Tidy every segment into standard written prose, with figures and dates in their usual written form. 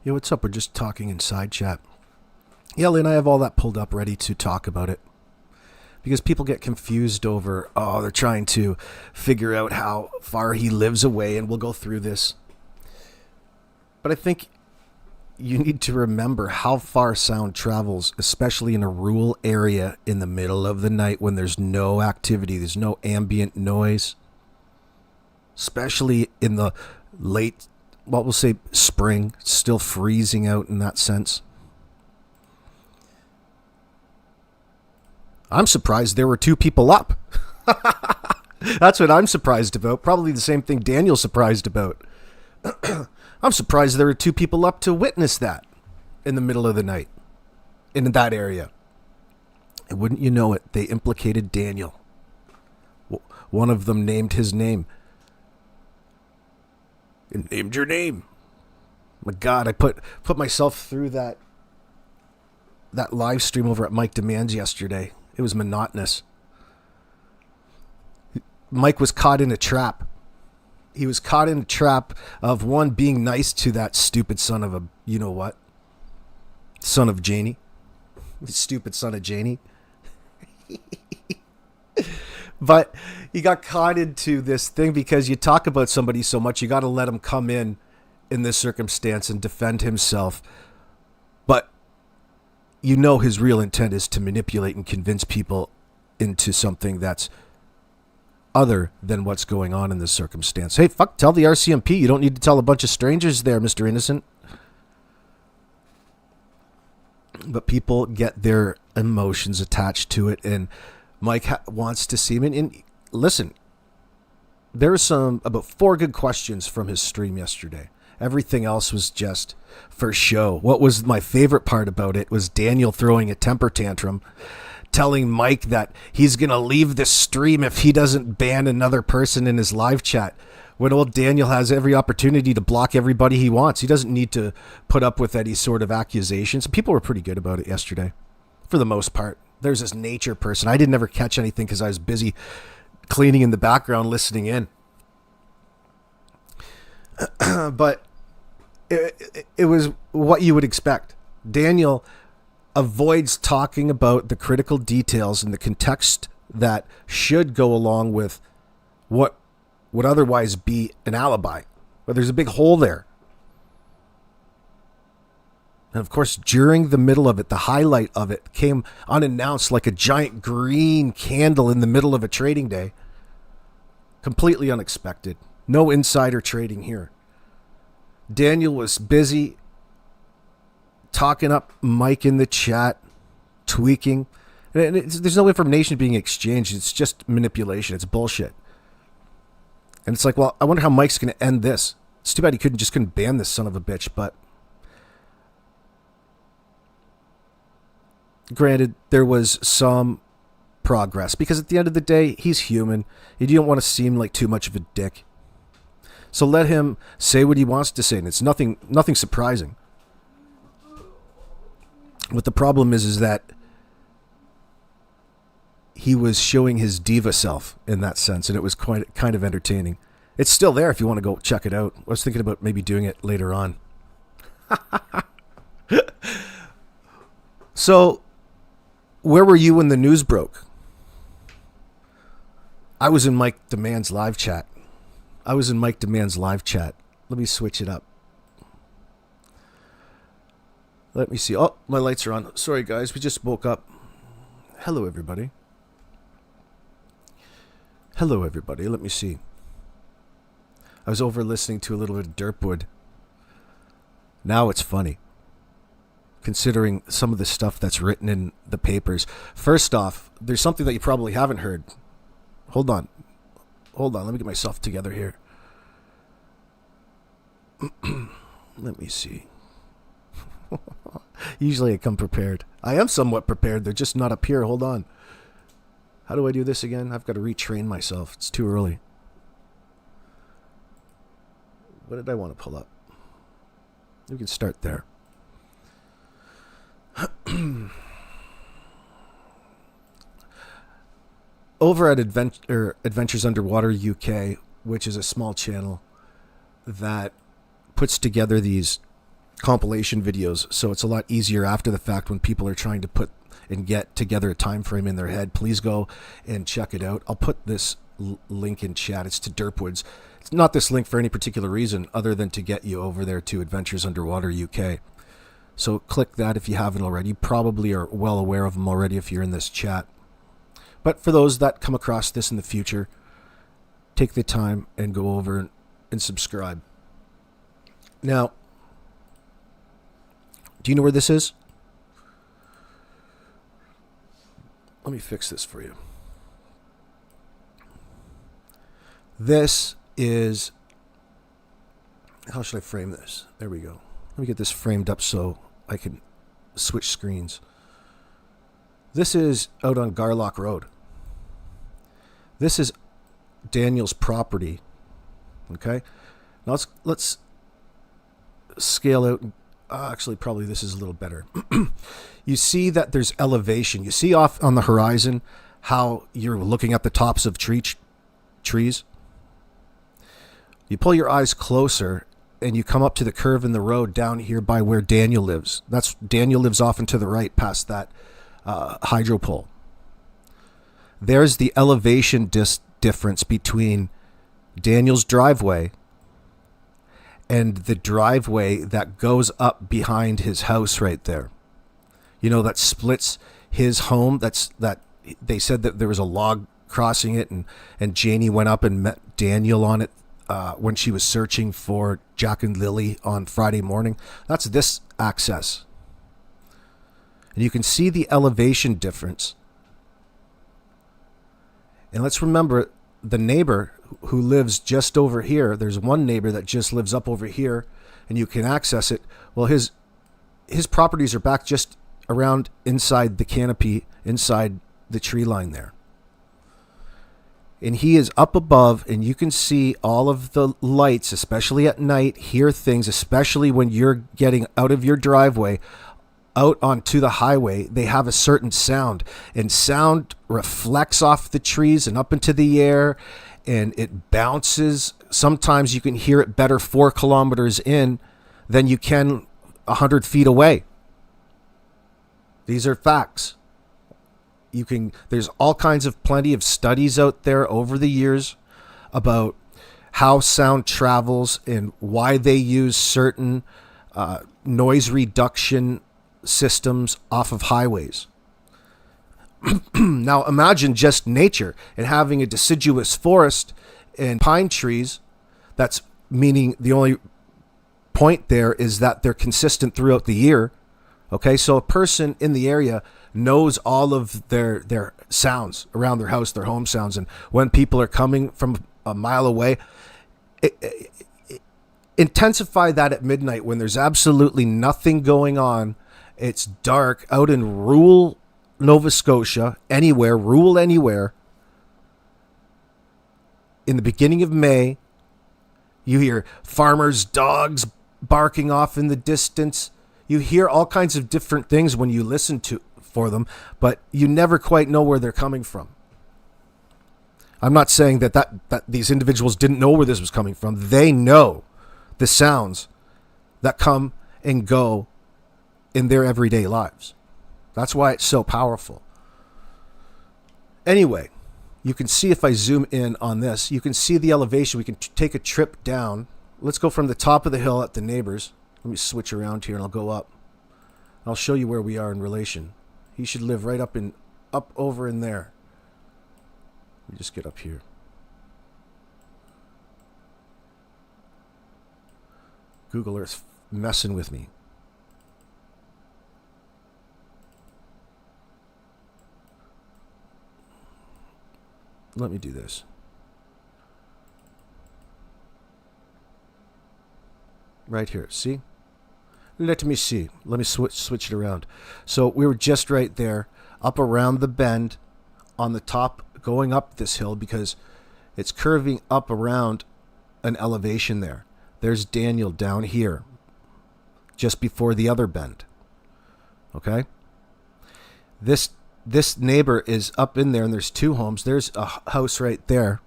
Yo, what's up? We're just talking in side chat. Yeah, Lynn, I have all that pulled up ready to talk about it. Because people get confused over, they're trying to figure out how far he lives away, and we'll go through this. But I think you need to remember how far sound travels, especially in a rural area in the middle of the night when there's no activity, there's no ambient noise. Especially in the late, we'll say spring, still freezing out in that sense. I'm surprised there were two people up. That's what I'm surprised about. Probably the same thing Daniel's surprised about. I'm surprised there were two people up to witness that in the middle of the night in that area. And wouldn't you know it, they implicated Daniel. One of them named his name. It named your name. My God, I put myself through that live stream over at Mike Demands yesterday. It was monotonous. Mike was caught in a trap. He was caught in a trap of one being nice to that stupid son of a you-know-what. Son of Janie. Stupid son of Janie. But he got caught into this thing because you talk about somebody so much, you got to let him come in this circumstance and defend himself. But you know his real intent is to manipulate and convince people into something that's other than what's going on in this circumstance. Hey, tell the RCMP. You don't need to tell a bunch of strangers there, Mr. Innocent. But people get their emotions attached to it, and Mike wants to see him. And listen, there were about 4 good questions from his stream yesterday. Everything else was just for show. What was my favorite part about it was Daniel throwing a temper tantrum, telling Mike that he's going to leave the stream if he doesn't ban another person in his live chat. When old Daniel has every opportunity to block everybody he wants. He doesn't need to put up with any sort of accusations. People were pretty good about it yesterday, for the most part. There's this nature person. I didn't ever catch anything because I was busy cleaning in the background, listening in. But it was what you would expect. Daniel avoids talking about the critical details and the context that should go along with what would otherwise be an alibi. But there's a big hole there. And of course, during the middle of it, the highlight of it came unannounced like a giant green candle in the middle of a trading day. Completely unexpected. No insider trading here. Daniel was busy talking up Mike in the chat, tweaking. And there's no information being exchanged. It's just manipulation. It's bullshit. And it's like, well, I wonder how Mike's going to end this. It's too bad he couldn't ban this son of a bitch, but granted, there was some progress because at the end of the day, he's human. You don't want to seem like too much of a dick. So let him say what he wants to say, and it's nothing surprising. What the problem is that he was showing his diva self in that sense, and it was kind of entertaining. It's still there if you want to go check it out. I was thinking about maybe doing it later on. So, where were you when the news broke? I was in Mike Demands live chat. Let me switch it up. Let me see. Oh, my lights are on. Sorry, guys. We just woke up. Hello, everybody. Let me see. I was over listening to a little bit of Derpwood. Now it's funny, considering some of the stuff that's written in the papers. First off, there's something that you probably haven't heard. Hold on. Let me get myself together here. Let me see. Usually I come prepared. I am somewhat prepared. They're just not up here. Hold on. How do I do this again? I've got to retrain myself. It's too early. What did I want to pull up? We can start there. Over at Adventures Underwater UK, which is a small channel that puts together these compilation videos, so it's a lot easier after the fact when people are trying to put and get together a time frame in their head. Please go and check it out. I'll put this link in chat. It's to Derpwood's. It's not this link for any particular reason other than to get you over there to Adventures Underwater UK. So click that if you haven't already. You probably are well aware of them already if you're in this chat. But for those that come across this in the future, take the time and go over and subscribe. Now, do you know where this is? Let me fix this for you. This is, how should I frame this? There we go. Let me get this framed up so I can switch screens. This is out on Garlock Road. This is Daniel's property. Okay. Now let's scale out. Actually, probably this is a little better. You see that there's elevation. You see off on the horizon how you're looking at the tops of trees. You pull your eyes closer and you come up to the curve in the road down here by where Daniel lives. Daniel lives off and to the right past that hydro pole. There's the elevation difference between Daniel's driveway and the driveway that goes up behind his house right there. You know, that splits his home. That they said that there was a log crossing it, and Janie went up and met Daniel on it when she was searching for Jack and Lily on Friday morning. That's this access. And you can see the elevation difference. And let's remember the neighbor who lives just over here. There's one neighbor that just lives up over here, and you can access it. Well, his properties are back just around inside the canopy, inside the tree line there. And he is up above, and you can see all of the lights, especially at night, hear things, especially when you're getting out of your driveway, out onto the highway. They have a certain sound, and sound reflects off the trees and up into the air, and it bounces. Sometimes you can hear it better 4 kilometers in than you can 100 feet away. These are facts. There's all kinds of plenty of studies out there over the years about how sound travels and why they use certain noise reduction systems off of highways. Now imagine just nature and having a deciduous forest and pine trees. That's meaning the only point there is that they're consistent throughout the year. Okay, so a person in the area knows all of their sounds around their house, their home sounds, and when people are coming from a mile away, intensify that at midnight when there's absolutely nothing going on. It's dark out in rural Nova Scotia, rural anywhere. In the beginning of May, you hear farmers' dogs barking off in the distance. You hear all kinds of different things when you listen for them, but you never quite know where they're coming from. I'm not saying that these individuals didn't know where this was coming from. They know the sounds that come and go in their everyday lives. That's why it's so powerful. Anyway, you can see if I zoom in on this, you can see the elevation. We can take a trip down. Let's go from the top of the hill at the neighbors. Let me switch around here and I'll go up. I'll show you where we are in relation. He should live right up over in there. Let me just get up here. Google Earth messing with me. Let me do this. Right here, see? Let me see. Let me switch it around. So we were just right there, up around the bend, on the top, going up this hill because it's curving up around an elevation there. There's Daniel down here, just before the other bend. Okay? This neighbor is up in there, and there's 2 homes. There's a house right there.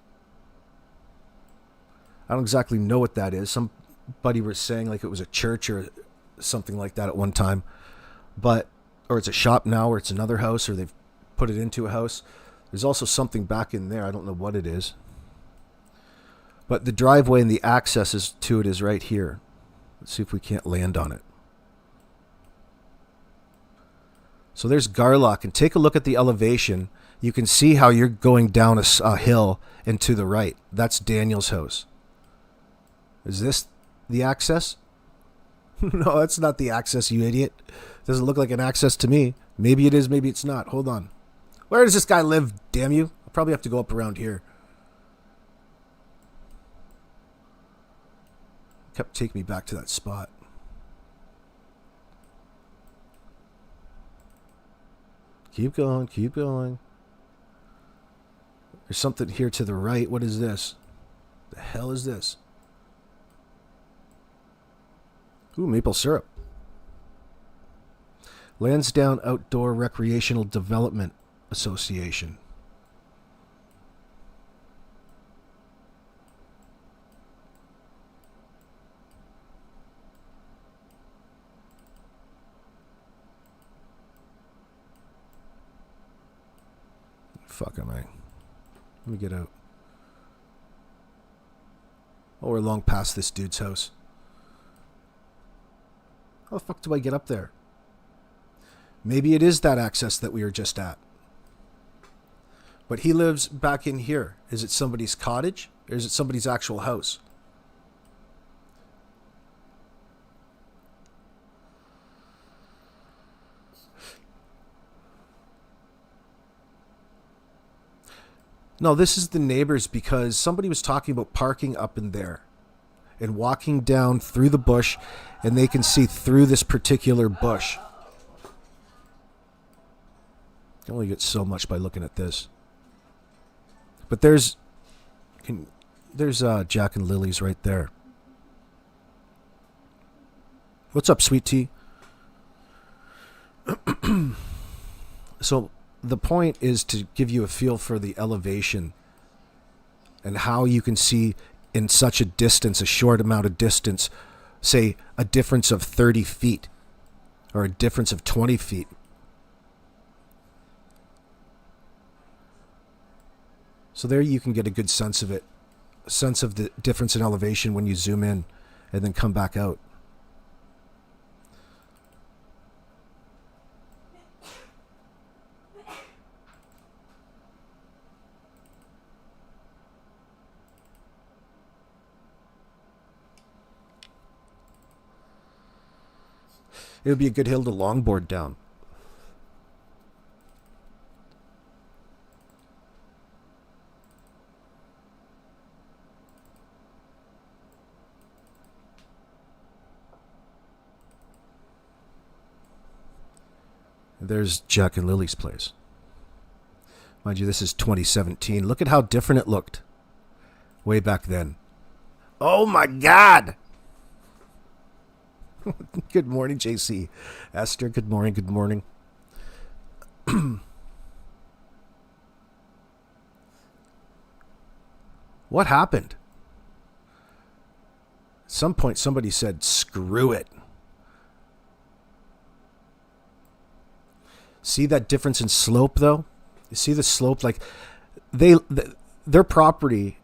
I don't exactly know what that is. Somebody was saying like it was a church or something like that at one time. But, or it's a shop now, or it's another house, or they've put it into a house. There's also something back in there. I don't know what it is. But the driveway and the access to it is right here. Let's see if we can't land on it. So there's Garlock, and take a look at the elevation. You can see how you're going down a hill and to the right. That's Daniel's house. Is this the access? No, that's not the access, you idiot. Doesn't look like an access to me. Maybe it is, maybe it's not. Hold on. Where does this guy live, damn you? I'll probably have to go up around here. Kept taking me back to that spot. Keep going, keep going. There's something here to the right. What is this? The hell is this? Ooh, maple syrup. Lansdowne Outdoor Recreational Development Association. Fuck am I? Let me get out. Oh, we're long past this dude's house. How the fuck do I get up there? Maybe it is that access that we were just at. But he lives back in here. Is it somebody's cottage? Or is it somebody's actual house? No, this is the neighbors, because somebody was talking about parking up in there and walking down through the bush, and they can see through this particular bush. You can only get so much by looking at this. But there's Jack and Lily's right there. What's up, sweet tea? So the point is to give you a feel for the elevation and how you can see in such a distance, a short amount of distance, say a difference of 30 feet or a difference of 20 feet. So there you can get a good sense of it, a sense of the difference in elevation when you zoom in and then come back out. It would be a good hill to longboard down. There's Jack and Lily's place. Mind you, this is 2017. Look at how different it looked way back then. Oh my God! Good morning, JC. Esther, good morning, good morning. What happened? At some point, somebody said, screw it. See that difference in slope, though? You see the slope? Like, their property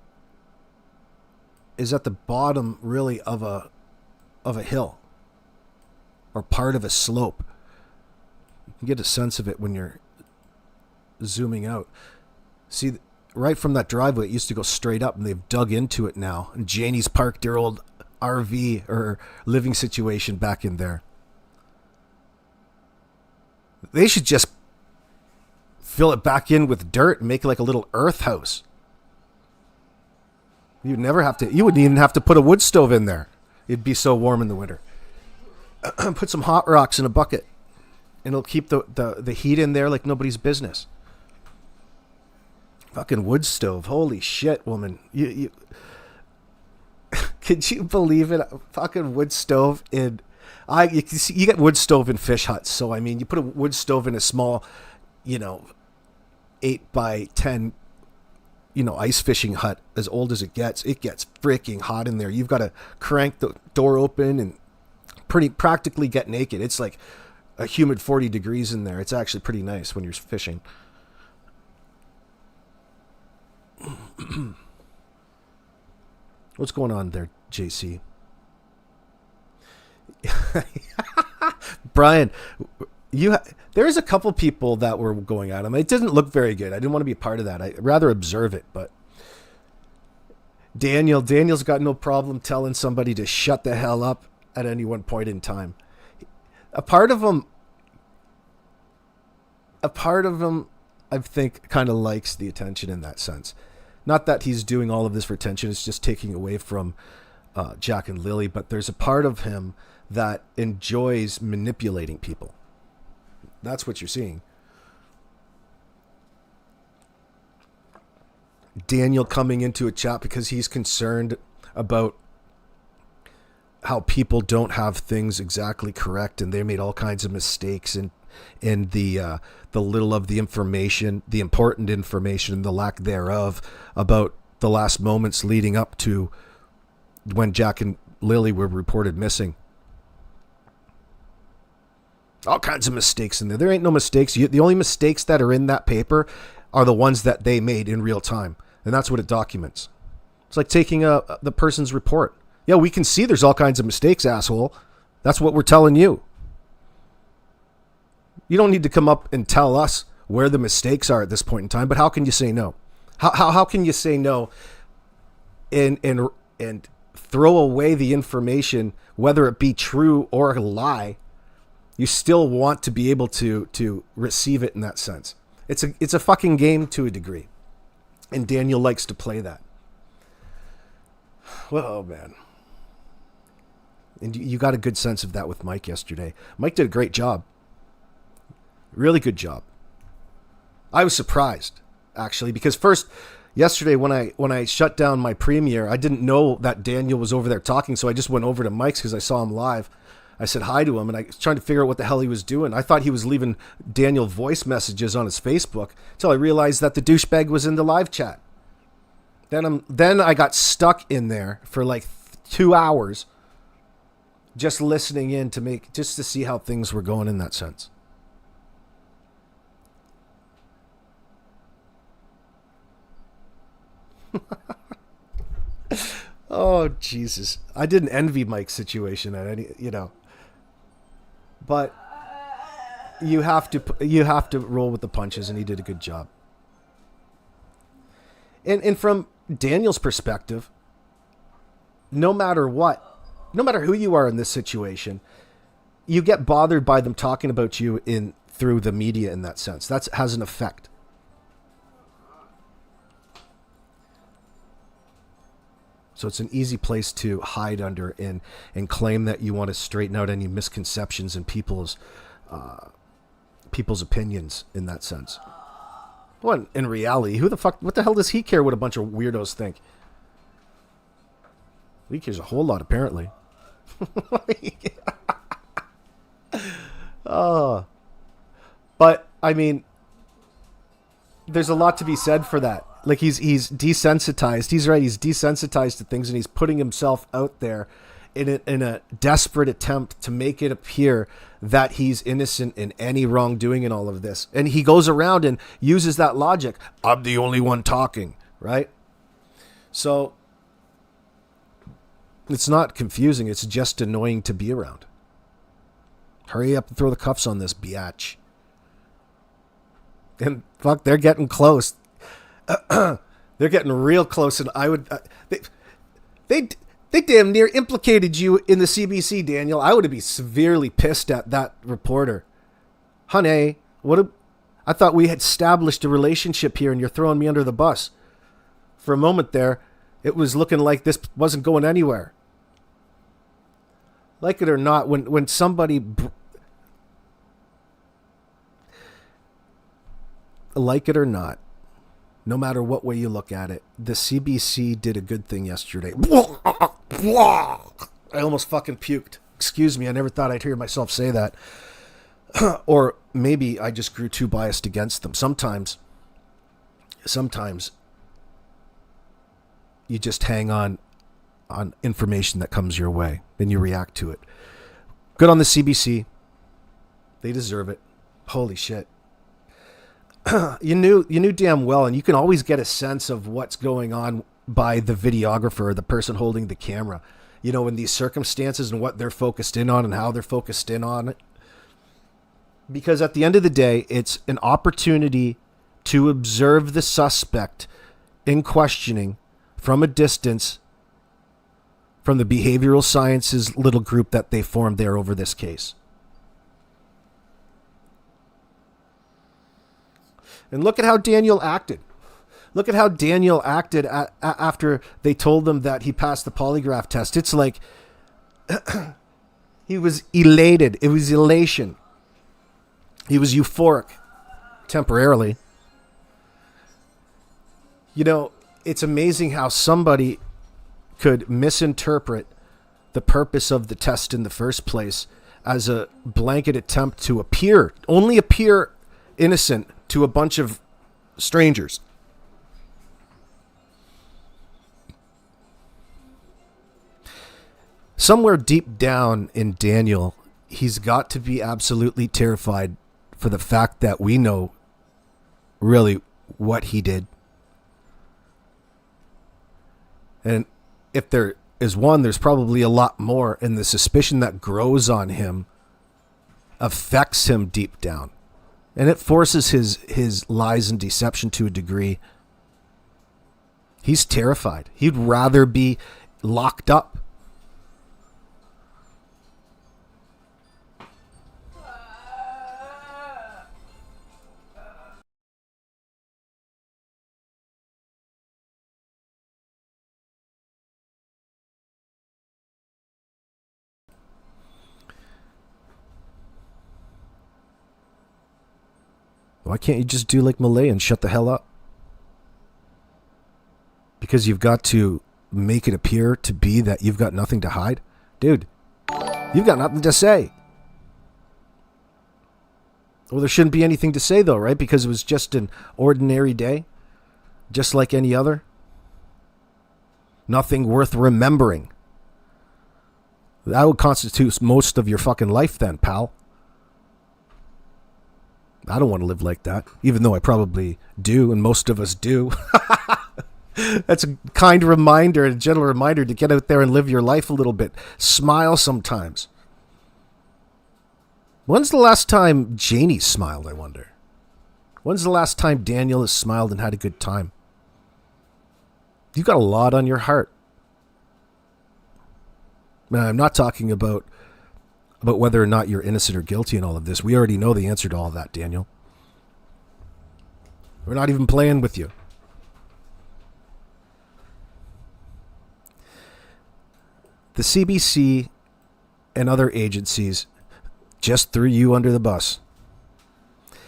is at the bottom, really, of a hill. Or part of a slope. You can get a sense of it when you're zooming out. See, right from that driveway, it used to go straight up, and they've dug into it now. And Janie's parked their old RV or living situation back in there. They should just fill it back in with dirt and make like a little earth house. You'd never have to. You wouldn't even have to put a wood stove in there. It'd be so warm in the winter. Put some hot rocks in a bucket, and it'll keep the heat in there like nobody's business. Fucking wood stove. Holy shit, woman. You could you believe it? A fucking wood stove in... You can see, you get wood stove in fish huts. So, I mean, you put a wood stove in a small, 8 by 10, ice fishing hut, as old as it gets freaking hot in there. You've got to crank the door open and practically get naked. It's like a humid 40 degrees in there. It's actually pretty nice when you're fishing. What's going on there, JC? Brian, there is a couple people that were going at him. It didn't look very good. I didn't want to be a part of that. I'd rather observe it, but Daniel's got no problem telling somebody to shut the hell up at any one point in time. A part of him, I think, kind of likes the attention in that sense. Not that he's doing all of this for attention. It's just taking away from Jack and Lily. But there's a part of him that enjoys manipulating people. That's what you're seeing. Daniel coming into a chat because he's concerned about how people don't have things exactly correct, and they made all kinds of mistakes in the little of the information, the important information, and the lack thereof about the last moments leading up to when Jack and Lily were reported missing. All kinds of mistakes in there. There ain't no mistakes. The only mistakes that are in that paper are the ones that they made in real time. And that's what it documents. It's like taking the person's report. Yeah, we can see there's all kinds of mistakes, asshole. That's what we're telling you. You don't need to come up and tell us where the mistakes are at this point in time, but how can you say no? How can you say no and throw away the information, whether it be true or a lie? You still want to be able to receive it in that sense. It's a fucking game to a degree. And Daniel likes to play that. Well, man. And you got a good sense of that with Mike yesterday. Mike did a great job. Really good job. I was surprised, actually, because first, yesterday when I shut down my premiere, I didn't know that Daniel was over there talking, so I just went over to Mike's because I saw him live. I said hi to him, and I was trying to figure out what the hell he was doing. I thought he was leaving Daniel voice messages on his Facebook until I realized that the douchebag was in the live chat. Then I got stuck in there for like 2 hours just listening in just to see how things were going in that sense. Oh, Jesus. I didn't envy Mike's situation at any, but you have to roll with the punches, and he did a good job. And from Daniel's perspective, no matter who you are in this situation, you get bothered by them talking about you through the media in that sense. That has an effect. So it's an easy place to hide under and claim that you want to straighten out any misconceptions in people's opinions in that sense. Well, in reality, what the hell does he care what a bunch of weirdos think? He cares a whole lot, apparently. But I mean, there's a lot to be said for that. Like he's desensitized. He's right. He's desensitized to things, and he's putting himself out there in a desperate attempt to make it appear that he's innocent in any wrongdoing in all of this. And he goes around and uses that logic. I'm the only one talking, right? So it's not confusing. It's just annoying to be around. Hurry up and throw the cuffs on this biatch. And fuck, they're getting close. They're getting real close, and I would they damn near implicated you in the CBC, Daniel. I would be severely pissed at that reporter. Honey, I thought we had established a relationship here, and you're throwing me under the bus. For a moment there, it was looking like this wasn't going anywhere. Like it or not, when somebody like it or not, no matter what way you look at it, the CBC did a good thing yesterday. I almost fucking puked. Excuse me, I never thought I'd hear myself say that. Or maybe I just grew too biased against them. Sometimes you just hang on information that comes your way and you react to it. Good on the CBC. They deserve it. Holy shit. You knew damn well, and you can always get a sense of what's going on by the videographer or the person holding the camera. You know, in these circumstances and what they're focused in on and how they're focused in on it. Because at the end of the day, it's an opportunity to observe the suspect in questioning from a distance from the behavioral sciences little group that they formed there over this case. And look at how Daniel acted. Look at how Daniel acted after they told him that he passed the polygraph test. It's like he was elated. It was elation. He was euphoric temporarily. You know, it's amazing how somebody could misinterpret the purpose of the test in the first place as a blanket attempt to only appear innocent to a bunch of strangers. Somewhere deep down in Daniel, he's got to be absolutely terrified for the fact that we know really what he did. And if there is one, there's probably a lot more, and the suspicion that grows on him affects him deep down. And it forces his lies and deception to a degree. He's terrified. He'd rather be locked up. Why can't you just do like Malay and shut the hell up? Because you've got to make it appear to be that you've got nothing to hide? Dude, you've got nothing to say. Well, there shouldn't be anything to say though, right? Because it was just an ordinary day, just like any other. Nothing worth remembering. That would constitute most of your fucking life then, pal. I don't want to live like that, even though I probably do, and most of us do. That's a kind reminder, a gentle reminder to get out there and live your life a little bit. Smile sometimes. When's the last time Janie smiled, I wonder? When's the last time Daniel has smiled and had a good time? You've got a lot on your heart. Now, I'm not talking about whether or not you're innocent or guilty in all of this. We already know the answer to all of that, Daniel. We're not even playing with you. The CBC and other agencies just threw you under the bus.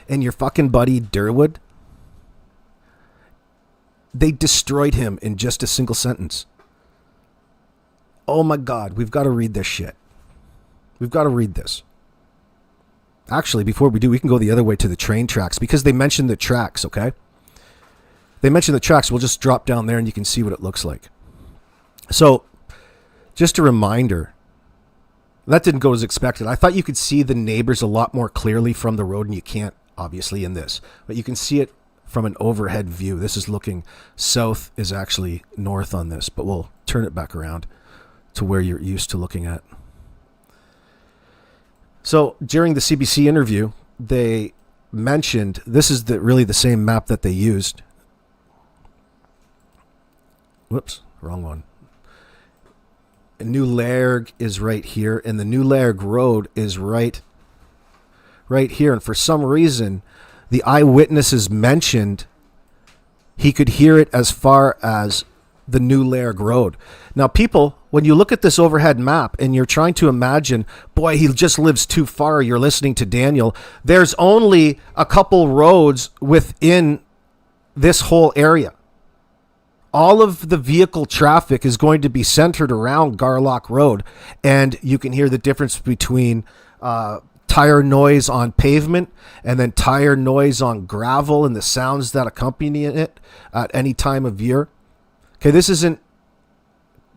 And your fucking buddy Derpwood, they destroyed him in just a single sentence. Oh my God, we've got to read this shit. We've got to read this. Actually, before we do, we can go the other way to the train tracks because they mentioned the tracks, okay? They mentioned the tracks. We'll just drop down there and you can see what it looks like. So, just a reminder, that didn't go as expected. I thought you could see the neighbors a lot more clearly from the road, and you can't, obviously, in this. But you can see it from an overhead view. This is looking south, is actually north on this, but we'll turn it back around to where you're used to looking at. So during the CBC interview, they mentioned, this is really the same map that they used. Whoops, wrong one. New Lairg is right here, and the New Lairg Road is right here. And for some reason, the eyewitnesses mentioned he could hear it as far as the New Lairg Road. Now, people, when you look at this overhead map and you're trying to imagine, boy, he just lives too far, you're listening to Daniel, there's only a couple roads within this whole area. All of the vehicle traffic is going to be centered around Garlock Road, and you can hear the difference between tire noise on pavement and then tire noise on gravel and the sounds that accompany it at any time of year. Okay, this isn't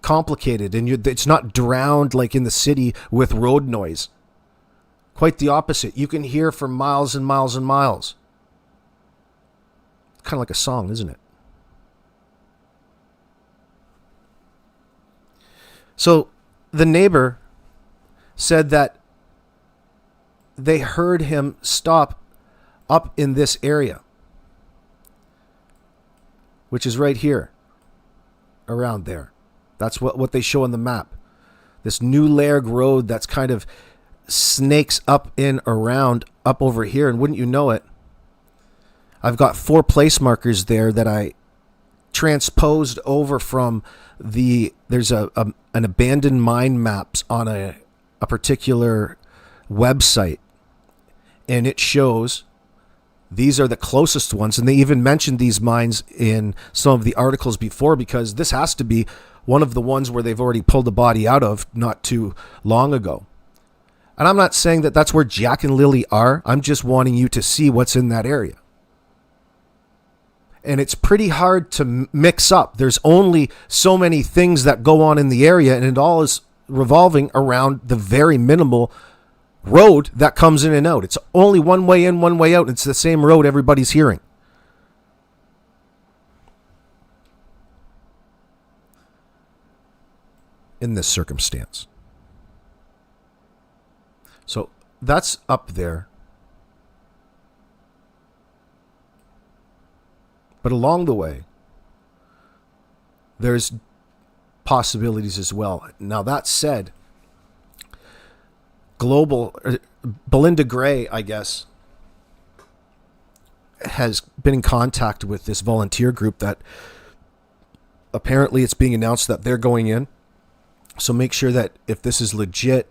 complicated, and it's not drowned like in the city with road noise. Quite the opposite. You can hear for miles and miles and miles. Kind of like a song, isn't it? So the neighbor said that they heard him stop up in this area, which is right here, around there. That's what they show on the map. This New Lairg Road that's kind of snakes up in around up over here, and wouldn't you know it, I've got 4 place markers there that I transposed over from there's an abandoned mine maps on a particular website, and it shows these are the closest ones, and they even mentioned these mines in some of the articles before, because this has to be one of the ones where they've already pulled the body out of not too long ago. And I'm not saying that that's where Jack and Lily are. I'm just wanting you to see what's in that area. And it's pretty hard to mix up. There's only so many things that go on in the area, and it all is revolving around the very minimal road that comes in and out. It's only one way in, one way out. It's the same road everybody's hearing. In this circumstance. So that's up there. But along the way, there's possibilities as well. Now, that said, Belinda Gray, I guess, has been in contact with this volunteer group that apparently it's being announced that they're going in. So make sure that if this is legit,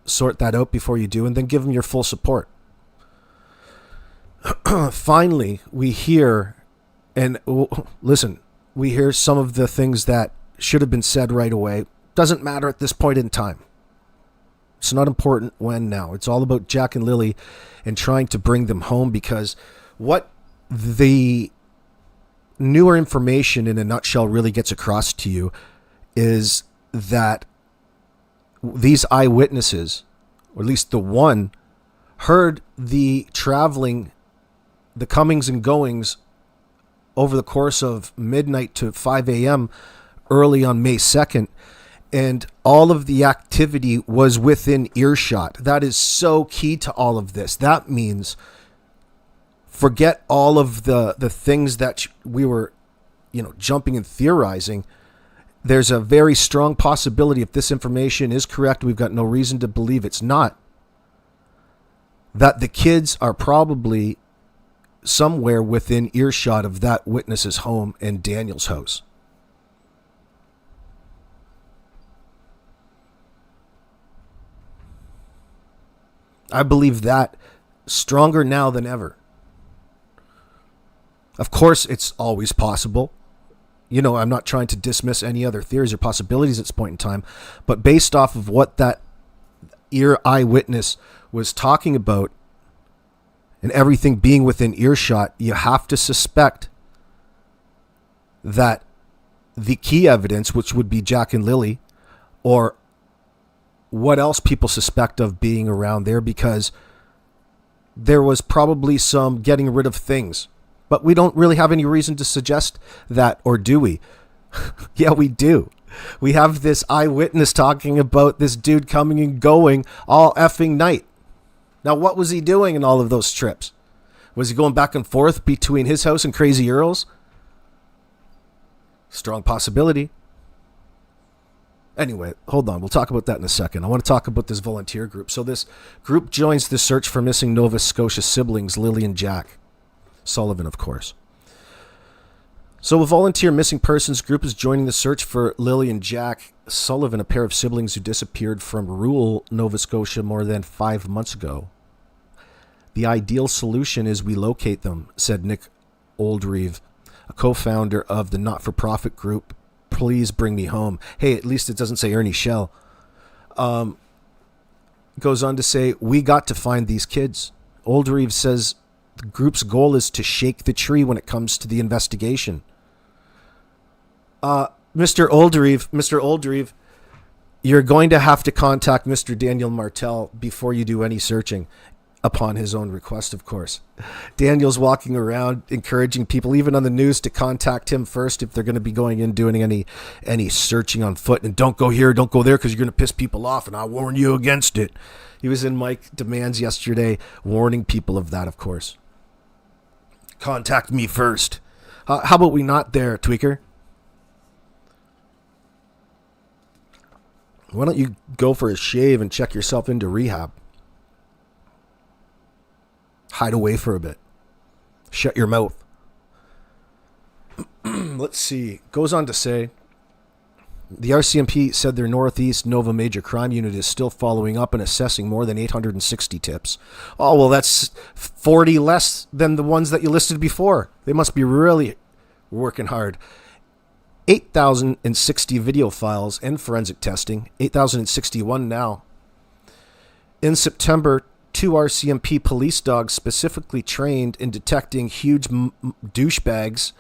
sort that out before you do, and then give them your full support. Finally, we hear, and listen, we hear some of the things that should have been said right away. Doesn't matter at this point in time. It's not important when now. It's all about Jack and Lily and trying to bring them home, because what the newer information in a nutshell really gets across to you is that these eyewitnesses, or at least the one, heard the comings and goings over the course of midnight to 5 a.m. early on May 2nd, and all of the activity was within earshot. That is so key to all of this. That means forget all of the things that we were, jumping and theorizing. There's a very strong possibility, if this information is correct, we've got no reason to believe it's not, that the kids are probably somewhere within earshot of that witness's home and Daniel's house. I believe that stronger now than ever. Of course, it's always possible. I'm not trying to dismiss any other theories or possibilities at this point in time, but based off of what that eyewitness was talking about and everything being within earshot, you have to suspect that the key evidence, which would be Jack and Lily, or what else people suspect of being around there, because there was probably some getting rid of things. But we don't really have any reason to suggest that, or do we? Yeah, we do. We have this eyewitness talking about this dude coming and going all effing night. Now, what was he doing in all of those trips? Was he going back and forth between his house and Crazy Earl's? Strong possibility. Anyway, hold on. We'll talk about that in a second. I want to talk about this volunteer group. So this group joins the search for missing Nova Scotia siblings, Lily and Jack Sullivan, of course. So a volunteer missing persons group is joining the search for Lily and Jack Sullivan, a pair of siblings who disappeared from rural Nova Scotia more than 5 months ago. The ideal solution is we locate them, said Nick Oldreeve, a co-founder of the not-for-profit group Please Bring Me Home. Hey, at least it doesn't say Ernie Shell. Goes on to say, we got to find these kids. Oldreeve says the group's goal is to shake the tree when it comes to the investigation. Mr. Oldreeve, You're going to have to contact Mr. Daniel Martel before you do any searching, upon his own request, of course. Daniel's walking around encouraging people, even on the news, to contact him first if they're going to be going in doing any searching on foot. And don't go here, don't go there, because you're going to piss people off, and I warn you against it. He was in Mike Demands yesterday warning people of that, of course. Contact me first. How about we not there, Tweaker? Why don't you go for a shave and check yourself into rehab? Hide away for a bit. Shut your mouth. Let's see. Goes on to say, the RCMP said their Northeast Nova Major Crime Unit is still following up and assessing more than 860 tips. Oh, well, that's 40 less than the ones that you listed before. They must be really working hard. 8,060 video files and forensic testing. 8,061 now. In September, 2 RCMP police dogs specifically trained in detecting huge douchebags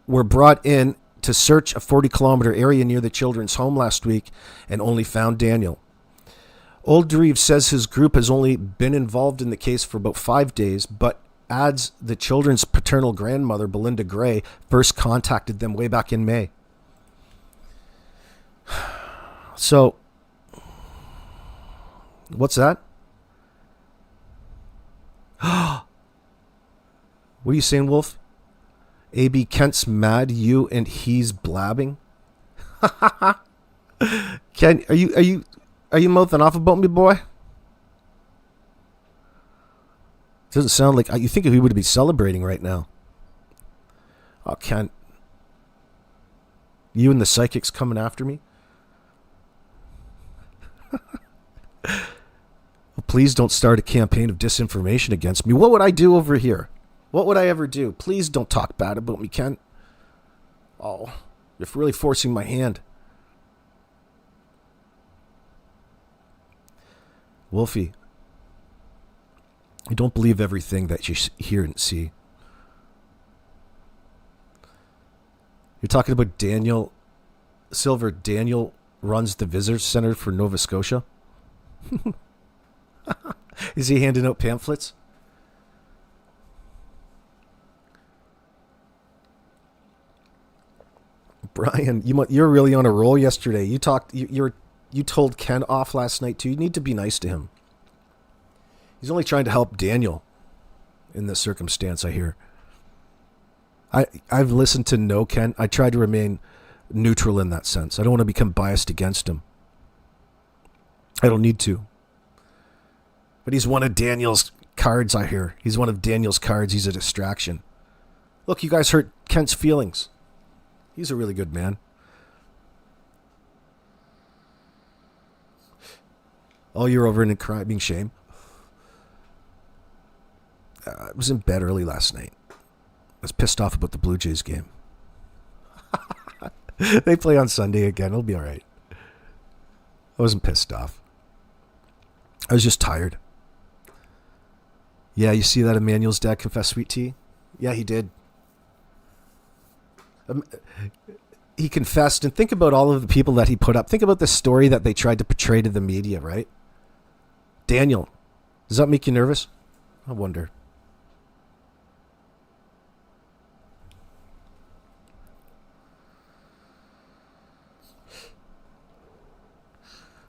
were brought in to search a 40-kilometer area near the children's home last week and only found Daniel. Old Reeve says his group has only been involved in the case for about 5 days, but adds the children's paternal grandmother, Belinda Gray, first contacted them way back in May. So, what's that? What are you saying, Wolf? A.B. Kent's mad, you and he's blabbing. Ken, are you mouthing off about me, boy? Doesn't sound like you think he would be celebrating right now. Oh, Ken, you and the psychics coming after me? Please don't start a campaign of disinformation against me. What would I do over here? What would I ever do? Please don't talk bad about me, Ken. Oh, you're really forcing my hand. Wolfie, you don't believe everything that you hear and see. You're talking about Daniel Silver. Daniel runs the Visitor Center for Nova Scotia. Is he handing out pamphlets? Brian, you're really on a roll yesterday. You told Ken off last night too. You need to be nice to him. He's only trying to help Daniel in this circumstance, I hear. I've listened to no Ken. I try to remain neutral in that sense. I don't want to become biased against him. I don't need to. But he's one of Daniel's cards, I hear. He's one of Daniel's cards. He's a distraction. Look, you guys hurt Kent's feelings. He's a really good man. Oh, you're over in crying shame? I was in bed early last night. I was pissed off about the Blue Jays game. They play on Sunday again. It'll be all right. I wasn't pissed off. I was just tired. Yeah, you see that Emmanuel's dad confessed sweet tea? Yeah, he did. He confessed, and think about all of the people that he put up. Think about the story that they tried to portray to the media, right? Daniel, does that make you nervous? I wonder.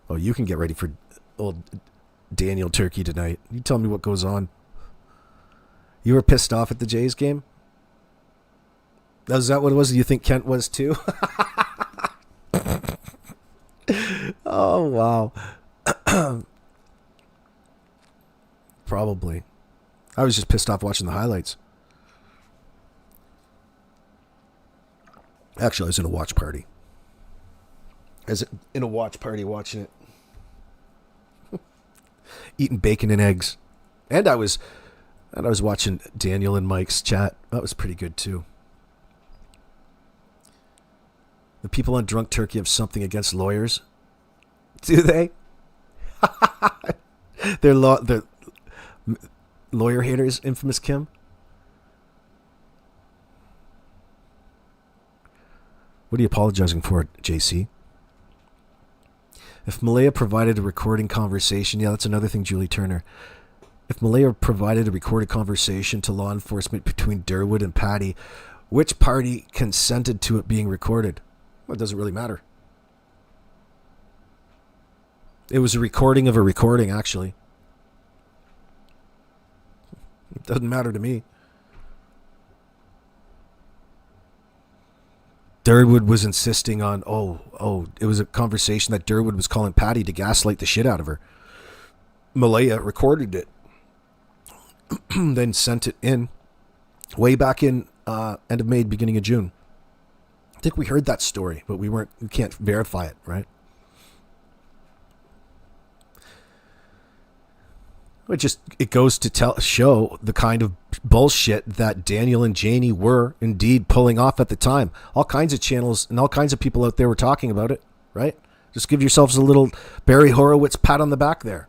Oh, you can get ready for old Daniel Turkey tonight. You tell me what goes on. You were pissed off at the Jays game? Is that what it was? You think Kent was too? Oh, wow. Probably. I was just pissed off watching the highlights. Actually, I was in a watch party. I was in a watch party watching it. Eating bacon and eggs. And I was watching Daniel and Mike's chat. That was pretty good too. The people on Drunk Turkey have something against lawyers. Do they? They're lawyer haters, infamous Kim. What are you apologizing for, JC? If Malaya provided a recording conversation, yeah, that's another thing, Julie Turner. If Malaya provided a recorded conversation to law enforcement between Derpwood and Patty, which party consented to it being recorded? Well, it doesn't really matter. It was a recording of a recording, actually. It doesn't matter to me. Derpwood was insisting on, it was a conversation that Derpwood was calling Patty to gaslight the shit out of her. Malaya recorded it, then sent it in way back in end of May, beginning of June. I think we heard that story, but we can't verify it, right? It goes to show the kind of bullshit that Daniel and Janie were indeed pulling off at the time. All kinds of channels and all kinds of people out there were talking about it, right? Just give yourselves a little Barry Horowitz pat on the back there.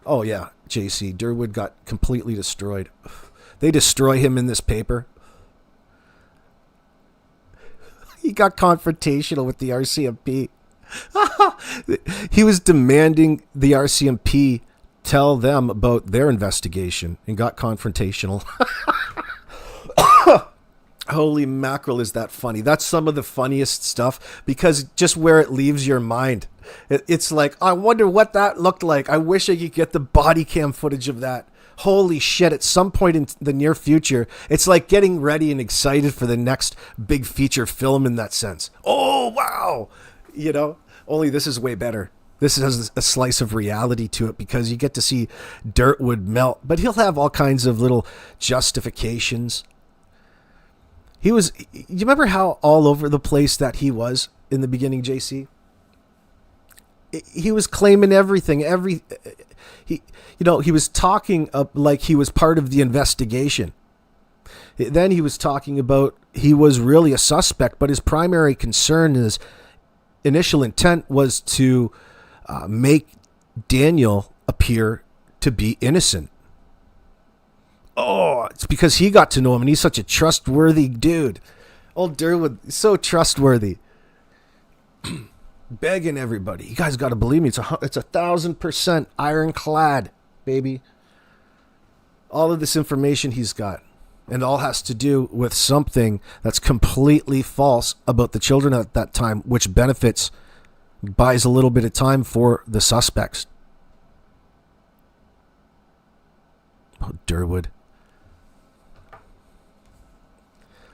Oh yeah, JC, Derpwood got completely destroyed. They destroy him in this paper. He got confrontational with the RCMP. He was demanding the RCMP tell them about their investigation and got confrontational. Holy mackerel, is that funny? That's some of the funniest stuff, because just where it leaves your mind. It's like, I wonder what that looked like. I wish I could get the body cam footage of that. Holy shit, at some point in the near future, it's like getting ready and excited for the next big feature film in that sense. Oh, wow. You know, only this is way better. This has a slice of reality to it because you get to see Derpwood melt, but he'll have all kinds of little justifications. You remember how all over the place that he was in the beginning, JC? He was claiming everything. He was talking like he was part of the investigation. Then he was talking about he was really a suspect, but his primary concern, his initial intent, was to make Daniel appear to be innocent. Oh, it's because he got to know him and he's such a trustworthy dude. Old Derpwood is so trustworthy. Begging everybody, you guys got to believe me. It's 1,000% ironclad, baby. All of this information he's got, and all has to do with something that's completely false about the children at that time, which buys a little bit of time for the suspects. Oh, Derpwood.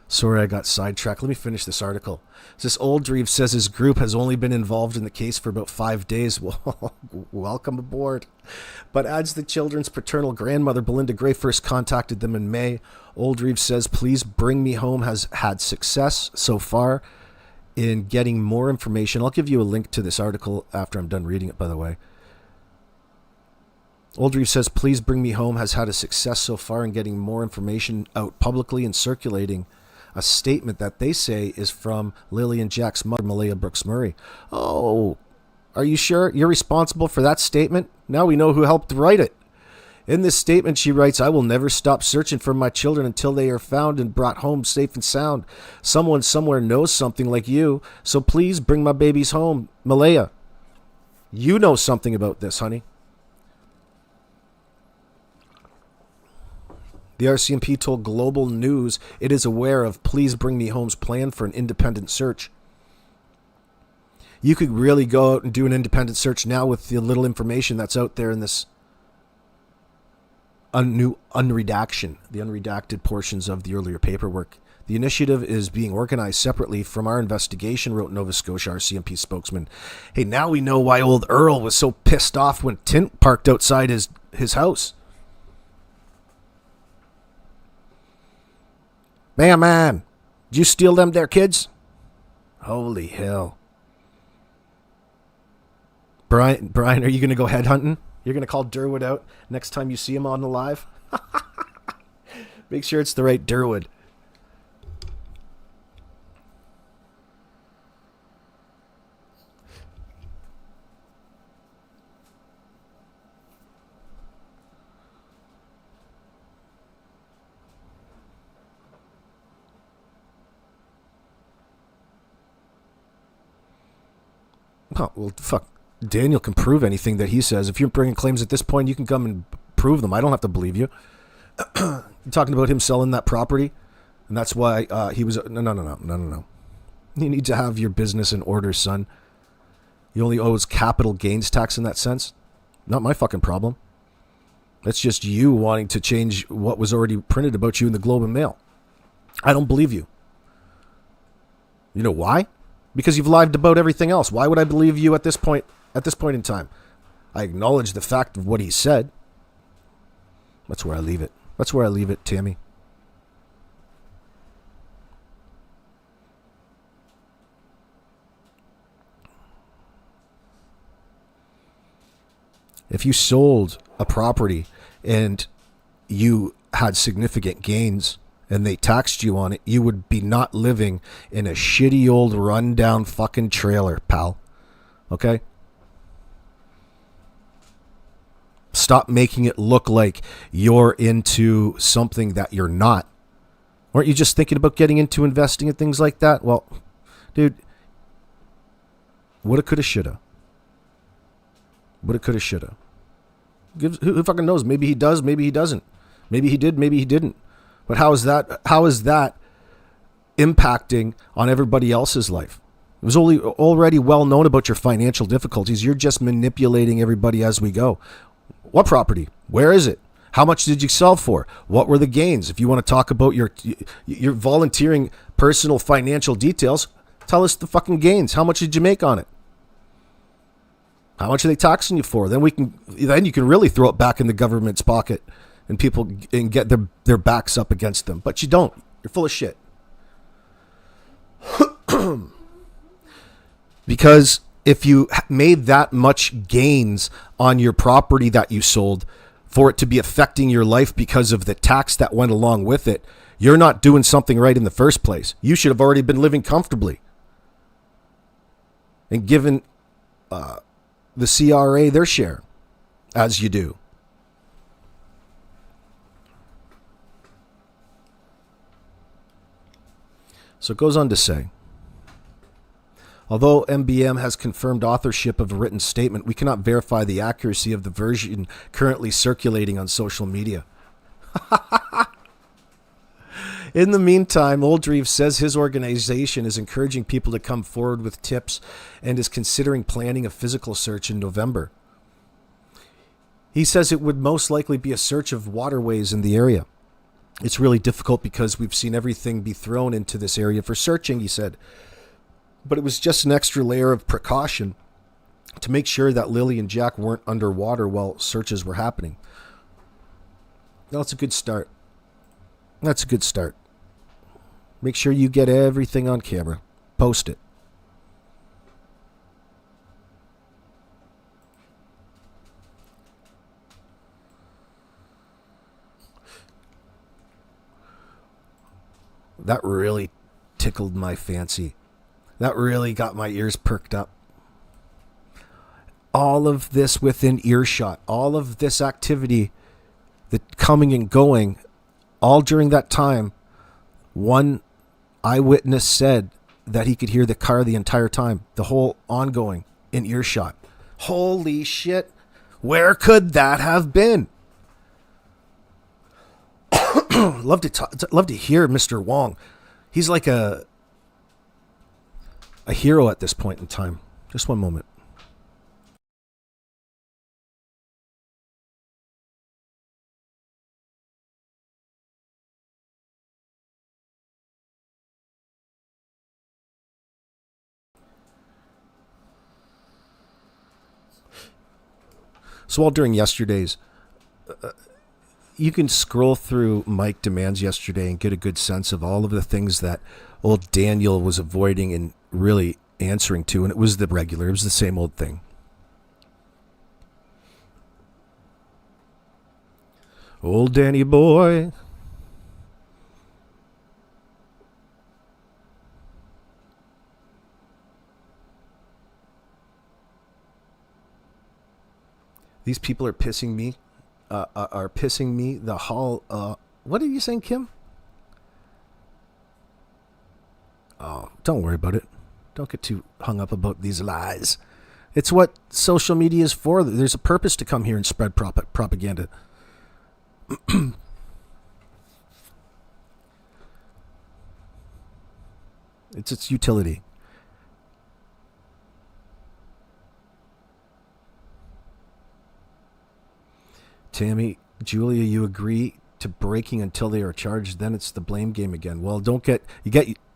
Sorry, I got sidetracked. Let me finish this article. This Oldreeve says his group has only been involved in the case for about 5 days. Well, welcome aboard. But adds the children's paternal grandmother, Belinda Gray, first contacted them in May. Oldreeve says, Please Bring Me Home has had success so far in getting more information. I'll give you a link to this article after I'm done reading it, by the way. Oldreeve says, Please Bring Me Home has had a success so far in getting more information out publicly and circulating a statement that they say is from Lily and Jack's mother, Malaya Brooks Murray. Oh, are you sure you're responsible for that statement? Now we know who helped write it. In this statement, she writes, I will never stop searching for my children until they are found and brought home safe and sound. Someone somewhere knows something like you, so please bring my babies home. Malaya, you know something about this, honey. The RCMP told Global News it is aware of Please Bring Me Home's plan for an independent search. You could really go out and do an independent search now with the little information that's out there in this new unredaction, the unredacted portions of the earlier paperwork. The initiative is being organized separately from our investigation, wrote Nova Scotia RCMP spokesman. Hey, now we know why old Earl was so pissed off when Tint parked outside his house. Man, did you steal them there, kids? Holy hell. Brian, are you going to go headhunting? You're going to call Derpwood out next time you see him on the live? Make sure it's the right Derpwood. Oh, well, fuck. Daniel can prove anything that he says. If you're bringing claims at this point, you can come and prove them. I don't have to believe you. You're talking about him selling that property, and that's why he was... No. You need to have your business in order, son. You only owes capital gains tax in that sense. Not my fucking problem. That's just you wanting to change what was already printed about you in the Globe and Mail. I don't believe you. You know why? Because you've lied about everything else. Why would I believe you at this point in time? I acknowledge the fact of what he said. That's where I leave it. Tammy. If you sold a property and you had significant gains and they taxed you on it, you would be not living in a shitty old rundown fucking trailer, pal. Okay? Stop making it look like you're into something that you're not. Weren't you just thinking about getting into investing and things like that? Well, dude, woulda, coulda, shoulda. Woulda, coulda, shoulda. Who fucking knows? Maybe he does, maybe he doesn't. Maybe he did, maybe he didn't. But how is that impacting on everybody else's life? It was already well known about your financial difficulties. You're just manipulating everybody as we go. What property? Where is it? How much did you sell for? What were the gains? If you want to talk about your volunteering personal financial details, tell us the fucking gains. How much did you make on it? How much are they taxing you for? Then you can really throw it back in the government's pocket and people and get their backs up against them. But you don't. You're full of shit. Because if you made that much gains on your property that you sold for it to be affecting your life because of the tax that went along with it, you're not doing something right in the first place. You should have already been living comfortably and given the CRA their share, as you do. So it goes on to say, although MBM has confirmed authorship of a written statement, we cannot verify the accuracy of the version currently circulating on social media. In the meantime, Oldreeve says his organization is encouraging people to come forward with tips and is considering planning a physical search in November. He says it would most likely be a search of waterways in the area. It's really difficult because we've seen everything be thrown into this area for searching, he said. But it was just an extra layer of precaution to make sure that Lily and Jack weren't underwater while searches were happening. That's a good start. That's a good start. Make sure you get everything on camera. Post it. That really tickled my fancy. That really got my ears perked up. All of this within earshot, all of this activity, the coming and going, all during that time, one eyewitness said that he could hear the car the entire time, the whole ongoing in earshot. Holy shit. Where could that have been? Love to hear Mr. Wong. He's like a hero at this point in time. Just one moment. So all during yesterday's, you can scroll through Mike Demands yesterday and get a good sense of all of the things that old Daniel was avoiding and really answering to. And it was it was the same old thing. Old Danny boy. These people are pissing me. The hall. What are you saying, Kim? Oh, don't worry about it. Don't get too hung up about these lies. It's what social media is for. There's a purpose to come here and spread propaganda. It's its utility. Tammy, Julia, you agree to breaking until they are charged, then it's the blame game again. Well,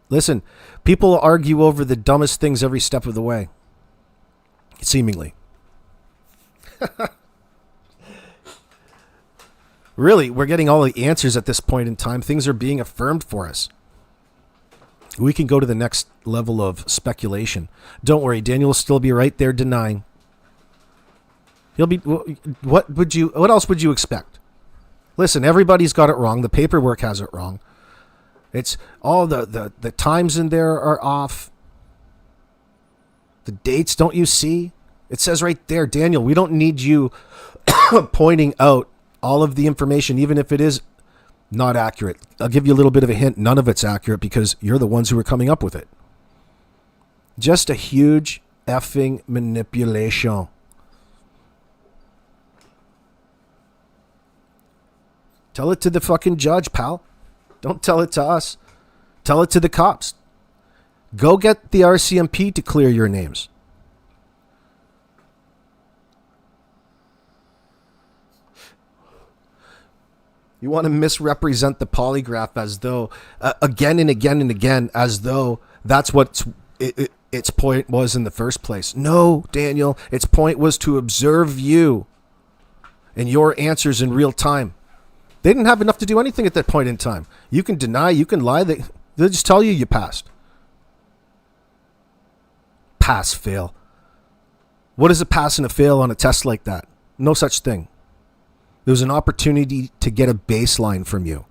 listen, people argue over the dumbest things every step of the way. Seemingly. Really, we're getting all the answers at this point in time. Things are being affirmed for us. We can go to the next level of speculation. Don't worry, Daniel will still be right there denying. He'll be. What else would you expect? Listen, everybody's got it wrong. The paperwork has it wrong. It's all the times in there are off. The dates, don't you see? It says right there, Daniel, we don't need you pointing out all of the information, even if it is not accurate. I'll give you a little bit of a hint. None of it's accurate because you're the ones who are coming up with it. Just a huge effing manipulation. Tell it to the fucking judge, pal. Don't tell it to us. Tell it to the cops. Go get the RCMP to clear your names. You want to misrepresent the polygraph as though, again and again and again, as though that's what its point was in the first place. No, Daniel, its point was to observe you and your answers in real time. They didn't have enough to do anything at that point in time. You can deny, you can lie. They'll just tell you passed. Pass, fail. What is a pass and a fail on a test like that? No such thing. There was an opportunity to get a baseline from you.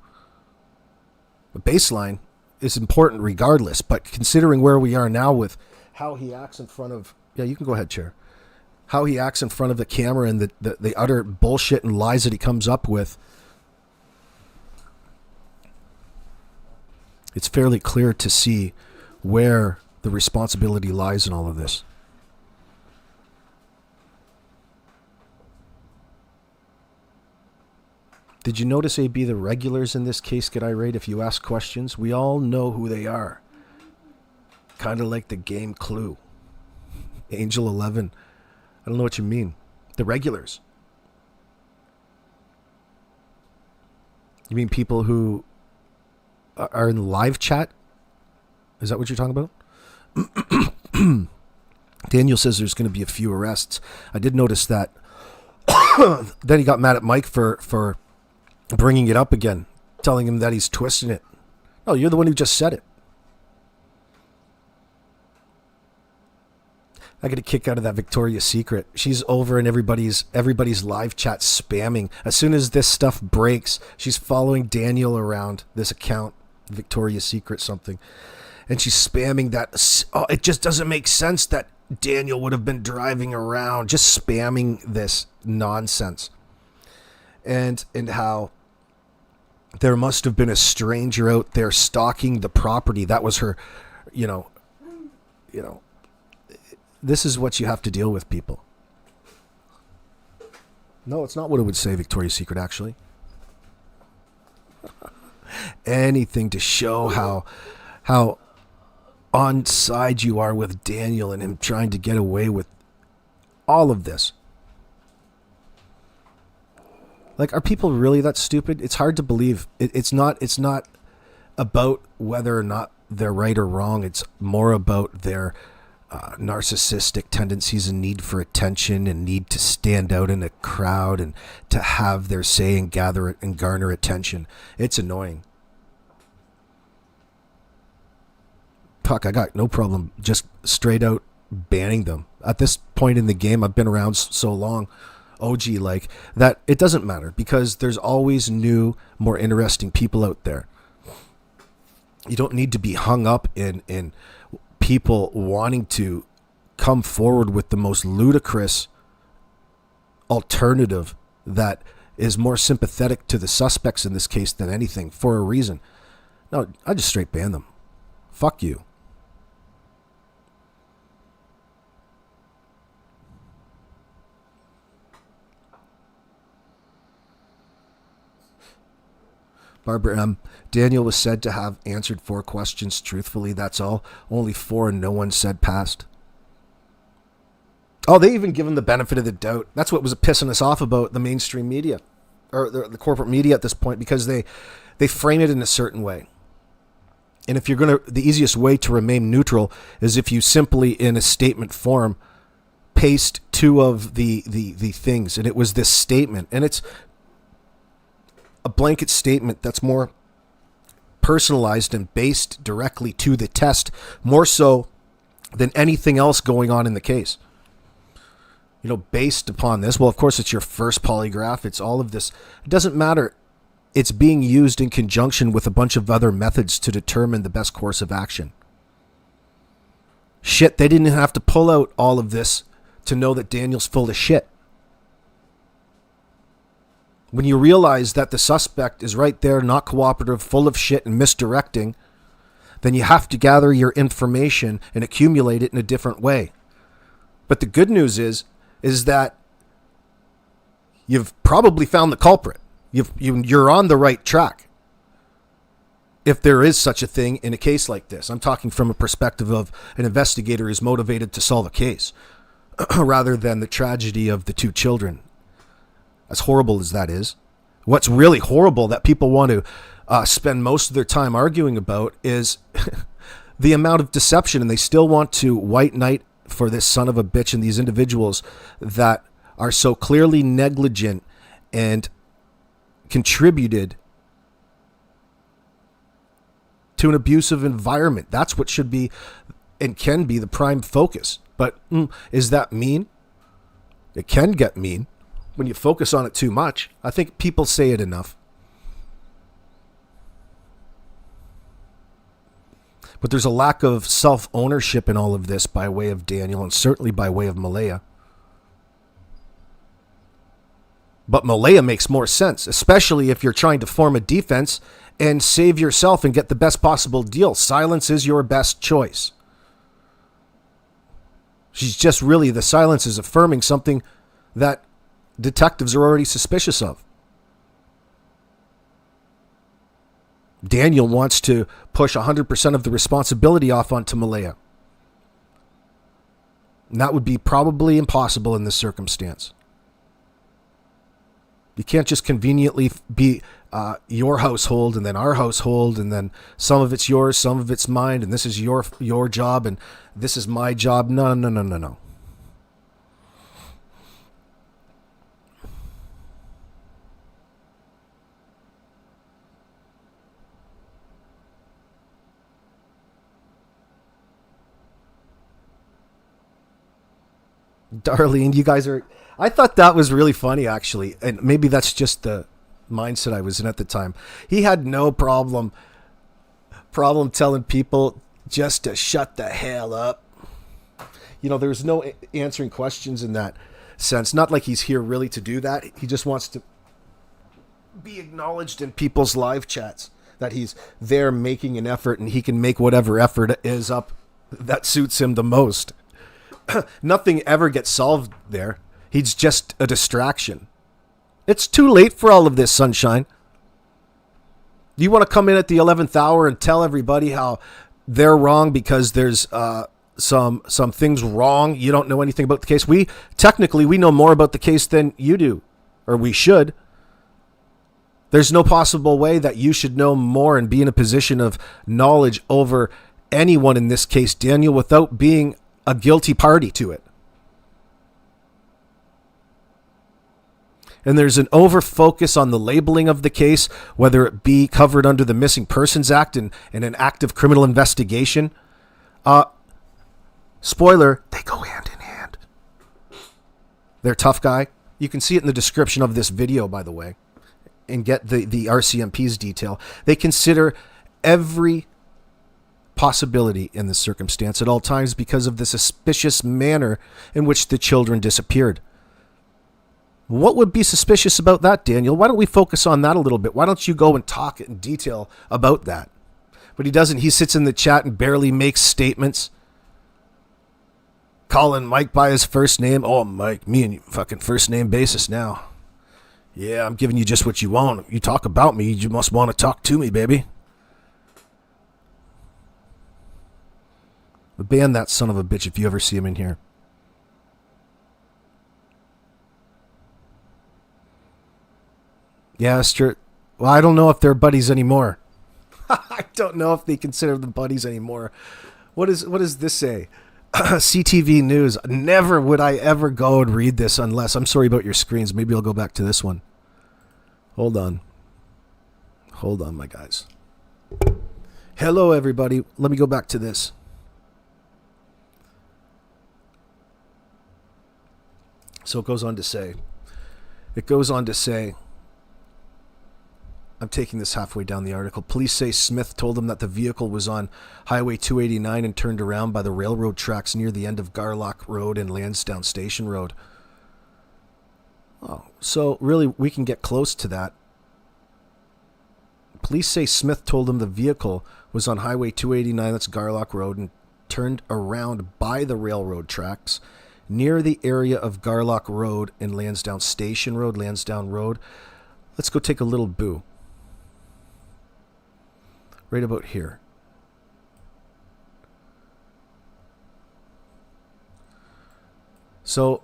A baseline is important regardless, but considering where we are now with how he acts in front of... Yeah, you can go ahead, Chair. How he acts in front of the camera and the utter bullshit and lies that he comes up with, it's fairly clear to see where the responsibility lies in all of this. Did you notice, AB, the regulars in this case get irate if you ask questions? We all know who they are. Kind of like the game Clue. Angel 11. I don't know what you mean. The regulars. You mean people who are in live chat? Is that what you're talking about? Daniel says there's going to be a few arrests. I did notice that. Then he got mad at Mike for bringing it up again, telling him that he's twisting it. No, you're the one who just said it. I get a kick out of that Victoria's Secret. She's over in everybody's live chat spamming. As soon as this stuff breaks, she's following Daniel around this account, Victoria's Secret something. And she's spamming that. Oh, it just doesn't make sense that Daniel would have been driving around, just spamming this nonsense. And how there must have been a stranger out there stalking the property. That was her, you know, this is what you have to deal with, people. No, it's not what it would say, Victoria's Secret, actually. Anything to show how on side you are with Daniel and him trying to get away with all of this. Like, are people really that stupid? It's hard to believe. It's not about whether or not they're right or wrong. It's more about their narcissistic tendencies and need for attention and need to stand out in a crowd and to have their say and gather it and garner attention. It's annoying. Fuck, I got no problem just straight out banning them. At this point in the game, I've been around so long, OG like, that it doesn't matter because there's always new, more interesting people out there. You don't need to be hung up in people wanting to come forward with the most ludicrous alternative that is more sympathetic to the suspects in this case than anything for a reason. No, I just straight ban them. Fuck you. Barbara M. Daniel was said to have answered 4 questions truthfully. That's all. Only 4 and no one said passed. Oh, they even give him the benefit of the doubt. That's what was pissing us off about the mainstream media, or the corporate media at this point, because they frame it in a certain way. And if you're going to, the easiest way to remain neutral is if you simply, in a statement form, paste 2 of the things. And it was this statement. And it's a blanket statement that's more personalized and based directly to the test, more so than anything else going on in the case. You know, based upon this, well, of course, it's your first polygraph. It's all of this. It doesn't matter. It's being used in conjunction with a bunch of other methods to determine the best course of action. Shit, they didn't have to pull out all of this to know that Daniel's full of shit. When you realize that the suspect is right there, not cooperative, full of shit and misdirecting, then you have to gather your information and accumulate it in a different way. But the good news is that you've probably found the culprit. You're on the right track. If there is such a thing in a case like this, I'm talking from a perspective of an investigator who's motivated to solve a case rather than the tragedy of the 2 children. As horrible as that is, what's really horrible that people want to spend most of their time arguing about is the amount of deception, and they still want to white knight for this son of a bitch and these individuals that are so clearly negligent and contributed to an abusive environment. That's what should be and can be the prime focus. But is that mean? It can get mean when you focus on it too much. I think people say it enough. But there's a lack of self-ownership in all of this by way of Daniel and certainly by way of Malaya. But Malaya makes more sense, especially if you're trying to form a defense and save yourself and get the best possible deal. Silence is your best choice. She's just really, the silence is affirming something that detectives are already suspicious of. Daniel wants to push 100% of the responsibility off onto Malaya. And that would be probably impossible in this circumstance. You can't just conveniently be your household and then our household and then some of it's yours, some of it's mine, and this is your job and this is my job. No. Darlene, you guys are... I thought that was really funny, actually. And maybe that's just the mindset I was in at the time. He had no problem telling people just to shut the hell up. You know, there's no answering questions in that sense. Not like he's here really to do that. He just wants to be acknowledged in people's live chats, that he's there making an effort and he can make whatever effort is up that suits him the most. Nothing ever gets solved there. He's just a distraction. It's too late for all of this, sunshine. You want to come in at the 11th hour and tell everybody how they're wrong because there's some things wrong. You don't know anything about the case. We know more about the case than you do, or we should. There's no possible way that you should know more and be in a position of knowledge over anyone in this case, Daniel, without being a guilty party to it. And there's an over-focus on the labeling of the case, whether it be covered under the Missing Persons Act and an active criminal investigation. Spoiler, they go hand in hand. They're tough guy. You can see it in the description of this video, by the way, and get the RCMP's detail. They consider every possibility in this circumstance at all times because of the suspicious manner in which the children disappeared. What would be suspicious about that, Daniel? Why don't we focus on that a little bit? Why don't you go and talk in detail about that? But he doesn't. He sits in the chat and barely makes statements. Calling Mike by his first name. Oh, Mike, me and you fucking first name basis now. Yeah, I'm giving you just what you want. You talk about me, you must want to talk to me, baby. But ban that son of a bitch if you ever see him in here. Yeah, Stuart. Well, I don't know if they're buddies anymore. I don't know if they consider them buddies anymore. What does this say? CTV News. Never would I ever go and read this unless... I'm sorry about your screens. Maybe I'll go back to this one. Hold on. Hold on, my guys. Hello, everybody. Let me go back to this. So it goes on to say... I'm taking this halfway down the article. Police say Smith told him that the vehicle was on Highway 289 and turned around by the railroad tracks near the end of Garlock Road and Lansdowne Station Road. Oh, so really we can get close to that. Police say Smith told him the vehicle was on Highway 289, that's Garlock Road, and turned around by the railroad tracks near the area of Garlock Road and Lansdowne Station Road, Lansdowne Road. Let's go take a little boo. Right about here. So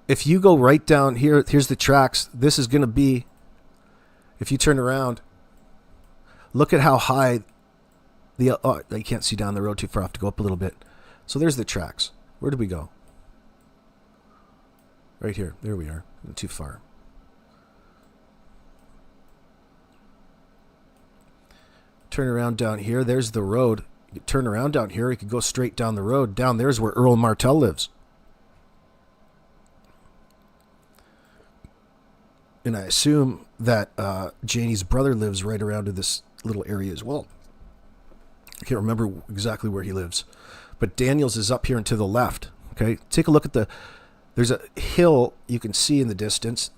if you go right down here, here's the tracks. This is going to be, if you turn around, look at how high the, oh, I can't see down the road too far. I have to go up a little bit. So there's the tracks. Where did we go? Right here. There we are. Not too far. Turn around down here. There's the road. You could turn around down here. You could go straight down the road. Down there's where Earl Martell lives. And I assume that Janie's brother lives right around in this little area as well. I can't remember exactly where he lives. But Daniels is up here and to the left. Okay, take a look at there's a hill you can see in the distance.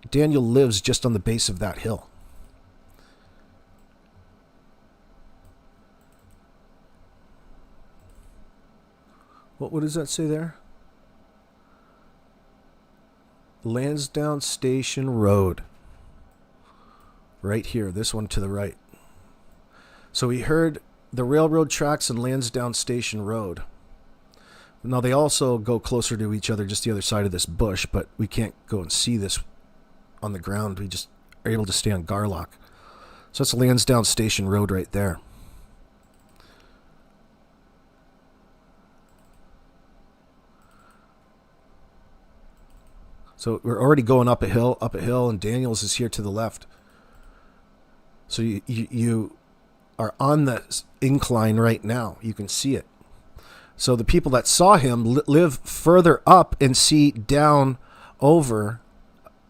Daniel lives just on the base of that hill. What does that say there? Lansdowne Station Road. Right here, this one to the right. So we heard the railroad tracks and Lansdowne Station Road. Now they also go closer to each other, just the other side of this bush, but we can't go and see this on the ground. We just are able to stay on Garlock. So that's Lansdowne Station Road right there. So we're already going up a hill, and Daniels is here to the left. So you are on the incline right now. You can see it. So the people that saw him live further up and see down over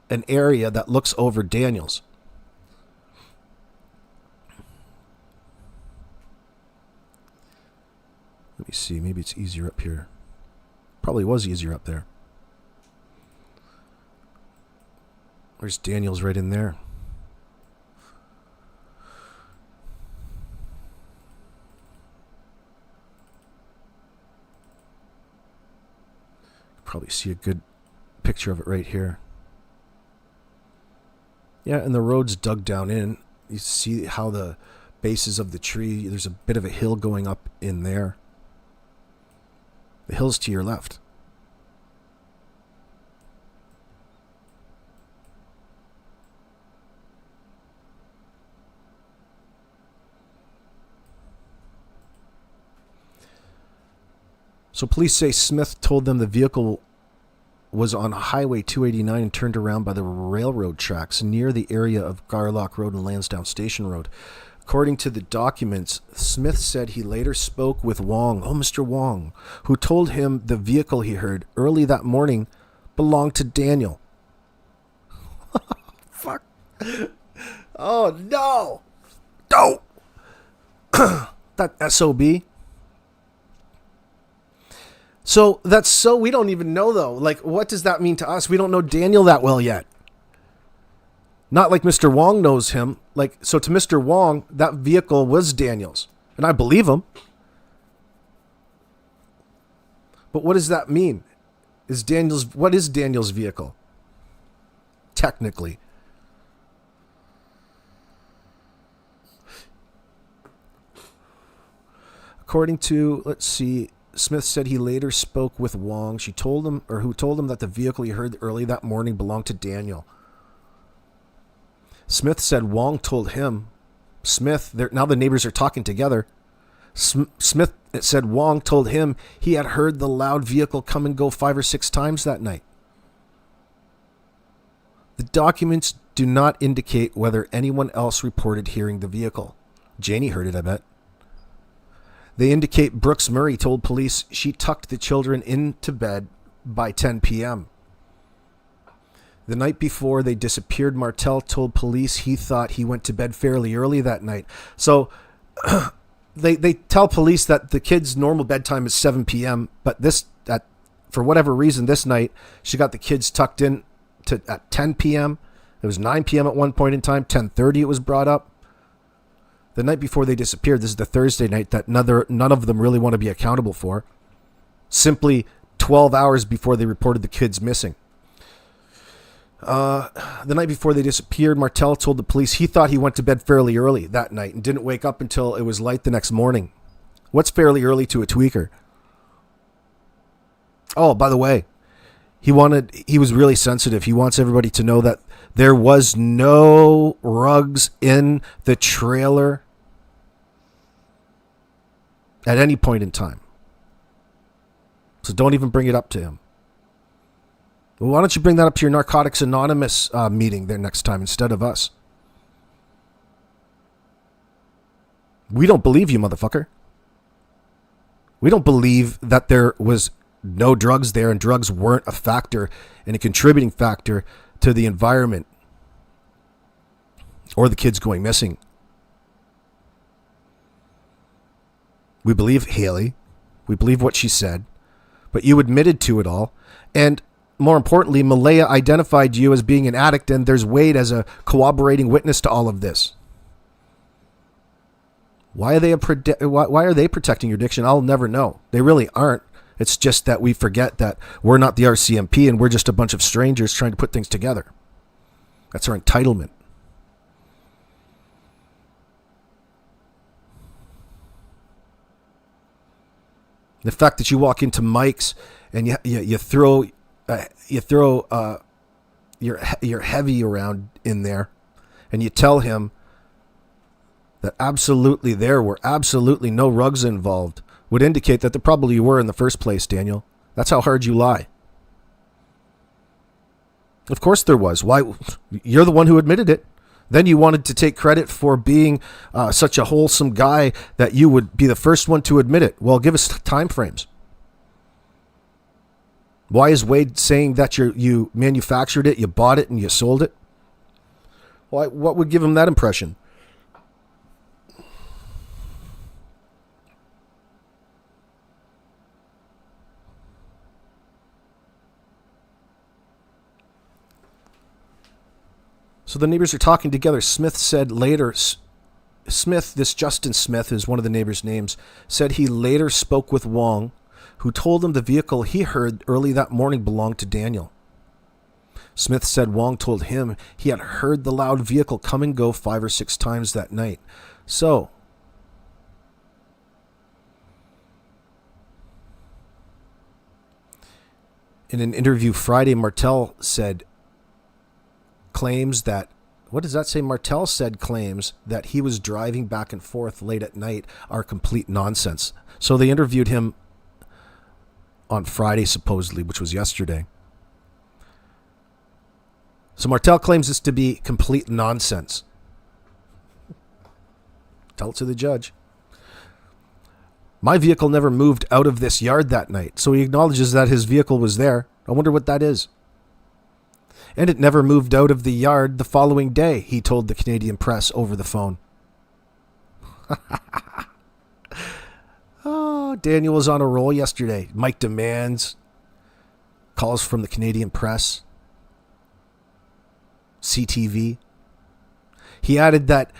an area that looks over Daniels. Let me see. Maybe it's easier up here. Probably was easier up there. Where's Daniels right in there? Probably see a good picture of it right here. Yeah, and the road's dug down in. You see how the bases of the tree, there's a bit of a hill going up in there. The hill's to your left. So police say Smith told them the vehicle was on Highway 289 and turned around by the railroad tracks near the area of Garlock Road and Lansdowne Station Road. According to the documents, Smith said he later spoke with Wong, Mr. Wong, who told him the vehicle he heard early that morning belonged to Daniel. Fuck. Oh, no. No. That SOB. So we don't even know though. Like, what does that mean to us? We don't know Daniel that well yet. Not like Mr. Wong knows him. Like, so to Mr. Wong, that vehicle was Daniel's. And I believe him. But what does that mean? What is Daniel's vehicle? technically. According to, let's see, Smith said he later spoke with Wong. She told him, or who told him, that the vehicle he heard early that morning belonged to Daniel. Smith said Wong told him. Now the neighbors are talking together. Smith said Wong told him he had heard the loud vehicle come and go 5 or 6 times that night. The documents do not indicate whether anyone else reported hearing the vehicle. Janie heard it, I bet. They indicate Brooks Murray told police she tucked the children into bed by 10 p.m. The night before they disappeared, Martel told police he thought he went to bed fairly early that night. So they tell police that the kid's normal bedtime is 7 p.m., but for whatever reason this night, she got the kids tucked in at 10 p.m. It was 9 p.m. at one point in time. 10:30 it was brought up. The night before they disappeared, this is the Thursday night that none of them really want to be accountable for. Simply 12 hours before they reported the kids missing. The night before they disappeared, Martel told the police he thought he went to bed fairly early that night and didn't wake up until it was light the next morning. What's fairly early to a tweaker? Oh, by the way, he was really sensitive. He wants everybody to know that there was no rugs in the trailer at any point in time. So don't even bring it up to him. Well, why don't you bring that up to your Narcotics Anonymous meeting there next time instead of us? We don't believe you, motherfucker. We don't believe that there was no drugs there and drugs weren't a factor and a contributing factor to the environment or the kids going missing. We believe Haley. We believe what she said. But you admitted to it all. And more importantly, Malaya identified you as being an addict, and there's Wade as a corroborating witness to all of this. Why are they protecting your addiction? I'll never know. They really aren't. It's just that we forget that we're not the RCMP and we're just a bunch of strangers trying to put things together. That's our entitlement. The fact that you walk into Mike's and you throw your heavy around in there, and you tell him that absolutely there were absolutely no rugs involved, would indicate that there probably were in the first place, Daniel. That's how hard you lie. Of course there was. Why? You're the one who admitted it. Then you wanted to take credit for being such a wholesome guy that you would be the first one to admit it. Well, give us time frames. Why is Wade saying that you manufactured it, you bought it, and you sold it? Why? What would give him that impression? So the neighbors are talking together. Smith said later, this Justin Smith is one of the neighbors' names, said he later spoke with Wong, who told him the vehicle he heard early that morning belonged to Daniel. Smith said Wong told him he had heard the loud vehicle come and go 5 or 6 times that night. So, in an interview Friday, Martel claims that, what does that say? Martel said claims that he was driving back and forth late at night are complete nonsense. So they interviewed him on Friday, supposedly, which was yesterday. So Martel claims this to be complete nonsense. Tell it to the judge. My vehicle never moved out of this yard that night, so he acknowledges that his vehicle was there. I wonder what that is. And it never moved out of the yard the following day, he told the Canadian press over the phone. Oh, Daniel was on a roll yesterday. Mike demands, calls from the Canadian press, CTV. He added that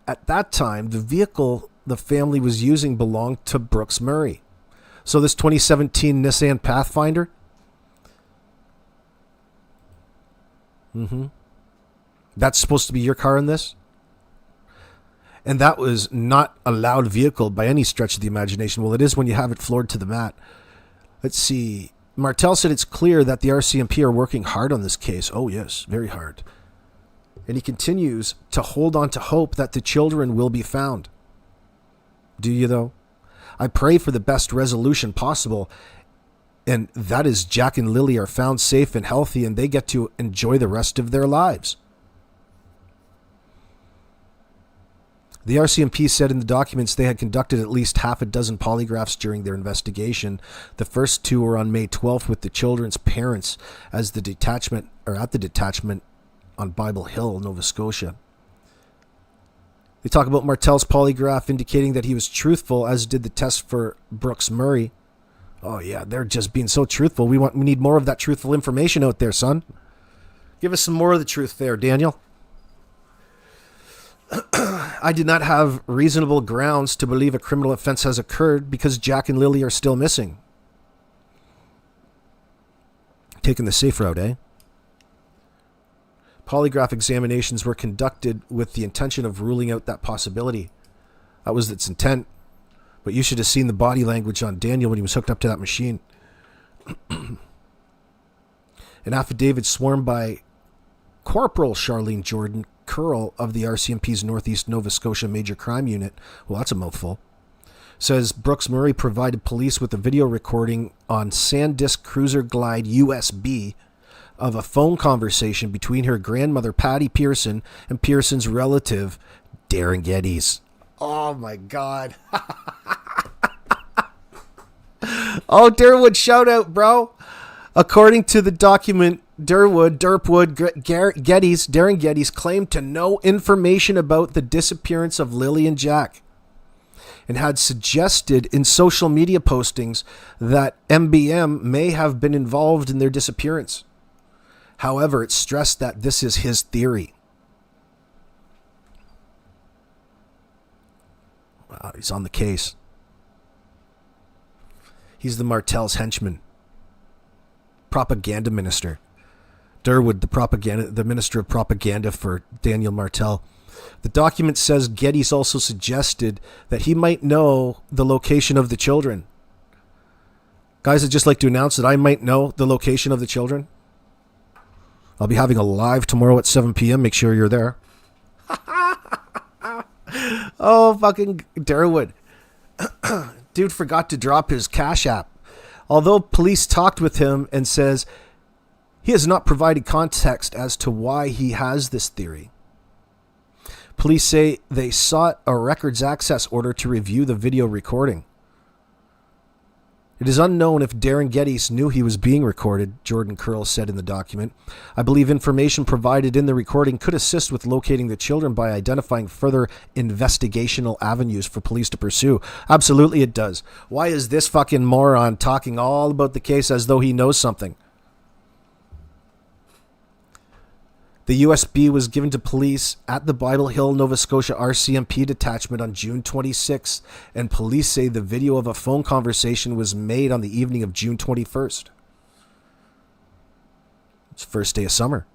at that time, the vehicle the family was using belonged to Brooks Murray. So this 2017 Nissan Pathfinder, That's supposed to be your car in this? And that was not a loud vehicle by any stretch of the imagination. Well, it is when you have it floored to the mat. Let's see. Martel said it's clear that the RCMP are working hard on this case. Oh, yes, very hard. And he continues to hold on to hope that the children will be found. Do you, though? I pray for the best resolution possible, and that is Jack and Lily are found safe and healthy, and they get to enjoy the rest of their lives. The RCMP said in the documents they had conducted at least half a dozen polygraphs during their investigation. The first two were on May 12th with the children's parents at the detachment on Bible Hill, Nova Scotia. They talk about Martel's polygraph indicating that he was truthful, as did the test for Brooks Murray. Oh yeah, they're just being so truthful. We need more of that truthful information out there, son. Give us some more of the truth there, Daniel. I did not have reasonable grounds to believe a criminal offense has occurred because Jack and Lily are still missing. Taking the safe route, eh? Polygraph examinations were conducted with the intention of ruling out that possibility. That was its intent. But you should have seen the body language on Daniel when he was hooked up to that machine. An affidavit sworn by Corporal Charlene Jordan Curl of the RCMP's Northeast Nova Scotia Major Crime Unit, well, that's a mouthful, says Brooks Murray provided police with a video recording on SanDisk Cruiser Glide USB of a phone conversation between her grandmother, Patty Pearson, and Pearson's relative, Darren Geddes. Oh, my God. Oh, Derpwood, shout out, bro. According to the document, Derpwood, Darren Geddes claimed to know information about the disappearance of Lily and Jack and had suggested in social media postings that MBM may have been involved in their disappearance. However, it stressed that this is his theory. Wow, he's on the case. He's the Martel's henchman. Propaganda minister. Derpwood, the minister of propaganda for Daniel Martel. The document says Geddes also suggested that he might know the location of the children. Guys, I'd just like to announce that I might know the location of the children. I'll be having a live tomorrow at 7 p.m. Make sure you're there. Oh, fucking Derpwood. Dude forgot to drop his Cash App. Although police talked with him and says he has not provided context as to why he has this theory. Police say they sought a records access order to review the video recording. It is unknown if Darren Geddes knew he was being recorded, Jordan Curl said in the document. I believe information provided in the recording could assist with locating the children by identifying further investigational avenues for police to pursue. Absolutely it does. Why is this fucking moron talking all about the case as though he knows something? The USB was given to police at the Bible Hill, Nova Scotia RCMP detachment on June 26th, and police say the video of a phone conversation was made on the evening of June 21st. It's the first day of summer.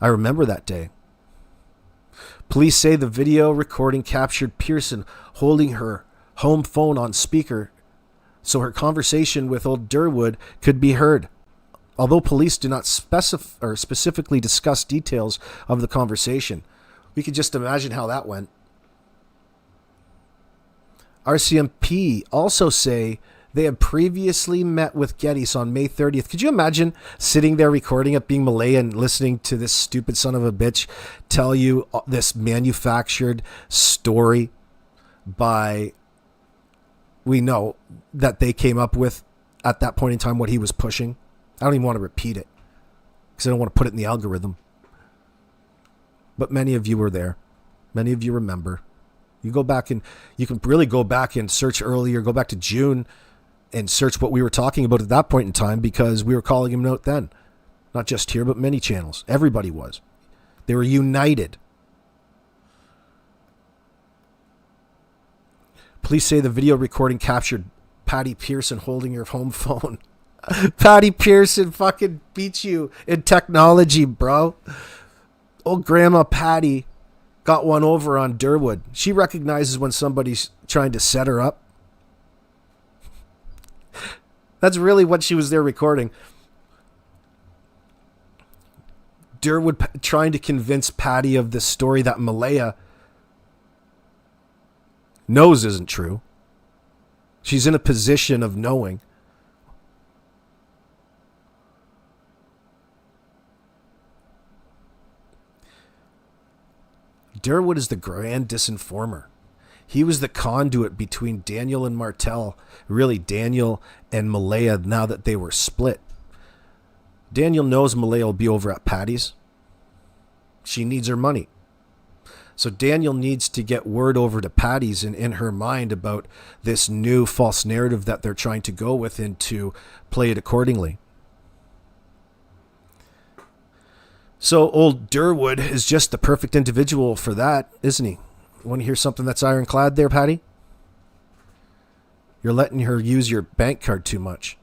I remember that day. Police say the video recording captured Pearson holding her home phone on speaker so her conversation with old Derpwood could be heard. Although police do not specifically discuss details of the conversation, we could just imagine how that went. RCMP also say they had previously met with Geddes on May 30th. Could you imagine sitting there recording it, being Malay, and listening to this stupid son of a bitch tell you this manufactured story by, we know that they came up with at that point in time what he was pushing? I don't even want to repeat it because I don't want to put it in the algorithm. But many of you were there. Many of you remember. You go back and you can really go back and search earlier, go back to June and search what we were talking about at that point in time because we were calling him out then. Not just here, but many channels. Everybody was. They were united. Police say the video recording captured Patty Pearson holding her home phone. Patty Pearson fucking beat you in technology, bro. Old Grandma Patty got one over on Derpwood. She recognizes when somebody's trying to set her up. That's really what she was there recording. Derpwood trying to convince Patty of this story that Malaya knows isn't true. She's in a position of knowing. Derpwood is the grand disinformer. He was the conduit between Daniel and Martel, really Daniel and Malaya, now that they were split. Daniel knows Malaya will be over at Patty's. She needs her money. So Daniel needs to get word over to Patty's and in her mind about this new false narrative that they're trying to go with and to play it accordingly. So old Derpwood is just the perfect individual for that, isn't he? Want to hear something that's ironclad there, Patty? You're letting her use your bank card too much.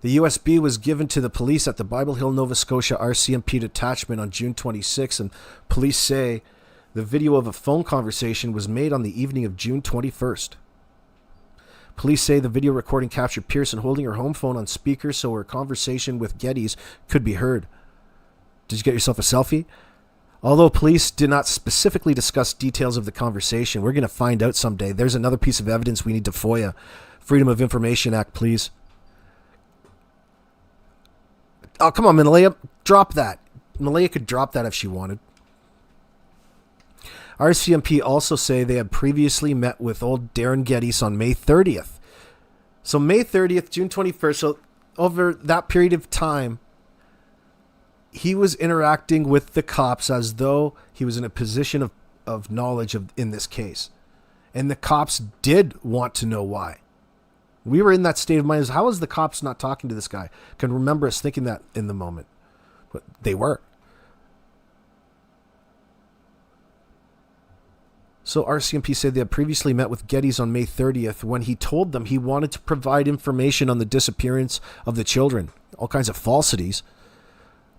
The USB was given to the police at the Bible Hill, Nova Scotia RCMP detachment on June 26, and police say the video of a phone conversation was made on the evening of June 21st. Police say the video recording captured Pearson holding her home phone on speaker so her conversation with Geddes could be heard. Did you get yourself a selfie? Although police did not specifically discuss details of the conversation, we're going to find out someday. There's another piece of evidence we need to FOIA. Freedom of Information Act, please. Oh, come on, Malaya. Drop that. Malaya could drop that if she wanted. RCMP also say they had previously met with old Darren Geddes on May 30th. So May 30th, June 21st. So over that period of time, he was interacting with the cops as though he was in a position of knowledge in this case. And the cops did want to know why. We were in that state of mind. How is the cops not talking to this guy? Can remember us thinking that in the moment. But they were. So RCMP said they had previously met with Geddes on May 30th when he told them he wanted to provide information on the disappearance of the children. All kinds of falsities.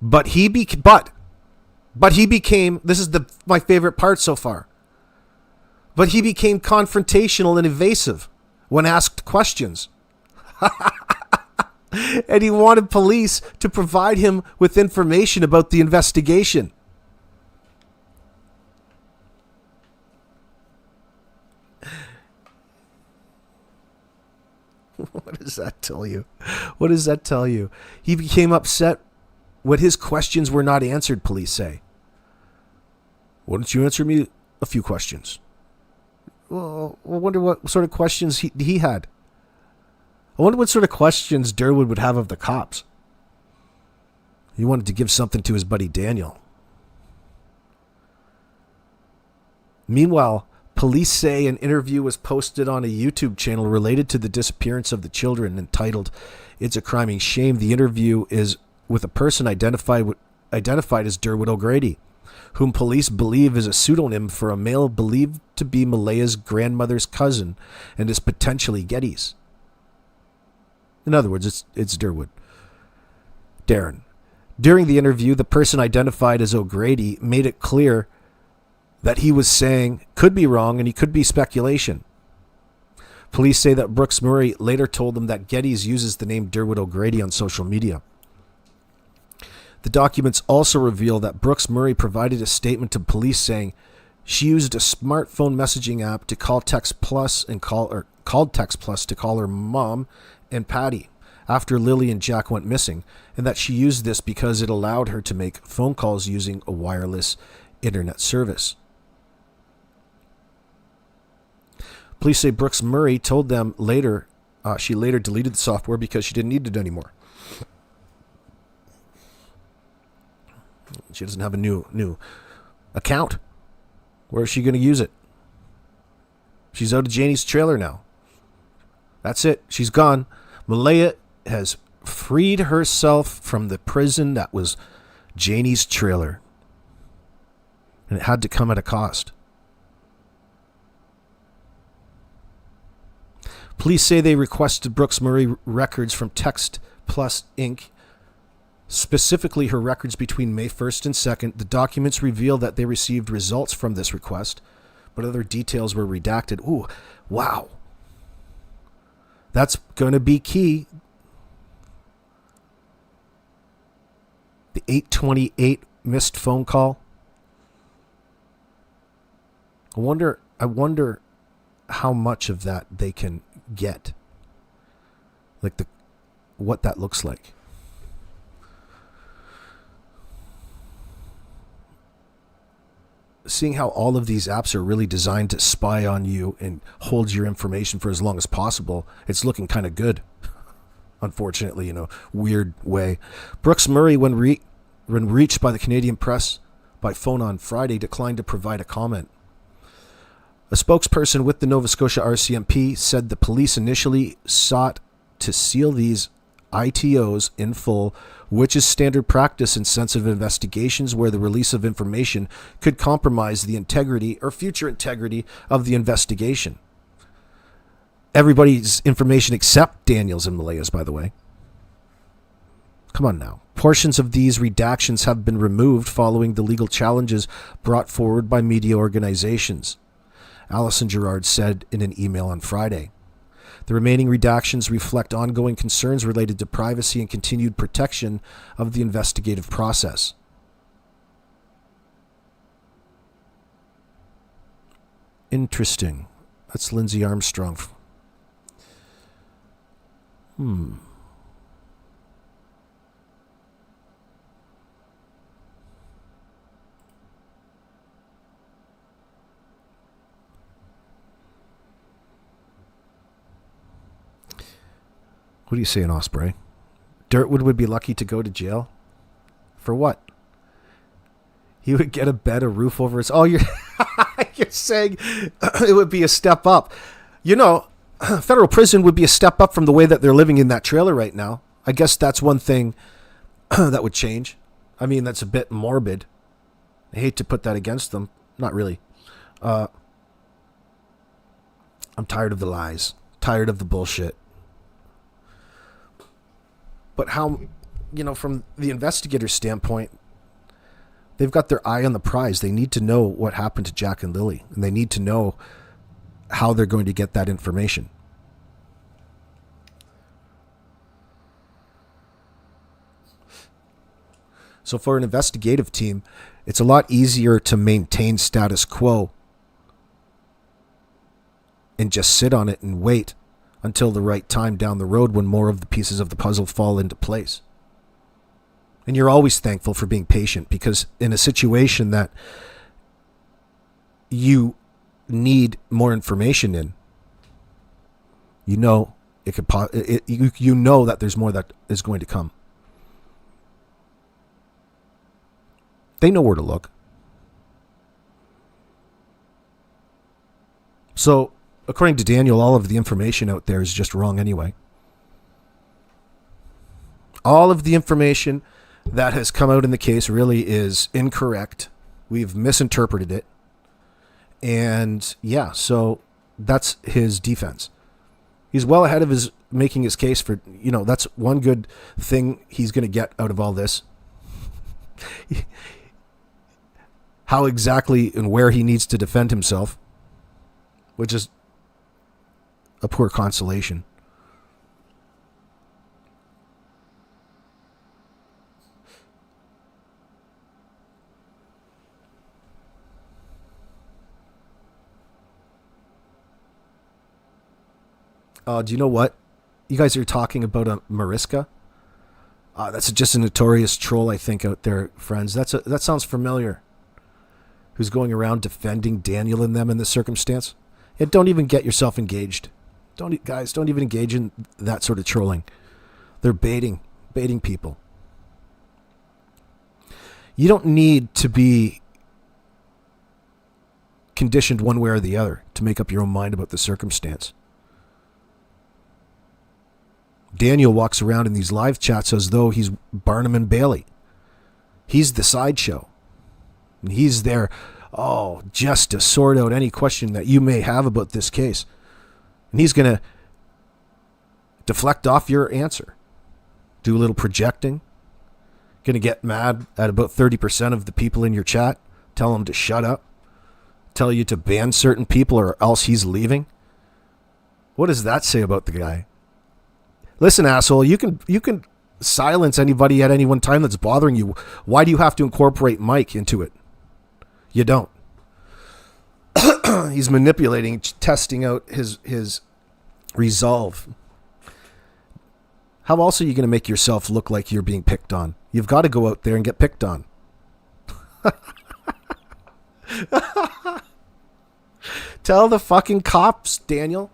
But he became, this is my favorite part so far. But he became confrontational and evasive when asked questions. And he wanted police to provide him with information about the investigation. What does that tell you? What does that tell you? He became upset when his questions were not answered, police say. Why don't you answer me a few questions? Well, I wonder what sort of questions he had. I wonder what sort of questions Derpwood would have of the cops. He wanted to give something to his buddy Daniel. Meanwhile, police say an interview was posted on a YouTube channel related to the disappearance of the children entitled "It's a Criming Shame." The interview is with a person identified as Derpwood O'Grady, whom police believe is a pseudonym for a male believed to be Malaya's grandmother's cousin and is potentially Geddes. In other words, it's Derpwood. Darren. During the interview, the person identified as O'Grady made it clear that he was saying could be wrong and he could be speculation. Police say that Brooks Murray later told them that Geddes uses the name Derpwood O'Grady on social media. The documents also reveal that Brooks Murray provided a statement to police saying she used a smartphone messaging app to call Text Plus and called Text Plus to call her mom and Patty after Lily and Jack went missing, and that she used this because it allowed her to make phone calls using a wireless internet service. Police say Brooks Murray told them later she later deleted the software because she didn't need it anymore. She doesn't have a new account. Where is she going to use it? She's out of Janie's trailer now. That's it. She's gone. Malaya has freed herself from the prison that was Janie's trailer. And it had to come at a cost. Police say they requested Brooks Murray records from Text Plus Inc., specifically her records between May 1st and 2nd. The documents reveal that they received results from this request, but other details were redacted. Ooh, wow. That's going to be key. The 828 missed phone call. I wonder how much of that they can get. Like what that looks like. Seeing how all of these apps are really designed to spy on you and hold your information for as long as possible, it's looking kind of good. Unfortunately, in a weird way. Brooks Murray, when reached by the Canadian press by phone on Friday, declined to provide a comment. A spokesperson with the Nova Scotia RCMP said the police initially sought to seal these ITOs in full, which is standard practice in sensitive investigations where the release of information could compromise the integrity or future integrity of the investigation. Everybody's information except Daniel's and Malaya's, by the way. Come on now. Portions of these redactions have been removed following the legal challenges brought forward by media organizations, Alison Gerard said in an email on Friday. The remaining redactions reflect ongoing concerns related to privacy and continued protection of the investigative process. Interesting. That's Lindsay Armstrong. What are you saying, Osprey? Derpwood would be lucky to go to jail? For what? He would get a bed, a roof over his... Oh, you're saying it would be a step up. You know, federal prison would be a step up from the way that they're living in that trailer right now. I guess that's one thing that would change. I mean, that's a bit morbid. I hate to put that against them. Not really. I'm tired of the lies. Tired of the bullshit. But how, from the investigator's standpoint, they've got their eye on the prize. They need to know what happened to Jack and Lily, and they need to know how they're going to get that information. So for an investigative team, it's a lot easier to maintain status quo and just sit on it and wait until the right time down the road when more of the pieces of the puzzle fall into place. And you're always thankful for being patient, because in a situation that you need more information in, you know that there's more that is going to come. They know where to look. So, according to Daniel, all of the information out there is just wrong anyway. All of the information that has come out in the case really is incorrect. We've misinterpreted it. And yeah, so that's his defense. He's well ahead of his making his case for, that's one good thing he's going to get out of all this. How exactly and where he needs to defend himself, which is a poor consolation. Do you know what? You guys are talking about Mariska? That's just a notorious troll, I think, out there, friends. That sounds familiar. Who's going around defending Daniel and them in this circumstance? Yeah, don't even get yourself engaged. Don't even engage in that sort of trolling. They're baiting people. You don't need to be conditioned one way or the other to make up your own mind about the circumstance. Daniel walks around in these live chats as though he's Barnum and Bailey. He's the sideshow. And he's there, just to sort out any question that you may have about this case. And he's going to deflect off your answer. Do a little projecting. Going to get mad at about 30% of the people in your chat. Tell them to shut up. Tell you to ban certain people or else he's leaving. What does that say about the guy? Listen, asshole, you can silence anybody at any one time that's bothering you. Why do you have to incorporate Mike into it? You don't. He's manipulating, testing out his resolve. How else are you going to make yourself look like you're being picked on? You've got to go out there and get picked on. Tell the fucking cops, Daniel.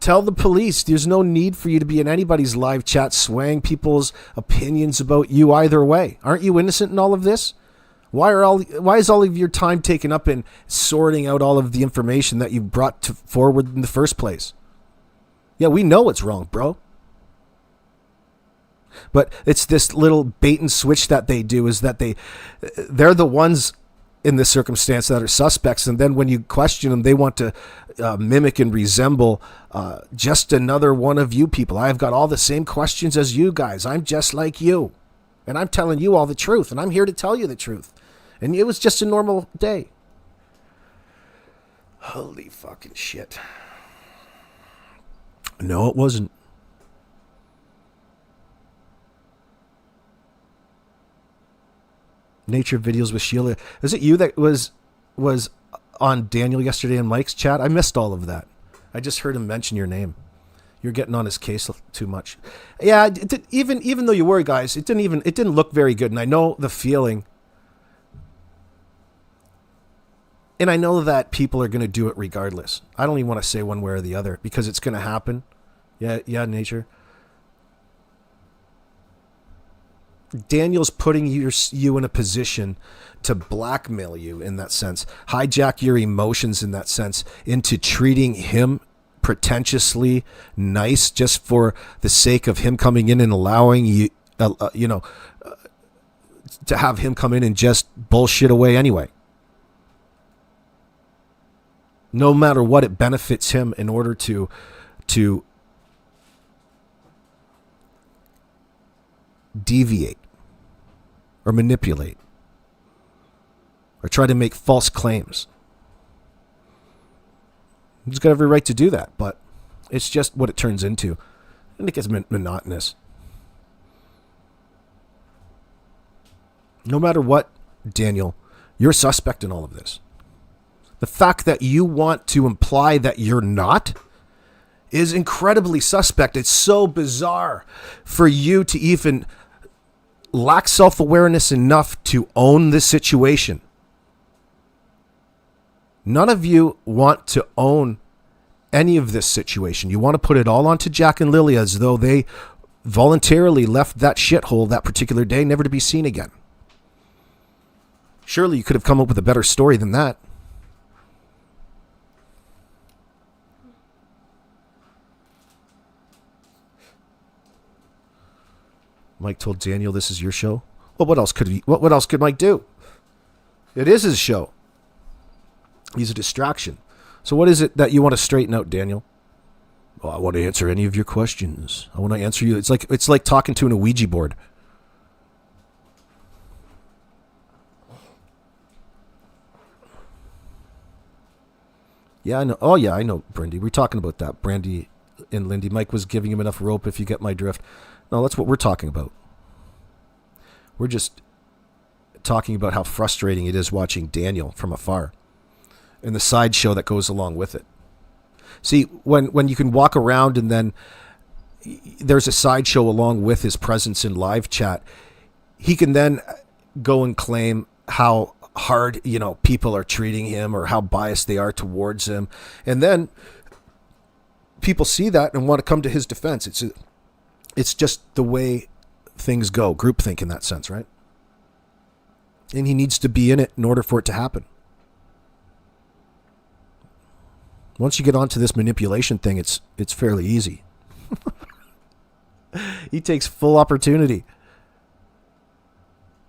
Tell the police there's no need for you to be in anybody's live chat swaying people's opinions about you either way. Aren't you innocent in all of this? Why is all of your time taken up in sorting out all of the information that you brought forward in the first place? Yeah, we know what's wrong, bro. But it's this little bait and switch that they do, is that they're the ones in this circumstance that are suspects, and then when you question them, they want to mimic and resemble just another one of you people. I've got all the same questions as you guys. I'm just like you, and I'm telling you all the truth, and I'm here to tell you the truth. And it was just a normal day. Holy fucking shit. No, it wasn't. Nature videos with Sheila. Is it you that was on Daniel yesterday in Mike's chat? I missed all of that. I just heard him mention your name. You're getting on his case too much. Yeah, even though you were, guys, it didn't look very good, and I know the feeling. And I know that people are going to do it regardless. I don't even want to say one way or the other because it's going to happen. Yeah, Nature. Daniel's putting you in a position to blackmail you in that sense, hijack your emotions in that sense into treating him pretentiously nice just for the sake of him coming in and allowing you, to have him come in and just bullshit away anyway. No matter what, it benefits him in order to deviate or manipulate or try to make false claims. He's got every right to do that, but it's just what it turns into. And it gets monotonous. No matter what, Daniel, you're a suspect in all of this. The fact that you want to imply that you're not is incredibly suspect. It's so bizarre for you to even lack self-awareness enough to own this situation. None of you want to own any of this situation. You want to put it all onto Jack and Lily as though they voluntarily left that shithole that particular day, never to be seen again. Surely you could have come up with a better story than that. Mike told Daniel this is your show. Well, what else could Mike do? It is his show. He's a distraction. So what is it that you want to straighten out, Daniel? Oh, I want to answer any of your questions. I want to answer you. It's like talking to an Ouija board. Yeah, I know. Oh, yeah, I know, Brandy. We're talking about that. Brandy and Lindy. Mike was giving him enough rope, if you get my drift. No, that's what we're talking about. We're just talking about how frustrating it is watching Daniel from afar and the sideshow that goes along with it. See, when you can walk around and then there's a sideshow along with his presence in live chat, he can then go and claim how hard, people are treating him or how biased they are towards him. And then people see that and want to come to his defense. It's just the way things go. Groupthink in that sense, right? And he needs to be in it in order for it to happen. Once you get onto this manipulation thing, it's fairly easy. He takes full opportunity.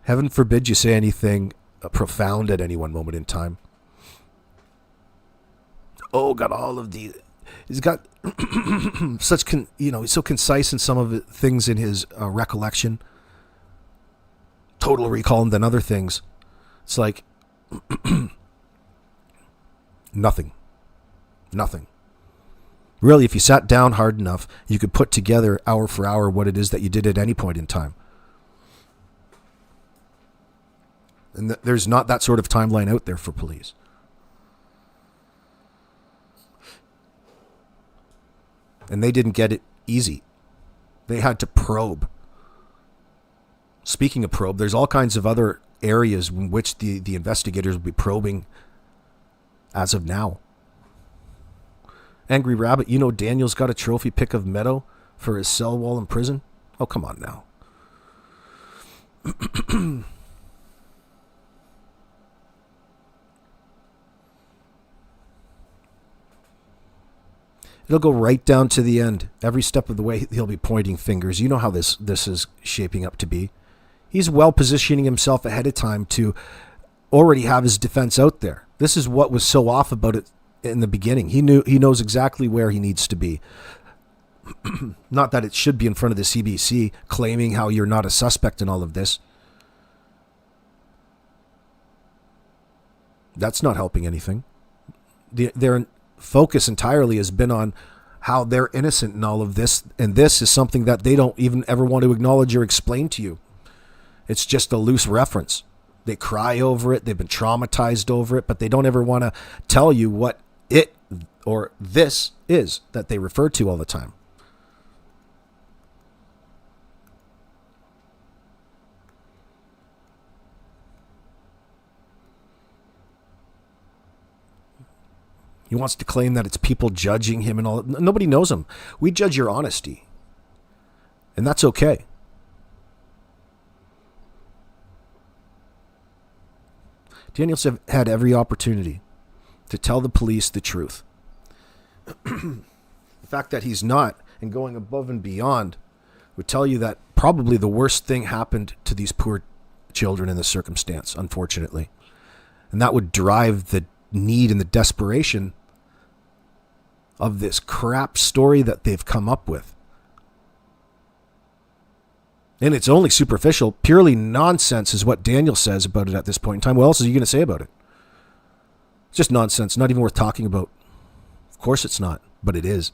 Heaven forbid you say anything profound at any one moment in time. Oh, got all of the he's got such he's so concise in some of the things in his recollection, total recall, and then other things. It's like nothing. Really, if you sat down hard enough, you could put together hour for hour what it is that you did at any point in time. And there's not that sort of timeline out there for police. And they didn't get it easy. They had to probe. Speaking of probe, there's all kinds of other areas in which the investigators will be probing as of now. Angry Rabbit, Daniel's got a trophy pic of Meadow for his cell wall in prison? Oh, come on now. It'll go right down to the end. Every step of the way, he'll be pointing fingers. You know how this is shaping up to be. He's well positioning himself ahead of time to already have his defense out there. This is what was so off about it in the beginning. He knows exactly where he needs to be. Not that it should be in front of the CBC claiming how you're not a suspect in all of this. That's not helping anything. Their focus entirely has been on how they're innocent in all of this, and this is something that they don't even ever want to acknowledge or explain to you. It's just a loose reference. They cry over it, they've been traumatized over it, but they don't ever want to tell you what it or this is that they refer to all the time. He wants to claim that it's people judging him and all. Nobody knows him. We judge your honesty. And that's okay. Daniel's had every opportunity to tell the police the truth. The fact that he's not and going above and beyond would tell you that probably the worst thing happened to these poor children in this circumstance, unfortunately. And that would drive the need and the desperation of this crap story that they've come up with. And it's only superficial, purely nonsense is what Daniel says about it at this point in time. What else are you going to say about it? It's just nonsense, not even worth talking about. Of course it's not, but it is.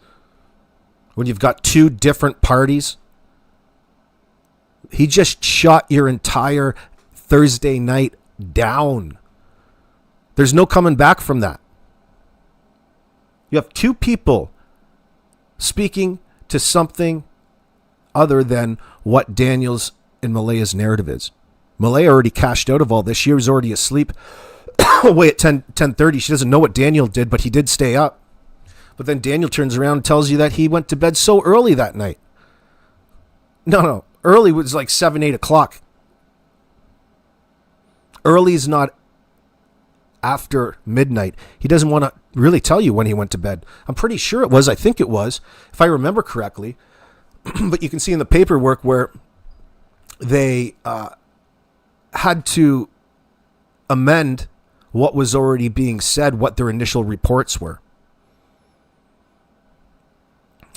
When you've got two different parties, he just shot your entire Thursday night down. There's no coming back from that. You have two people speaking to something other than what Daniel's and Malaya's narrative is. Malaya already cashed out of all this. She was already asleep away at 10:30. She doesn't know what Daniel did, but he did stay up. But then Daniel turns around and tells you that he went to bed so early that night. No. Early was like 7, 8 o'clock. Early is not after midnight. He doesn't want to really tell you when he went to bed. I'm pretty sure it was. I think it was, if I remember correctly. But you can see in the paperwork where they had to amend what was already being said, what their initial reports were.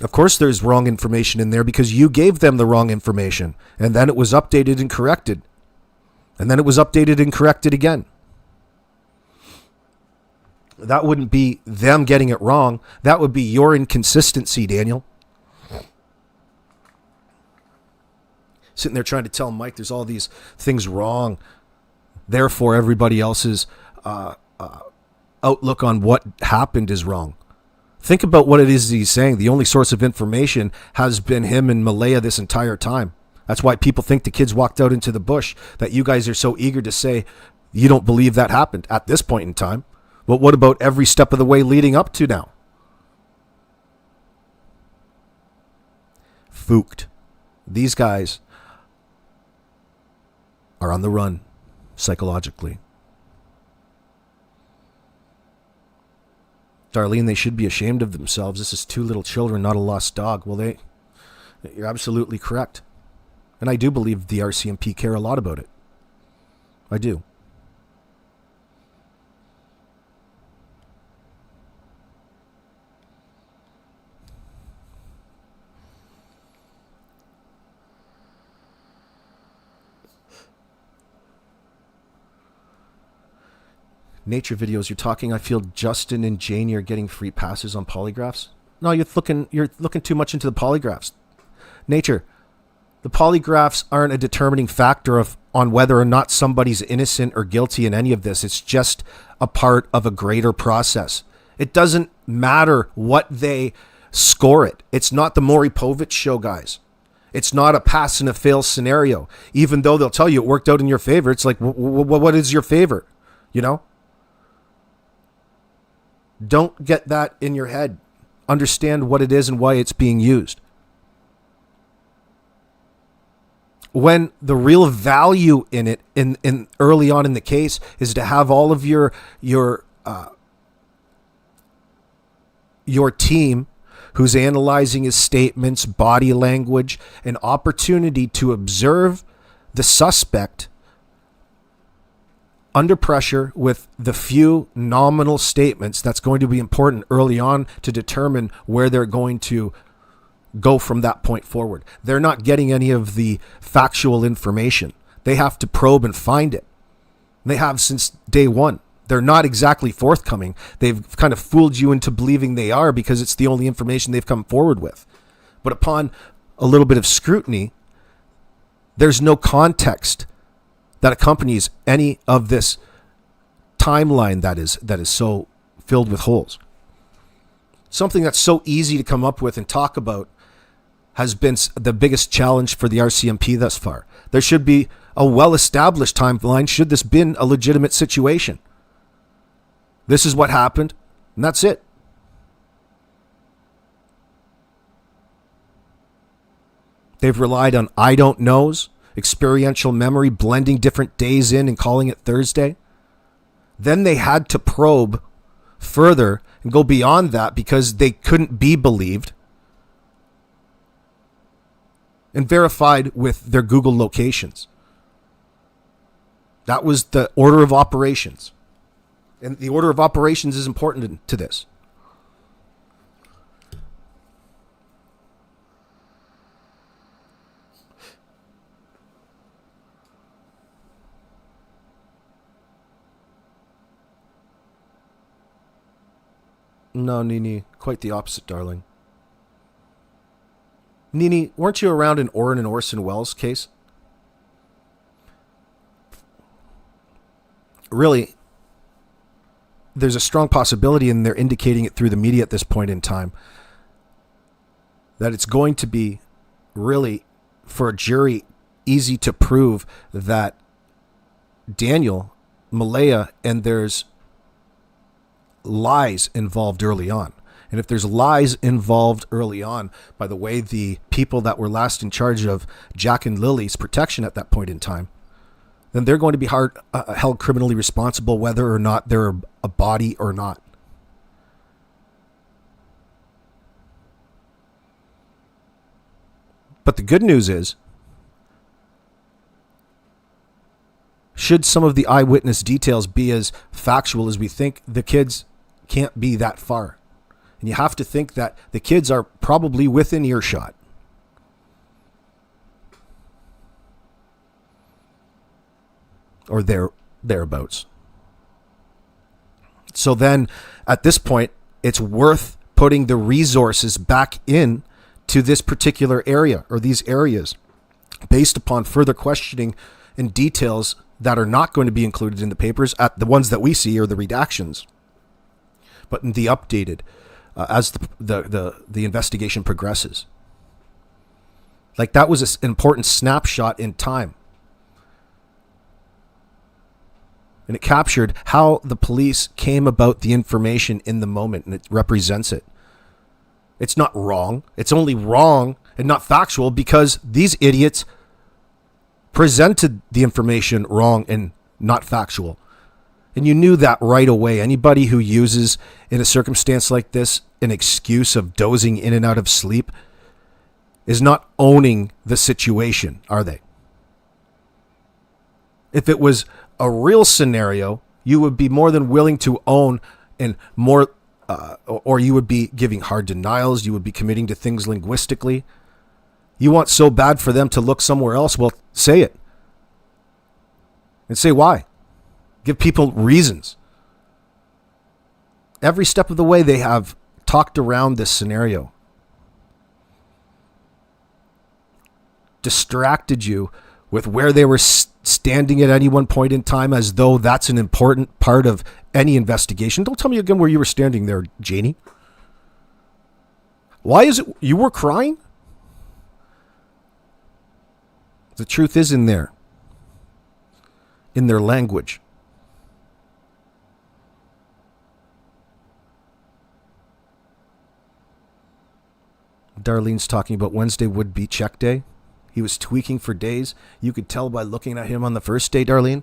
Of course, there's wrong information in there because you gave them the wrong information. And then it was updated and corrected. And then it was updated and corrected again. That wouldn't be them getting it wrong. That would be your inconsistency, Daniel. Sitting there trying to tell Mike there's all these things wrong. Therefore, everybody else's outlook on what happened is wrong. Think about what it is he's saying. The only source of information has been him and Malaya this entire time. That's why people think the kids walked out into the bush, that you guys are so eager to say you don't believe that happened at this point in time. But what about every step of the way leading up to now? Fooked. These guys are on the run psychologically. Darlene, they should be ashamed of themselves. This is two little children, not a lost dog. Well, you're absolutely correct. And I do believe the RCMP care a lot about it. I do. Nature videos. You're talking. I feel Justin and Janie are getting free passes on polygraphs. No, you're looking too much into the polygraphs. Nature. The polygraphs aren't a determining factor on whether or not somebody's innocent or guilty in any of this. It's just a part of a greater process. It doesn't matter what they score it. It's not the Maury Povich show, guys. It's not a pass and a fail scenario. Even though they'll tell you it worked out in your favor, it's like, what is your favor? You know? Don't get that in your head. Understand what it is and why it's being used. When the real value in it, in early on in the case, is to have all of your team who's analyzing his statements, body language, an opportunity to observe the suspect under pressure with the few nominal statements. That's going to be important early on to determine where they're going to go from that point forward. They're not getting any of the factual information. They have to probe and find it. They have since day one. They're not exactly forthcoming. They've kind of fooled you into believing they are because it's the only information they've come forward with. But upon a little bit of scrutiny, there's no context that accompanies any of this timeline that is so filled with holes. Something that's so easy to come up with and talk about has been the biggest challenge for the RCMP thus far. There should be a well-established timeline should this been a legitimate situation. This is what happened, and that's it. They've relied on I don't knows, experiential memory, blending different days in and calling it Thursday. Then they had to probe further and go beyond that because they couldn't be believed, and verified with their Google locations. That was the order of operations. And the order of operations is important to this. No, Nini, quite the opposite, darling. Nini, weren't you around in Orrin and Orson Welles' case? Really, there's a strong possibility, and they're indicating it through the media at this point in time, that it's going to be really, for a jury, easy to prove that Daniel, Malaya, and there's lies involved early on. And if there's lies involved early on, by the way, the people that were last in charge of Jack and Lily's protection at that point in time, then they're going to be held criminally responsible whether or not they're a body or not. But the good news is, should some of the eyewitness details be as factual as we think, the kids can't be that far. And you have to think that the kids are probably within earshot. Or thereabouts. So then, at this point, it's worth putting the resources back in to this particular area or these areas based upon further questioning and details that are not going to be included in the papers. At the ones that we see are the redactions, but in the updated as the investigation progresses. Like, that was an important snapshot in time. And it captured how the police came about the information in the moment, and it represents it. It's not wrong. It's only wrong and not factual because these idiots presented the information wrong and not factual. And you knew that right away. Anybody who uses, in a circumstance like this, an excuse of dozing in and out of sleep is not owning the situation, are they? If it was a real scenario, you would be more than willing to own and more, or you would be giving hard denials. You would be committing to things linguistically. You want so bad for them to look somewhere else. Well, say it. And say why. Give people reasons. Every step of the way, they have talked around this scenario, distracted you with where they were standing at any one point in time, as though that's an important part of any investigation. Don't tell me again where you were standing there, Janie. Why is it you were crying? The truth is in there, in their language. Darlene's talking about Wednesday would be check day. He was tweaking for days. You could tell by looking at him on the first day, Darlene.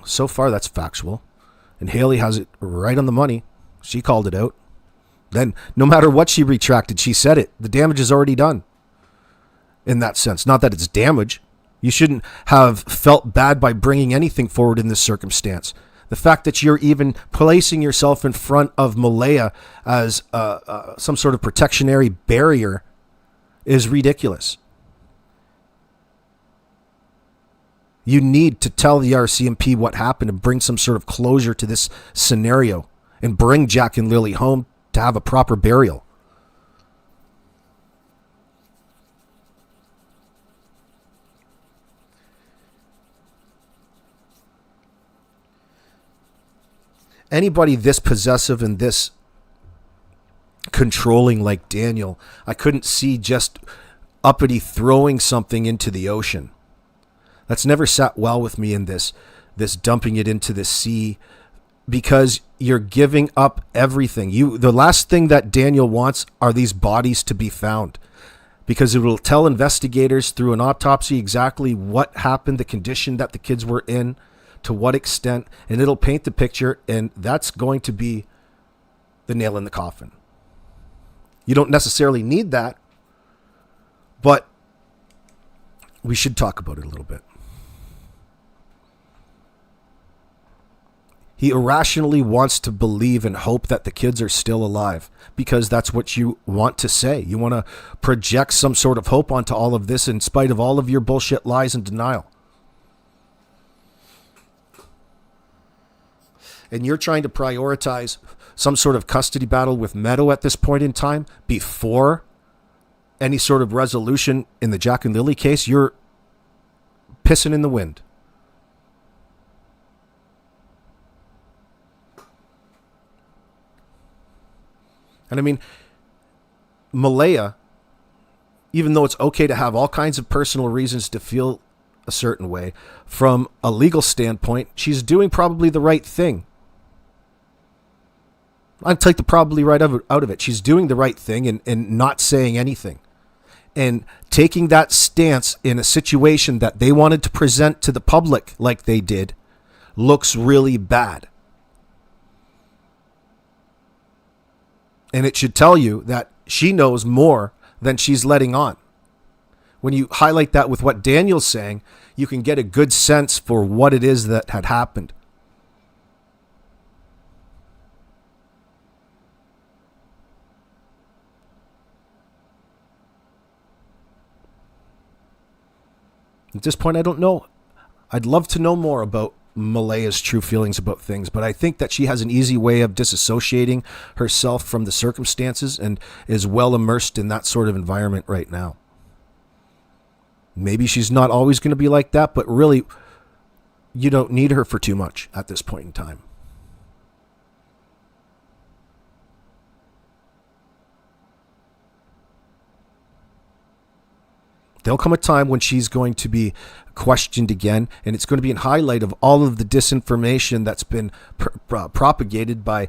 So far, that's factual. And Haley has it right on the money. She called it out. Then, no matter what she retracted, she said it. The damage is already done. In that sense. Not that it's damage. You shouldn't have felt bad by bringing anything forward in this circumstance. The fact that you're even placing yourself in front of Malaya as some sort of protectionary barrier is ridiculous. You need to tell the RCMP what happened and bring some sort of closure to this scenario and bring Jack and Lily home to have a proper burial. Anybody this possessive and this controlling like Daniel, I couldn't see just uppity throwing something into the ocean. That's never sat well with me in this dumping it into the sea, because you're giving up everything. The last thing that Daniel wants are these bodies to be found, because it will tell investigators through an autopsy exactly what happened, the condition that the kids were in, to what extent, and it'll paint the picture, and that's going to be the nail in the coffin. You don't necessarily need that, but we should talk about it a little bit. He irrationally wants to believe and hope that the kids are still alive, because that's what you want to say. You want to project some sort of hope onto all of this in spite of all of your bullshit lies and denial. And you're trying to prioritize some sort of custody battle with Meadow at this point in time before any sort of resolution in the Jack and Lily case. You're pissing in the wind. And I mean, Malaya, even though it's okay to have all kinds of personal reasons to feel a certain way, from a legal standpoint, she's doing probably the right thing. I'd take the probably right out of it. She's doing the right thing and not saying anything. And taking that stance in a situation that they wanted to present to the public like they did looks really bad. And it should tell you that she knows more than she's letting on. When you highlight that with what Daniel's saying, you can get a good sense for what it is that had happened. At this point, I don't know. I'd love to know more about Malaya's true feelings about things, but I think that she has an easy way of disassociating herself from the circumstances and is well immersed in that sort of environment right now. Maybe she's not always going to be like that, but really, you don't need her for too much at this point in time. There'll come a time when she's going to be questioned again, and it's going to be in highlight of all of the disinformation that's been propagated by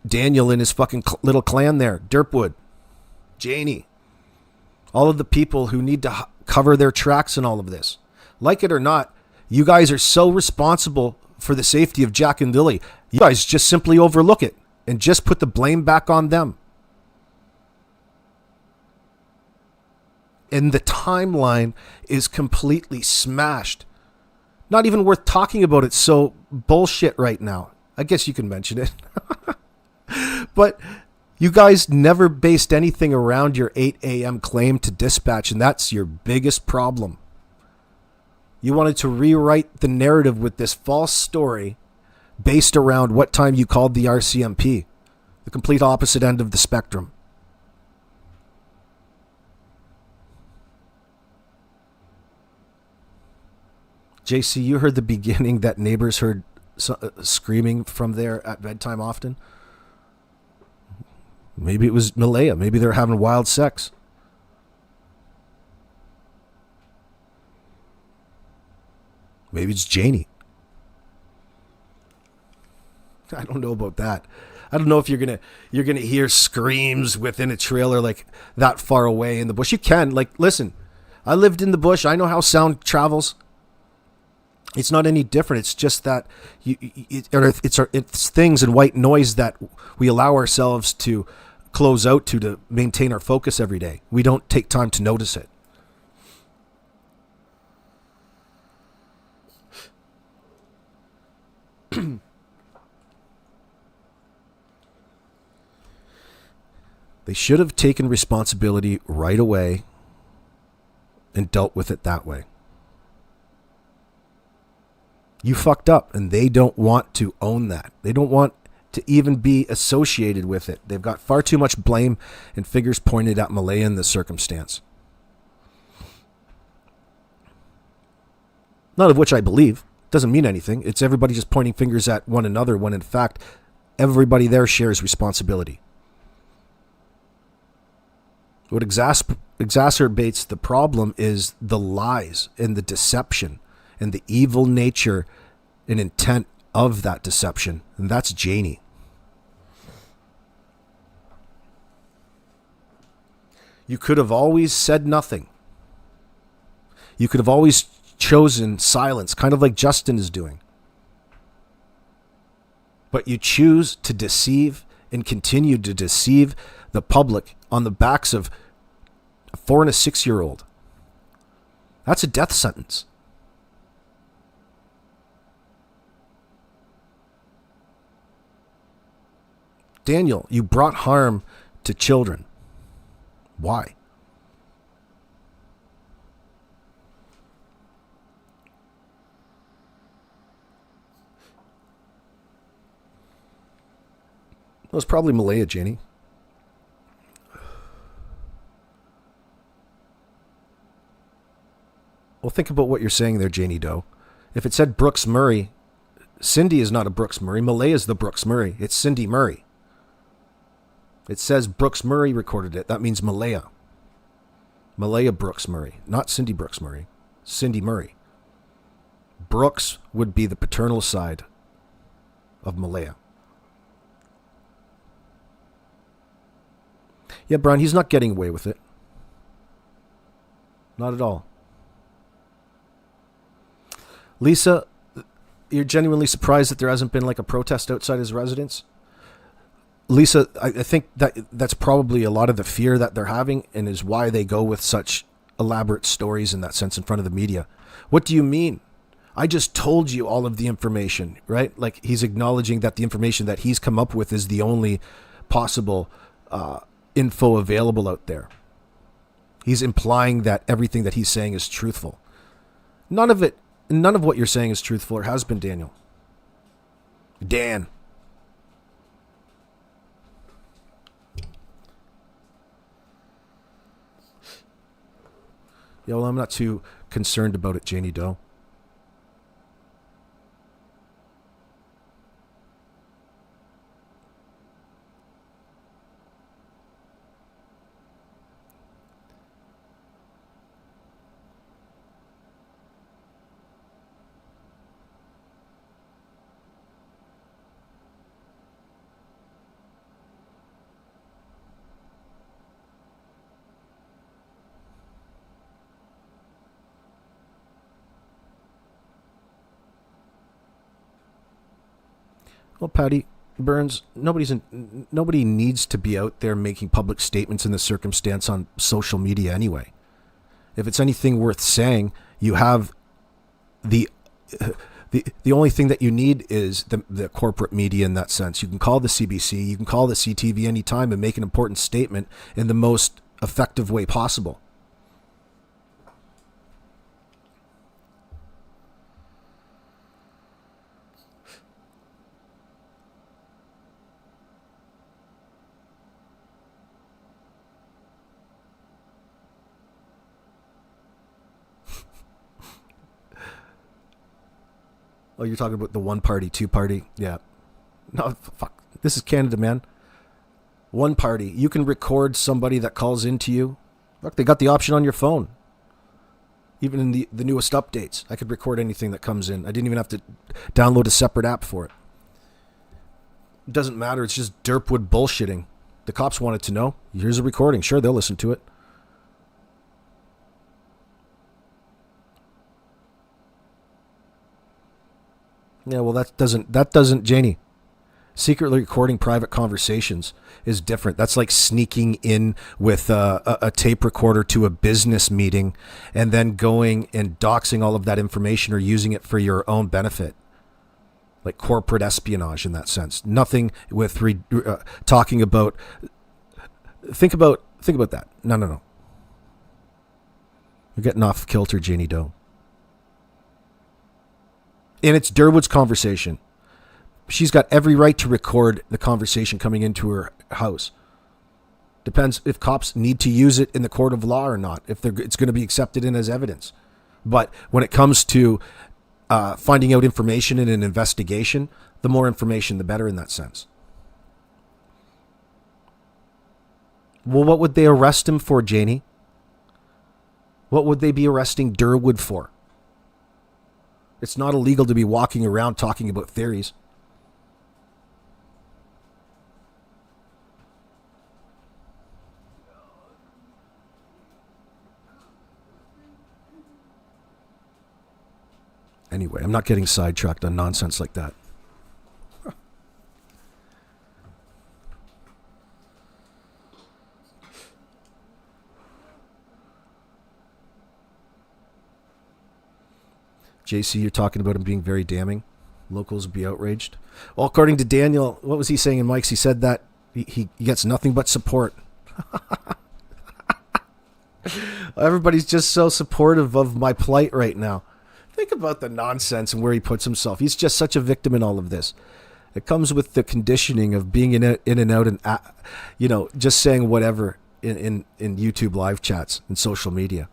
Daniel and his fucking little clan there, Derpwood, Janie, all of the people who need to cover their tracks in all of this. Like it or not, you guys are so responsible for the safety of Jack and Lily. You guys just simply overlook it and just put the blame back on them. And the timeline is completely smashed. Not even worth talking about. It's so bullshit right now. I guess you can mention it. But you guys never based anything around your 8 a.m. claim to dispatch, and that's your biggest problem. You wanted to rewrite the narrative with this false story based around what time you called the RCMP, the complete opposite end of the spectrum. JC, you heard the beginning that neighbors heard screaming from there at bedtime often? Maybe it was Malaya. Maybe they're having wild sex. Maybe it's Janie. I don't know about that. I don't know if you're gonna hear screams within a trailer like that far away in the bush. You can, like, listen, I lived in the bush. I know how sound travels. It's not any different. It's just that it's things and white noise that we allow ourselves to close out to maintain our focus every day. We don't take time to notice it. They should have taken responsibility right away and dealt with it that way. You fucked up, and they don't want to own that. They don't want to even be associated with it. They've got far too much blame and fingers pointed at Malaya in this circumstance. None of which I believe. Doesn't mean anything. It's everybody just pointing fingers at one another when in fact everybody there shares responsibility. What exacerbates the problem is the lies and the deception and the evil nature and intent of that deception. And that's Janie. You could have always said nothing. You could have always chosen silence, kind of like Justin is doing. But you choose to deceive and continue to deceive the public on the backs of a 4 and a 6-year-old. That's a death sentence. Daniel, you brought harm to children. Why? It was probably Malaya, Janie. Well, think about what you're saying there, Janie Doe. If it said Brooks Murray, Cindy is not a Brooks Murray. Malaya is the Brooks Murray. It's Cindy Murray. It says Brooks Murray recorded it. That means Malaya. Malaya Brooks Murray, not Cindy Brooks Murray. Cindy Murray. Brooks would be the paternal side of Malaya. Yeah, Brian, he's not getting away with it. Not at all. Lisa, you're genuinely surprised that there hasn't been like a protest outside his residence? Lisa, I think that's probably a lot of the fear that they're having and is why they go with such elaborate stories in that sense in front of the media. What do you mean? I just told you all of the information, right? Like he's acknowledging that the information that he's come up with is the only possible info available out there. He's implying that everything that he's saying is truthful. None of what you're saying is truthful or has been, Daniel. Dan. Yeah, well, I'm not too concerned about it, Janie Doe. Well, Patty Burns, nobody needs to be out there making public statements in this circumstance on social media anyway. If it's anything worth saying, you have the only thing that you need is the corporate media in that sense. You can call the CBC, you can call the CTV anytime and make an important statement in the most effective way possible. Oh, you're talking about the one party, two party? Yeah. No, fuck. This is Canada, man. One party. You can record somebody that calls into you. Look, they got the option on your phone. Even in the newest updates, I could record anything that comes in. I didn't even have to download a separate app for it. It doesn't matter. It's just Derpwood bullshitting. The cops wanted to know. Here's a recording. Sure, they'll listen to it. Yeah, well, that doesn't, Janie. Secretly recording private conversations is different. That's like sneaking in with a tape recorder to a business meeting and then going and doxing all of that information or using it for your own benefit. Like corporate espionage in that sense. Nothing with talking about. Think about that. No. You're getting off kilter, Janie Doe. And it's Derwood's conversation. She's got every right to record the conversation coming into her house. Depends if cops need to use it in the court of law or not, if it's going to be accepted in as evidence. But when it comes to finding out information in an investigation, the more information, the better in that sense. Well, what would they arrest him for, Janie? What would they be arresting Derwood for? It's not illegal to be walking around talking about theories. Anyway, I'm not getting sidetracked on nonsense like that. JC, you're talking about him being very damning. Locals would be outraged. Well, according to Daniel, what was he saying in Mike's? He said that he gets nothing but support. Everybody's just so supportive of my plight right now. Think about the nonsense and where he puts himself. He's just such a victim in all of this. It comes with the conditioning of being in and out and, just saying whatever in YouTube live chats and social media.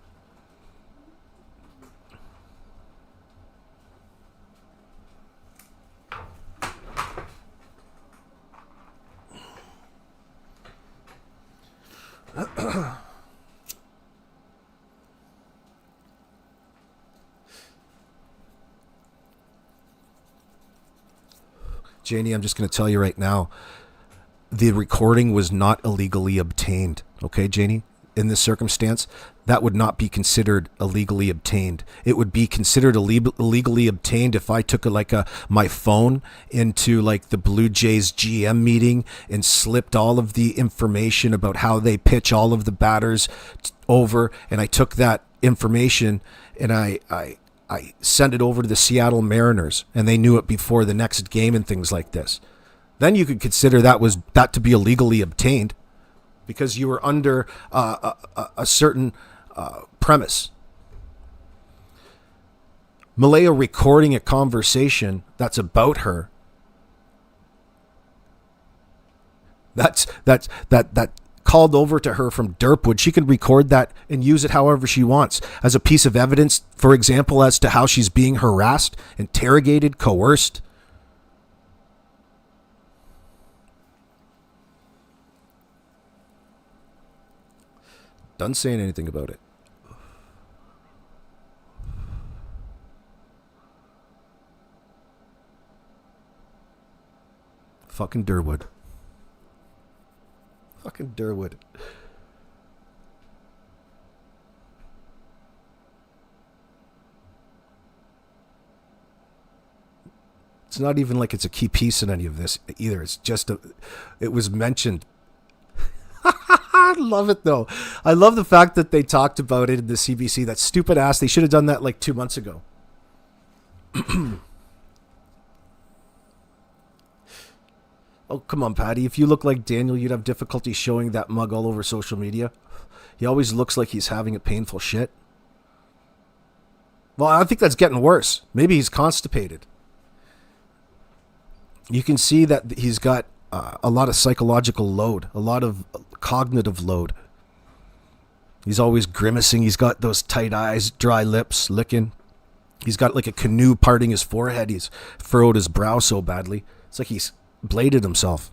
Janie, I'm just going to tell you right now, the recording was not illegally obtained. Okay, Janie? In this circumstance, that would not be considered illegally obtained. It would be considered illegally obtained if I took my phone into like the Blue Jays GM meeting and slipped all of the information about how they pitch all of the batters over, and I took that information and I sent it over to the Seattle Mariners, and they knew it before the next game and things like this. Then you could consider that to be illegally obtained because you were under a certain premise. Malaya recording a conversation that's about her. That called over to her from Derpwood. She can record that and use it however she wants as a piece of evidence, for example, as to how she's being harassed, interrogated, coerced. Done saying anything about it. Fucking Derwood. Fucking Derwood. It's not even like it's a key piece in any of this either. It's just it was mentioned. I love it though. I love the fact that they talked about it in the CBC. That stupid ass. They should have done that like 2 months ago. Oh, come on, Patty. If you look like Daniel, you'd have difficulty showing that mug all over social media. He always looks like he's having a painful shit. Well, I think that's getting worse. Maybe he's constipated. You can see that he's got a lot of psychological load, a lot of cognitive load. He's always grimacing. He's got those tight eyes, dry lips, licking. He's got like a canoe parting his forehead. He's furrowed his brow so badly. It's like he's bladed himself.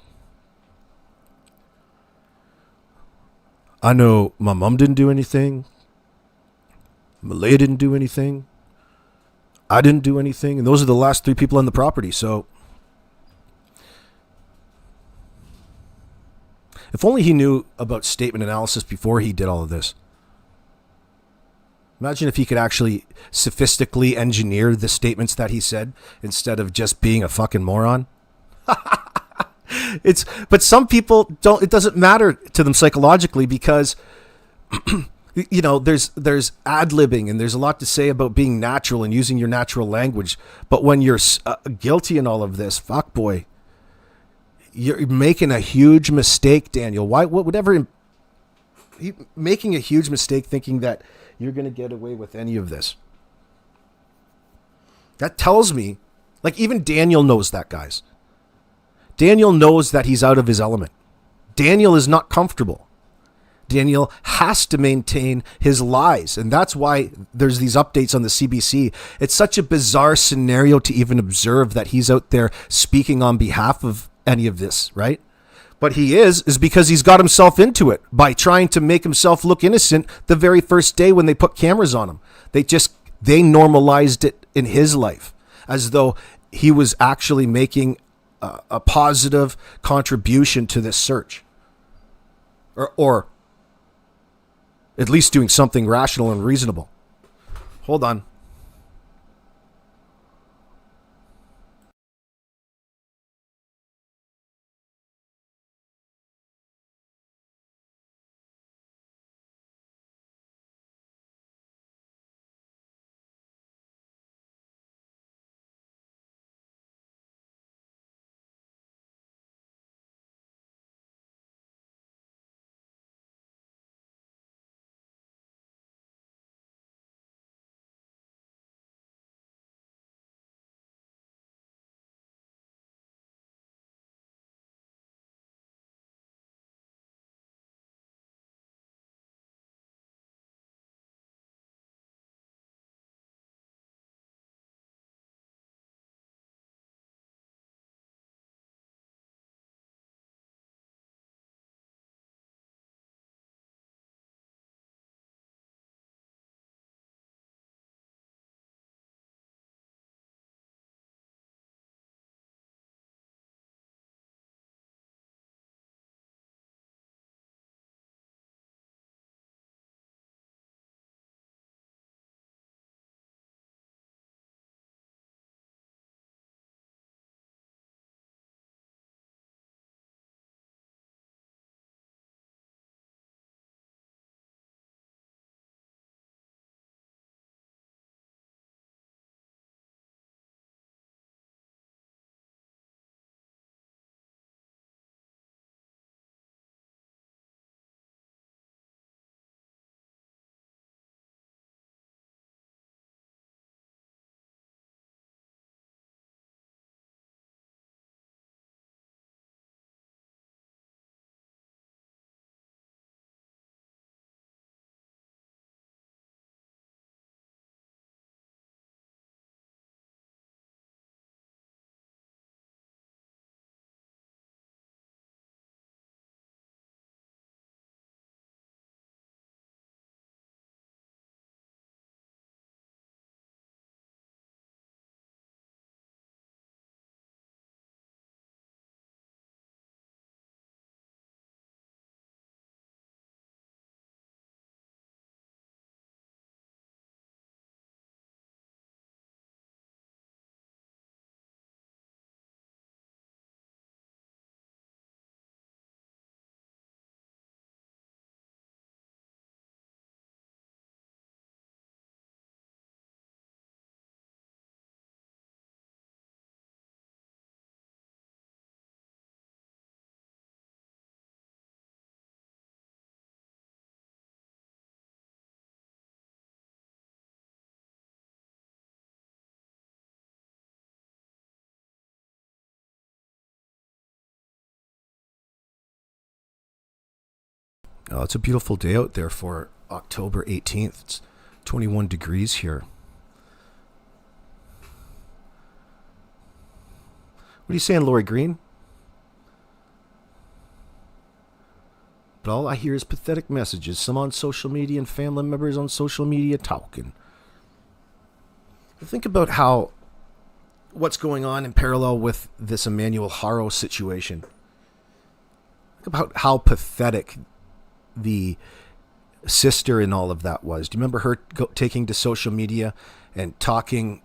I know my mom didn't do anything. Malaya didn't do anything. I didn't do anything. And those are the last 3 people on the property. So if only he knew about statement analysis before he did all of this. Imagine if he could actually sophistically engineer the statements that he said instead of just being a fucking moron. But some people don't, it doesn't matter to them psychologically because you know, there's ad-libbing and there's a lot to say about being natural and using your natural language. But when you're guilty in all of this, fuck boy, you're making a huge mistake, Daniel. Making a huge mistake thinking that you're going to get away with any of this. That tells me, like, even Daniel knows that, guys. Daniel knows that he's out of his element. Daniel is not comfortable. Daniel has to maintain his lies. And that's why there's these updates on the CBC. It's such a bizarre scenario to even observe that he's out there speaking on behalf of any of this, right? But he is because he's got himself into it by trying to make himself look innocent the very first day when they put cameras on him. They normalized it in his life as though he was actually making a positive contribution to this search. Or at least doing something rational and reasonable. Hold on. Oh, it's a beautiful day out there for October 18th. It's 21 degrees here. What are you saying, Lori Green? But all I hear is pathetic messages. Some on social media and family members on social media talking. Think about what's going on in parallel with this Emmanuel Haro situation. Think about how pathetic the sister in all of that was. Do you remember her taking to social media and talking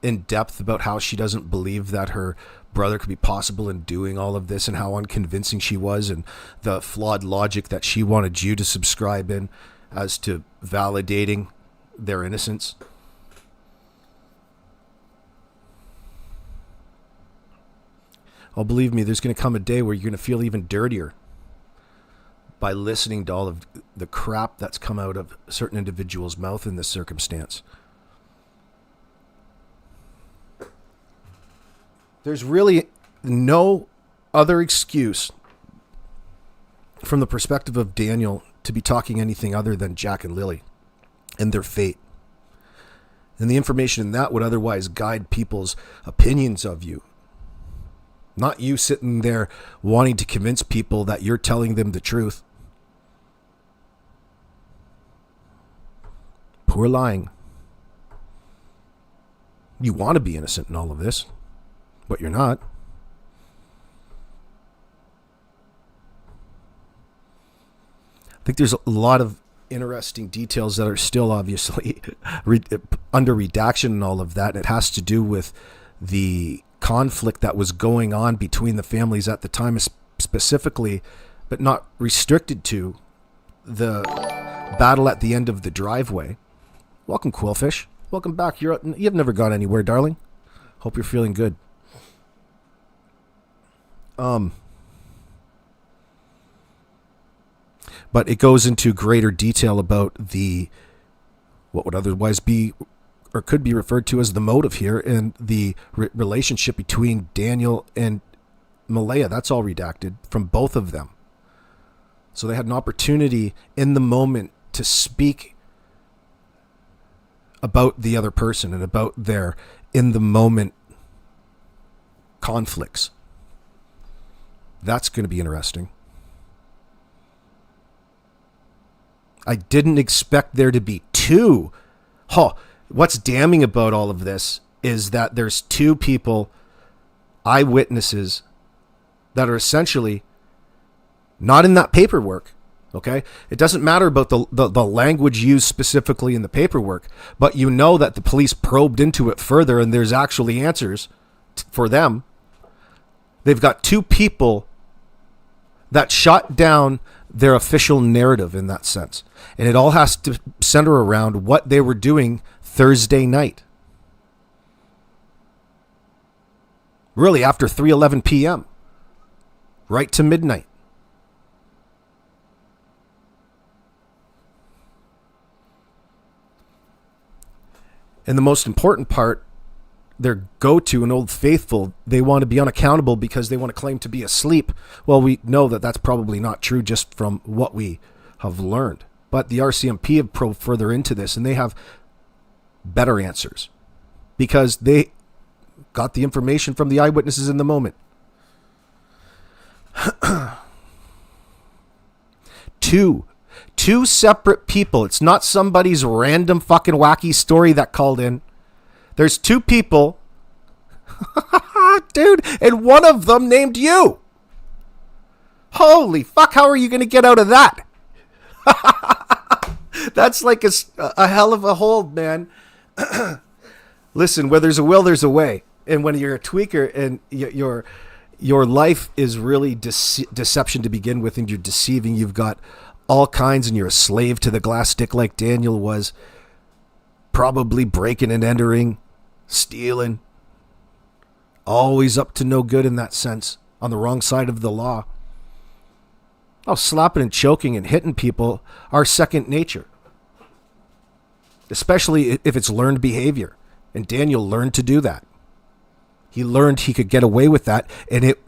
in depth about how she doesn't believe that her brother could be possible in doing all of this, and how unconvincing she was, and the flawed logic that she wanted you to subscribe in as to validating their innocence? Oh, believe me, there's going to come a day where you're going to feel even dirtier by listening to all of the crap that's come out of certain individuals' mouth in this circumstance. There's really no other excuse from the perspective of Daniel to be talking anything other than Jack and Lily and their fate. And the information in that would otherwise guide people's opinions of you. Not you sitting there wanting to convince people that you're telling them the truth. Poor lying. You want to be innocent in all of this, but you're not. I think there's a lot of interesting details that are still obviously under redaction and all of that. And it has to do with the conflict that was going on between the families at the time, specifically, but not restricted to, the battle at the end of the driveway. Welcome, Quillfish. Welcome back. You've never gone anywhere, darling. Hope you're feeling good. But it goes into greater detail about what would otherwise be, or could be referred to as, the motive here, and the relationship between Daniel and Malaya. That's all redacted from both of them. So they had an opportunity in the moment to speak about the other person and about their in the moment conflicts. That's going to be interesting. I didn't expect there to be two. What's damning about all of this is that there's two people, eyewitnesses, that are essentially not in that paperwork. Okay? It doesn't matter about the language used specifically in the paperwork, but you know that the police probed into it further and there's actually answers for them. They've got two people that shot down their official narrative in that sense. And it all has to center around what they were doing Thursday night. Really, after 3:11 p.m. right to midnight. And the most important part, their go-to and old faithful, they want to be unaccountable because they want to claim to be asleep. Well, we know that that's probably not true just from what we have learned. But the RCMP have probed further into this, and they have better answers because they got the information from the eyewitnesses in the moment. Two separate people. It's not somebody's random fucking wacky story that called in. There's two people, dude, and one of them named you. Holy fuck, how are you going to get out of that? That's like a hell of a hold, man. Listen, where there's a will, there's a way. And when you're a tweaker and your life is really deception to begin with, and you're deceiving, you've got all kinds, and you're a slave to the glass stick like Daniel was, probably breaking and entering, stealing, always up to no good in that sense, on the wrong side of the law. Oh, slapping and choking and hitting people are second nature, especially if it's learned behavior. And Daniel learned to do that. He learned he could get away with that, and it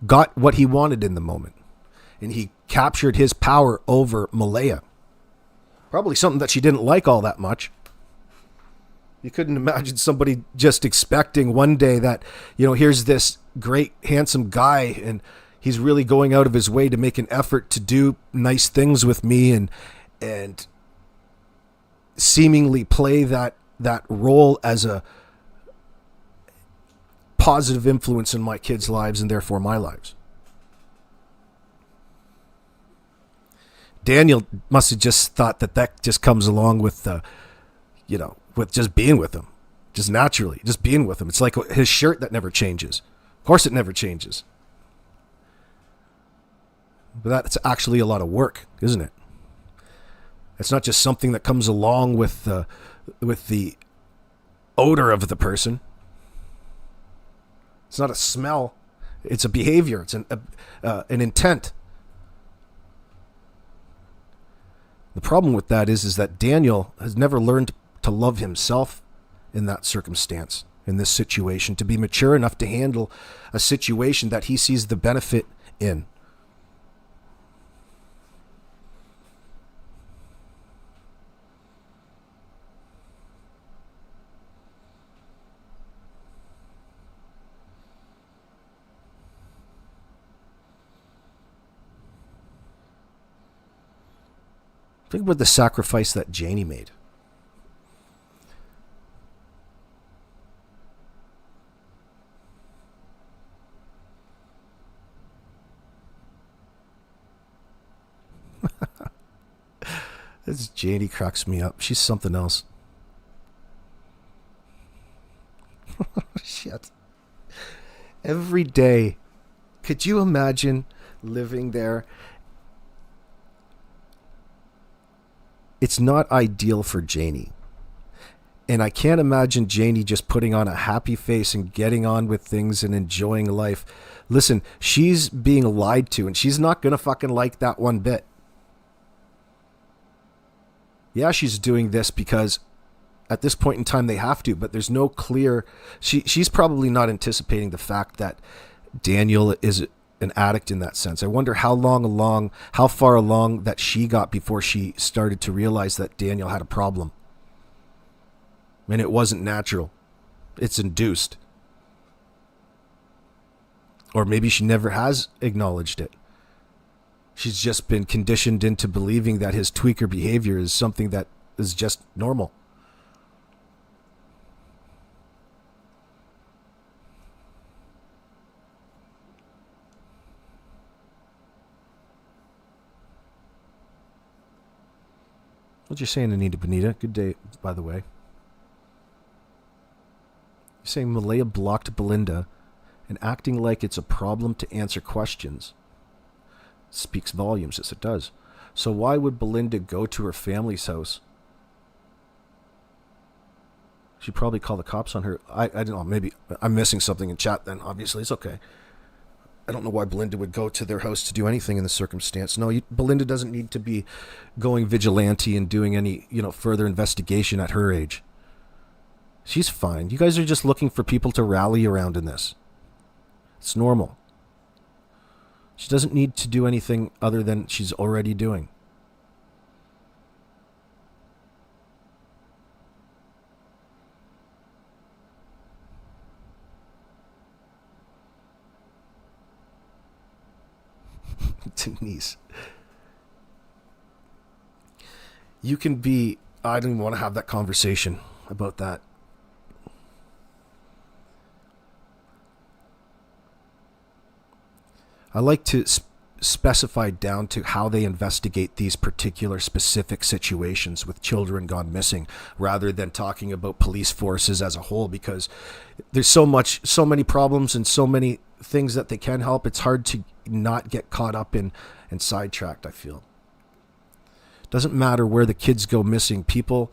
got what he wanted in the moment. And he captured his power over Malaya. Probably something that she didn't like all that much. You couldn't imagine somebody just expecting one day that, here's this great, handsome guy and he's really going out of his way to make an effort to do nice things with me and seemingly play that role as a positive influence in my kids' lives and therefore my lives. Daniel must have just thought that just comes along with with just being with him, just naturally, just being with him. It's like his shirt that never changes. Of course it never changes. But that's actually a lot of work, isn't it? It's not just something that comes along with the odor of the person. It's not a smell. It's a behavior. It's an intent. The problem with that is that Daniel has never learned to love himself in that circumstance, in this situation, to be mature enough to handle a situation that he sees the benefit in. Think about the sacrifice that Janie made. This Janie cracks me up. She's something else. Shit. Every day. Could you imagine living there? It's not ideal for Janie. And I can't imagine Janie just putting on a happy face and getting on with things and enjoying life. Listen, she's being lied to and she's not going to fucking like that one bit. Yeah, she's doing this because at this point in time they have to, but there's no clear... She's probably not anticipating the fact that Daniel is an addict in that sense. I wonder how far along that she got before she started to realize that Daniel had a problem. And it wasn't natural. It's induced. Or maybe she never has acknowledged it. She's just been conditioned into believing that his tweaker behavior is something that is just normal. What you saying, Anita Bonita? Good day, by the way. You're saying Malaya blocked Belinda and acting like it's a problem to answer questions. Speaks volumes. Yes, it does. So why would Belinda go to her family's house? She'd probably call the cops on her. I don't know. Maybe I'm missing something in chat then. Obviously, it's okay. I don't know why Belinda would go to their house to do anything in the circumstance. No, Belinda doesn't need to be going vigilante and doing any, further investigation at her age. She's fine. You guys are just looking for people to rally around in this. It's normal. She doesn't need to do anything other than she's already doing. Denise. You can be... I don't even want to have that conversation about that. I like to specify down to how they investigate these particular specific situations with children gone missing, rather than talking about police forces as a whole, because there's so many problems and so many things that they can help. It's hard to not get caught up in and sidetracked, I feel. Doesn't matter where the kids go missing. People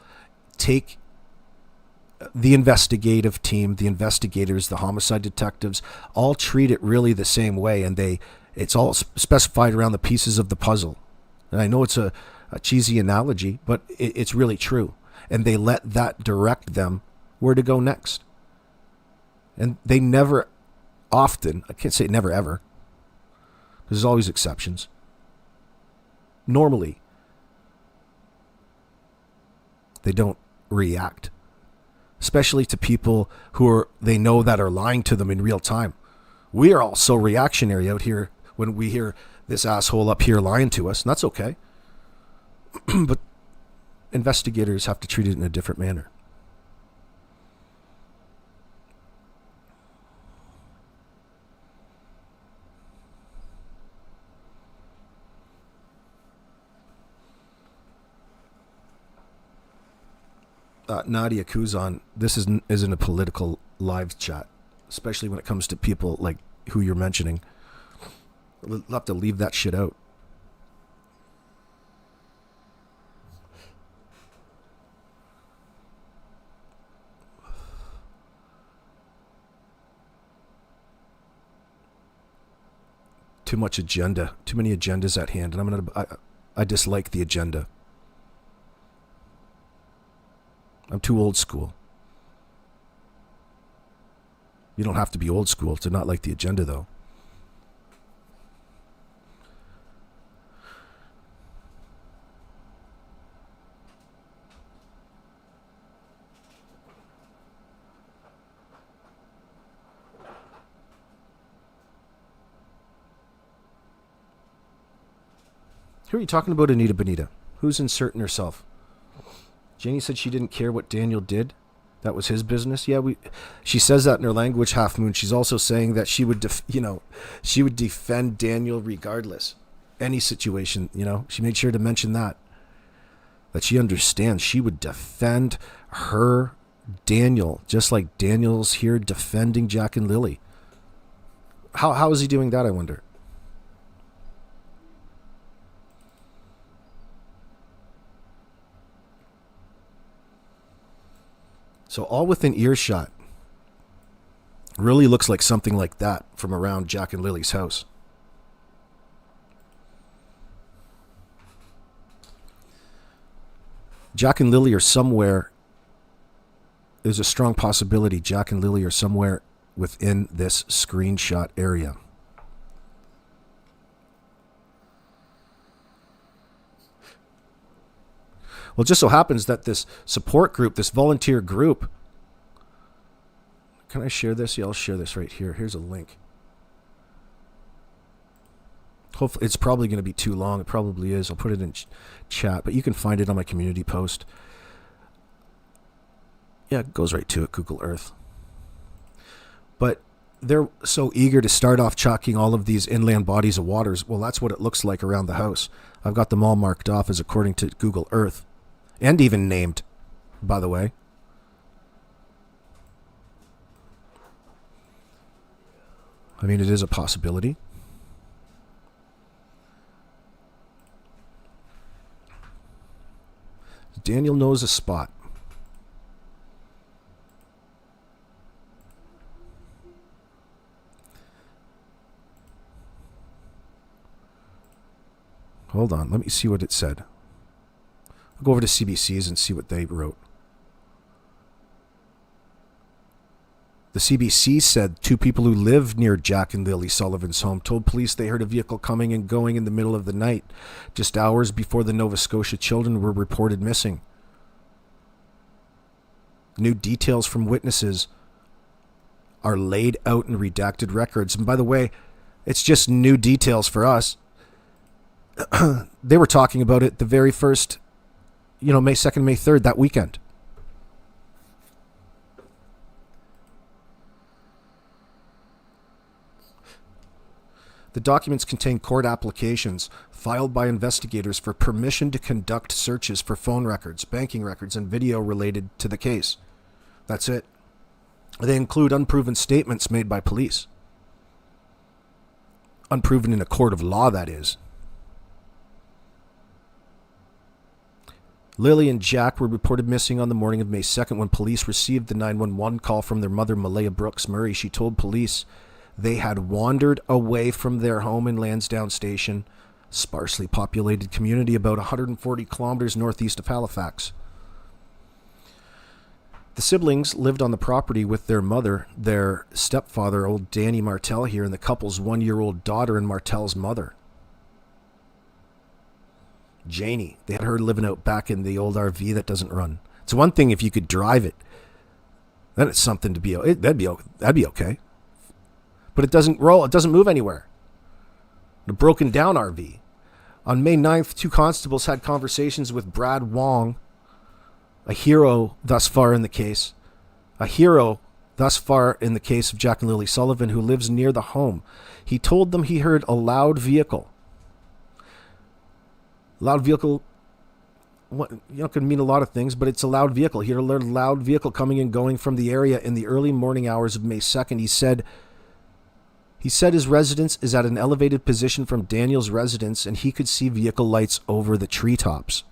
take the investigative team, the investigators, the homicide detectives, all treat it really the same way, and it's all specified around the pieces of the puzzle. And I know it's a cheesy analogy, but it's really true. And they let that direct them where to go next. And they never, often, I can't say never ever, there's always exceptions. Normally, they don't react especially to people they know that are lying to them in real time. We are all so reactionary out here when we hear this asshole up here lying to us, and that's okay. But investigators have to treat it in a different manner. Nadia Kuzan, this isn't a political live chat, especially when it comes to people like who you're mentioning. We'll have to leave that shit out. Too much agenda, too many agendas at hand, and I dislike the agenda. I'm too old school. You don't have to be old school to not like the agenda, though. Who are you talking about, Anita Bonita? Who's inserting herself? Janie said she didn't care what Daniel did. That was his business. Yeah, she says that in her language, Half Moon. She's also saying that she would, she would defend Daniel regardless, any situation. She made sure to mention that she understands. She would defend her Daniel, just like Daniel's here defending Jack and Lily. How is he doing that, I wonder? So all within earshot. Really looks like something like that from around Jack and Lily's house. Jack and Lily are somewhere. There's a strong possibility Jack and Lily are somewhere within this screenshot area. Well, it just so happens that this support group, this volunteer group, can I share this? Yeah, I'll share this right here. Here's a link. Hopefully, it's probably going to be too long. It probably is. I'll put it in chat, but you can find it on my community post. Yeah, it goes right to it, Google Earth. But they're so eager to start off chalking all of these inland bodies of waters. Well, that's what it looks like around the house. I've got them all marked off as according to Google Earth. And even named, by the way. I mean, it is a possibility. Daniel knows a spot. Hold on, let me see what it said. I'll go over to CBC's and see what they wrote. The CBC said 2 people who live near Jack and Lily Sullivan's home told police they heard a vehicle coming and going in the middle of the night, just hours before the Nova Scotia children were reported missing. New details from witnesses are laid out in redacted records. And by the way, it's just new details for us. They were talking about it the very first, May 2nd, May 3rd, that weekend. The documents contain court applications filed by investigators for permission to conduct searches for phone records, banking records, and video related to the case. That's it. They include unproven statements made by police. Unproven in a court of law, that is. Lily and Jack were reported missing on the morning of May 2nd when police received the 911 call from their mother, Malaya Brooks Murray. She told police they had wandered away from their home in Lansdowne Station, a sparsely populated community about 140 kilometers northeast of Halifax. The siblings lived on the property with their mother, their stepfather, old Danny Martel here, and the couple's 1-year-old daughter and Martel's mother, Janie. They had her living out back in the old RV that doesn't run. It's one thing if you could drive it. then it's something to be. That'd be okay. But it doesn't roll. It doesn't move anywhere. A broken down RV. On May 9th, 2 constables had conversations with Brad Wong, a hero thus far in the case. A hero thus far in the case of Jack and Lilly Sullivan, who lives near the home. He told them he heard a loud vehicle. Loud vehicle, could mean a lot of things, but it's a loud vehicle. He heard a loud vehicle coming and going from the area in the early morning hours of May 2nd. He said his residence is at an elevated position from Daniel's residence, and he could see vehicle lights over the treetops,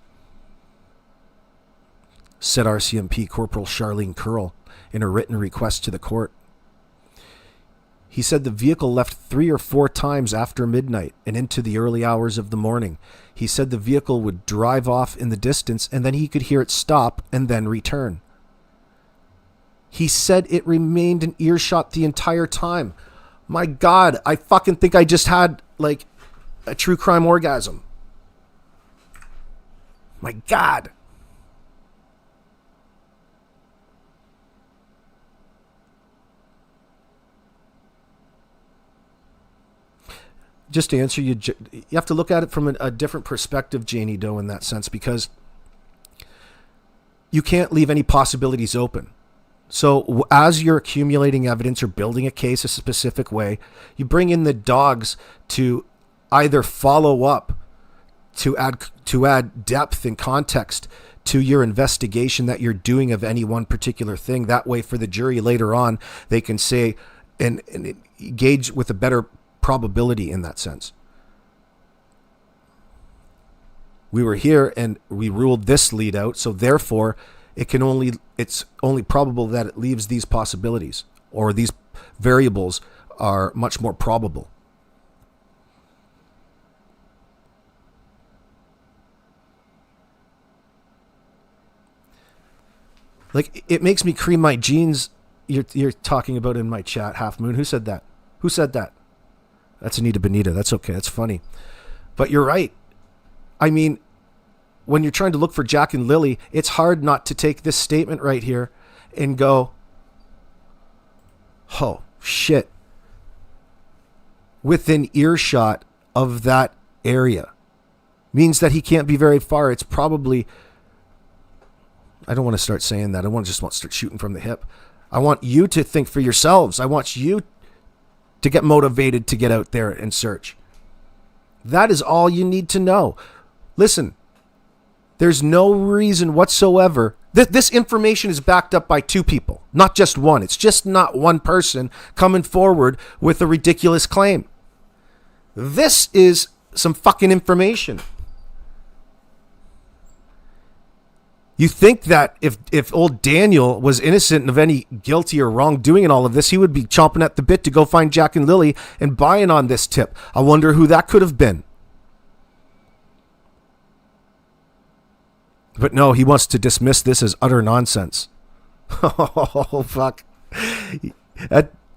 said RCMP Corporal Charlene Curl in a written request to the court. He said the vehicle left 3 or 4 times after midnight and into the early hours of the morning. He said the vehicle would drive off in the distance and then he could hear it stop and then return. He said it remained in earshot the entire time. My God, I fucking think I just had like a true crime orgasm. My God. Just to answer you, you have to look at it from a different perspective, Janie Doe, in that sense, because you can't leave any possibilities open. So as you're accumulating evidence or building a case a specific way, you bring in the dogs to either follow up, to add depth and context to your investigation that you're doing of any one particular thing. That way, for the jury later on, they can say and engage with a better probability in that sense. We were here and we ruled this lead out, so therefore it's only probable that it leaves these possibilities, or these variables are much more probable. Like, it makes me cream my jeans. You're talking about in my chat, Half Moon. Who said that? Who said that? That's Anita Benita. That's okay. That's funny. But you're right. I mean, when you're trying to look for Jack and Lily, it's hard not to take this statement right here and go, oh, shit. Within earshot of that area means that he can't be very far. It's probably, I don't want to start saying that. I want to start shooting from the hip. I want you to think for yourselves. I want you to get motivated to get out there and search. That is all you need to know. Listen, there's no reason whatsoever. This information is backed up by 2 people, not just one. It's just not one person coming forward with a ridiculous claim. This is some fucking information. You think that if old Daniel was innocent of any guilty or wrongdoing in all of this, he would be chomping at the bit to go find Jack and Lily and buying on this tip. I wonder who that could have been. But no, he wants to dismiss this as utter nonsense. Oh, fuck.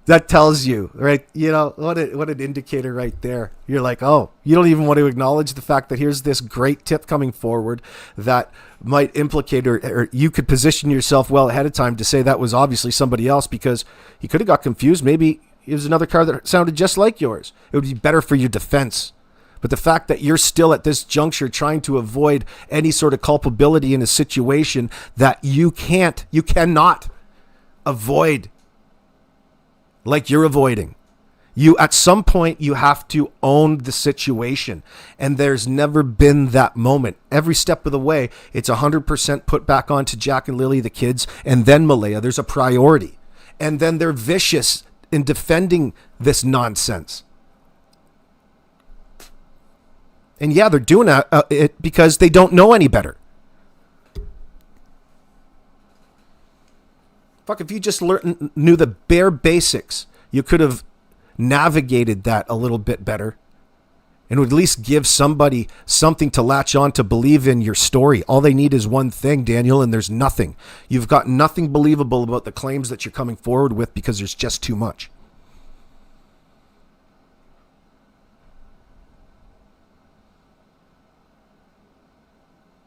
That tells you, right? You know, what an indicator right there. You're like, oh, you don't even want to acknowledge the fact that here's this great tip coming forward that might implicate, or you could position yourself well ahead of time to say that was obviously somebody else, because he could have got confused. Maybe it was another car that sounded just like yours. It would be better for your defense. But the fact that you're still at this juncture trying to avoid any sort of culpability in a situation that you cannot avoid, like you're avoiding. You, at some point, you have to own the situation. And there's never been that moment. Every step of the way, it's 100% put back onto Jack and Lily, the kids, and then Malaya. There's a priority. And then they're vicious in defending this nonsense. And yeah, they're doing it because they don't know any better. Fuck, if you just knew the bare basics, you could have navigated that a little bit better and would at least give somebody something to latch on to believe in your story. All they need is one thing, Daniel, and there's nothing. You've got nothing believable about the claims that you're coming forward with because there's just too much.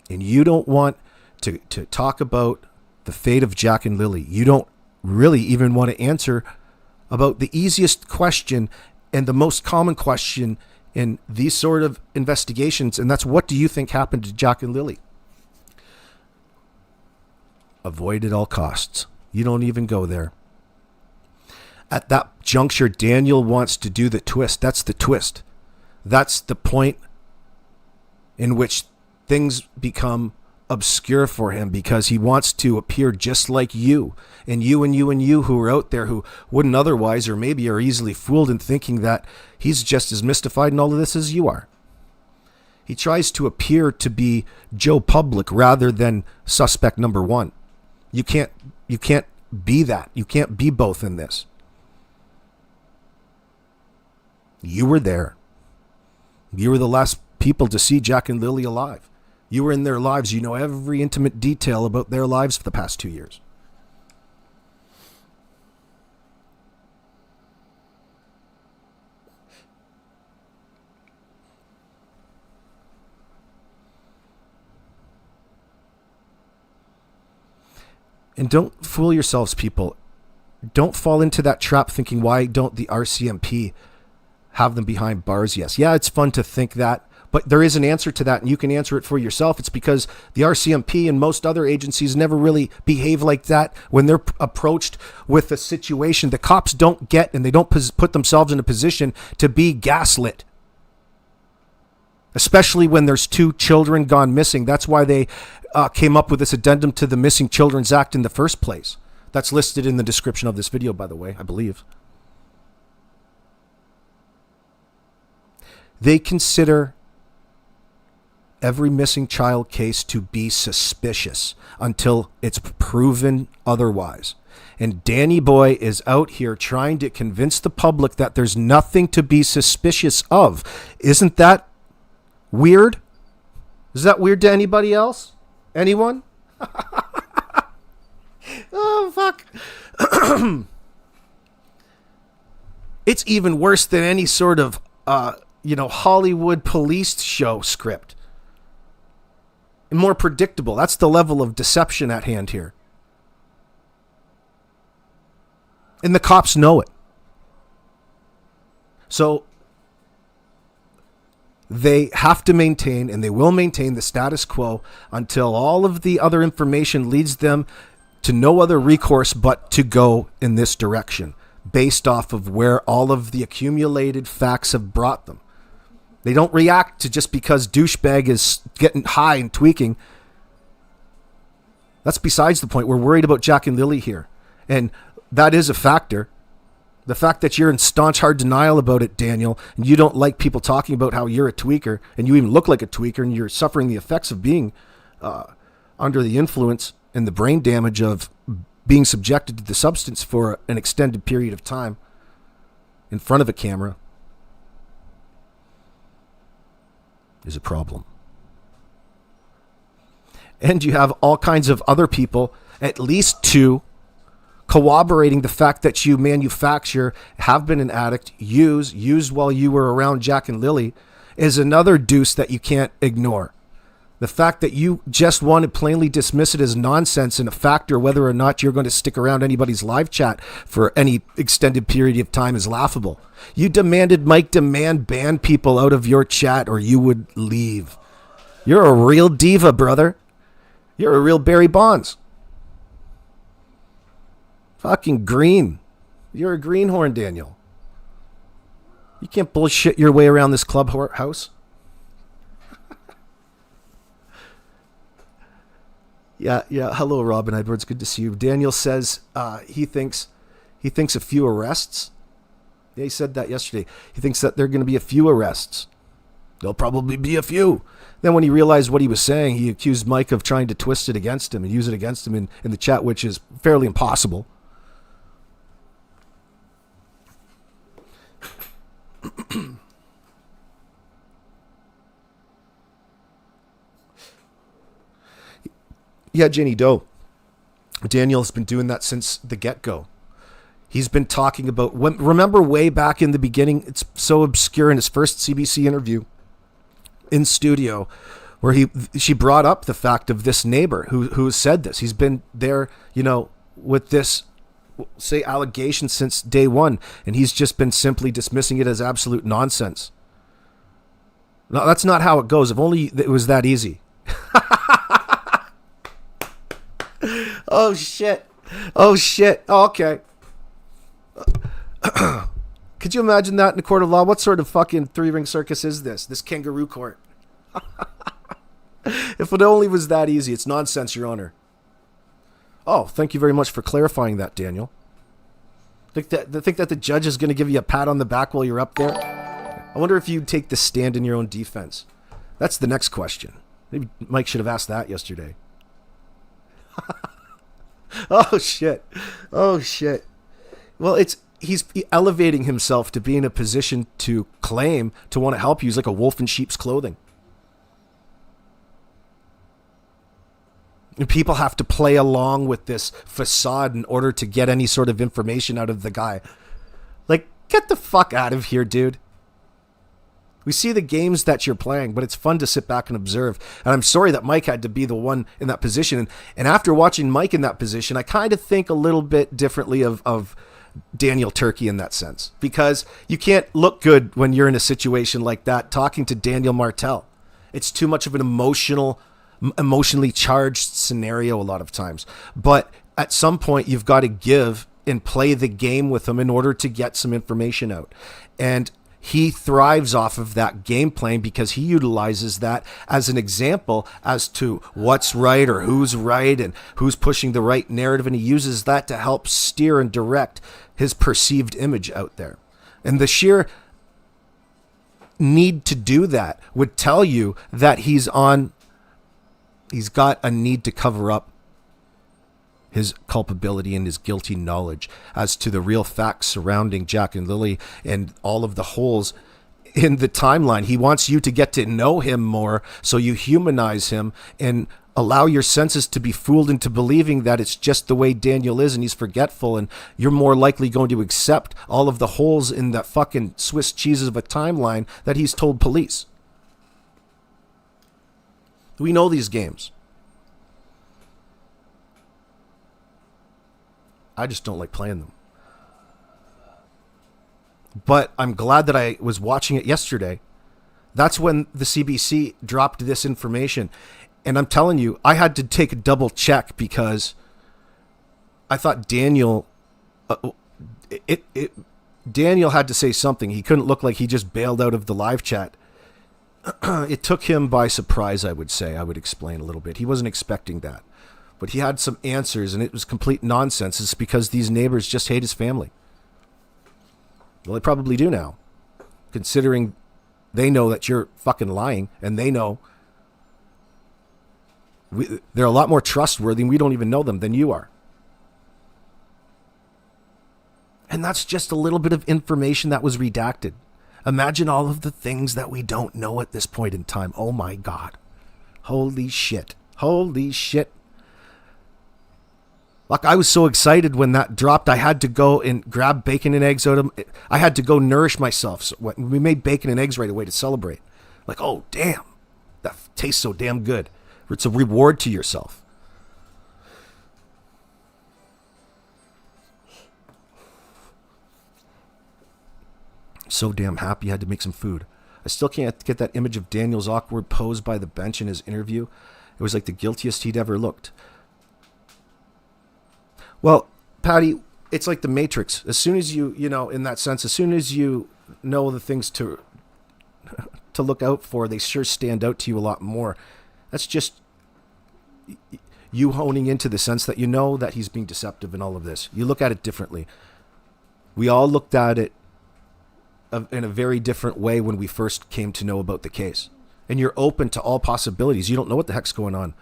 And you don't want to talk about the fate of Jack and Lily. You don't really even want to answer about the easiest question and the most common question in these sort of investigations, and that's, what do you think happened to Jack and Lily? Avoid at all costs. You don't even go there. At that juncture, Daniel wants to do the twist. That's the twist. That's the point in which things become obscure for him, because he wants to appear just like you and you and you and you who are out there who wouldn't otherwise, or maybe are easily fooled in thinking that he's just as mystified in all of this as you are. He tries to appear to be Joe Public rather than suspect number one. You can't be that. You can't be both in this. You were there. You were the last people to see Jack and Lily alive. You were in their lives. You know every intimate detail about their lives for the past 2 years. And don't fool yourselves, people. Don't fall into that trap thinking, why don't the RCMP have them behind bars? Yes. Yeah, it's fun to think that. But there is an answer to that, and you can answer it for yourself. It's because the RCMP and most other agencies never really behave like that when they're approached with a situation. The cops don't get, and they don't put themselves in a position to be gaslit, especially when there's 2 children gone missing. That's why they came up with this addendum to the Missing Children's Act in the first place. That's listed in the description of this video, by the way, I believe. They consider every missing child case to be suspicious until it's proven otherwise. And Danny Boy is out here trying to convince the public that there's nothing to be suspicious of. Isn't that weird? Is that weird to anybody else? Anyone? Oh, fuck. It's even worse than any sort of, Hollywood police show script. More predictable. That's the level of deception at hand here. And the cops know it. So they have to maintain, and they will maintain, the status quo until all of the other information leads them to no other recourse but to go in this direction, based off of where all of the accumulated facts have brought them. They don't react to just because douchebag is getting high and tweaking. That's besides the point. We're worried about Jack and Lily here. And that is a factor. The fact that you're in staunch hard denial about it, Daniel, and you don't like people talking about how you're a tweaker, and you even look like a tweaker, and you're suffering the effects of being under the influence and the brain damage of being subjected to the substance for an extended period of time in front of a camera, is a problem. And you have all kinds of other people, at least 2, corroborating the fact that you manufacture, have been an addict, used while you were around Jack and Lily, is another deuce that you can't ignore. The fact that you just want to plainly dismiss it as nonsense and a factor whether or not you're going to stick around anybody's live chat for any extended period of time is laughable. You demanded Mike Demand ban people out of your chat or you would leave. You're a real diva, brother. You're a real Barry Bonds. Fucking green. You're a greenhorn, Daniel. You can't bullshit your way around this clubhouse. Yeah. Hello, Robin Edwards. Good to see you. Daniel says he thinks a few arrests. Yeah, he said that yesterday. He thinks that there are going to be a few arrests. There'll probably be a few. Then when he realized what he was saying, he accused Mike of trying to twist it against him and use it against him in the chat, which is fairly impossible. Yeah, Jenny Doe. Daniel's been doing that since the get-go. He's been talking about, remember way back in the beginning, it's so obscure, in his first CBC interview in studio, where she brought up the fact of this neighbor who said this. He's been there, with this say, allegations since day one, and he's just been simply dismissing it as absolute nonsense. No, that's not how it goes. If only it was that easy. Oh, shit. Oh, shit. Oh, okay. Could you imagine that in a court of law? What sort of fucking three-ring circus is this? This kangaroo court. If it only was that easy. It's nonsense, Your Honor. Oh, thank you very much for clarifying that, Daniel. Think that the judge is going to give you a pat on the back while you're up there? I wonder if you'd take the stand in your own defense. That's the next question. Maybe Mike should have asked that yesterday. Oh, shit. Oh, shit. Well, he's elevating himself to be in a position to claim, to want to help you. He's like a wolf in sheep's clothing. And people have to play along with this facade in order to get any sort of information out of the guy. Like, get the fuck out of here, dude. We see the games that you're playing, but it's fun to sit back and observe. And I'm sorry that Mike had to be the one in that position. And after watching Mike in that position, I kind of think a little bit differently of Daniel Turkey in that sense. Because you can't look good when you're in a situation like that talking to Daniel Martel. It's too much of an emotionally charged scenario a lot of times. But at some point, you've got to give and play the game with him in order to get some information out. And he thrives off of that game plan because he utilizes that as an example as to what's right or who's right and who's pushing the right narrative. And he uses that to help steer and direct his perceived image out there. And the sheer need to do that would tell you that he's got a need to cover up his culpability and his guilty knowledge as to the real facts surrounding Jack and Lily and all of the holes in the timeline. He wants you to get to know him more so you humanize him and allow your senses to be fooled into believing that it's just the way Daniel is and he's forgetful, and you're more likely going to accept all of the holes in that fucking Swiss cheeses of a timeline that he's told police. We know these games. I just don't like playing them. But I'm glad that I was watching it yesterday. That's when the CBC dropped this information. And I'm telling you, I had to take a double check because I thought Daniel Daniel had to say something. He couldn't look like he just bailed out of the live chat. It took him by surprise, I would say. I would explain a little bit. He wasn't expecting that. But he had some answers, and it was complete nonsense. It's because these neighbors just hate his family. Well, they probably do now, considering they know that you're fucking lying, and they know they're a lot more trustworthy, and we don't even know them than you are. And that's just a little bit of information that was redacted. Imagine all of the things that we don't know at this point in time. Oh my God. Holy shit. Holy shit. Like, I was so excited when that dropped. I had to go and grab bacon and eggs out of them. I had to go nourish myself. So we made bacon and eggs right away to celebrate. Like, oh, damn. That tastes so damn good. It's a reward to yourself. So damn happy I had to make some food. I still can't get that image of Daniel's awkward pose by the bench in his interview. It was like the guiltiest he'd ever looked. Well, Patty, it's like the Matrix. As soon as you know, in that sense, as soon as you know the things to look out for, they sure stand out to you a lot more. That's just you honing into the sense that you know that he's being deceptive in all of this. You look at it differently. We all looked at it in a very different way when we first came to know about the case. And you're open to all possibilities. You don't know what the heck's going on.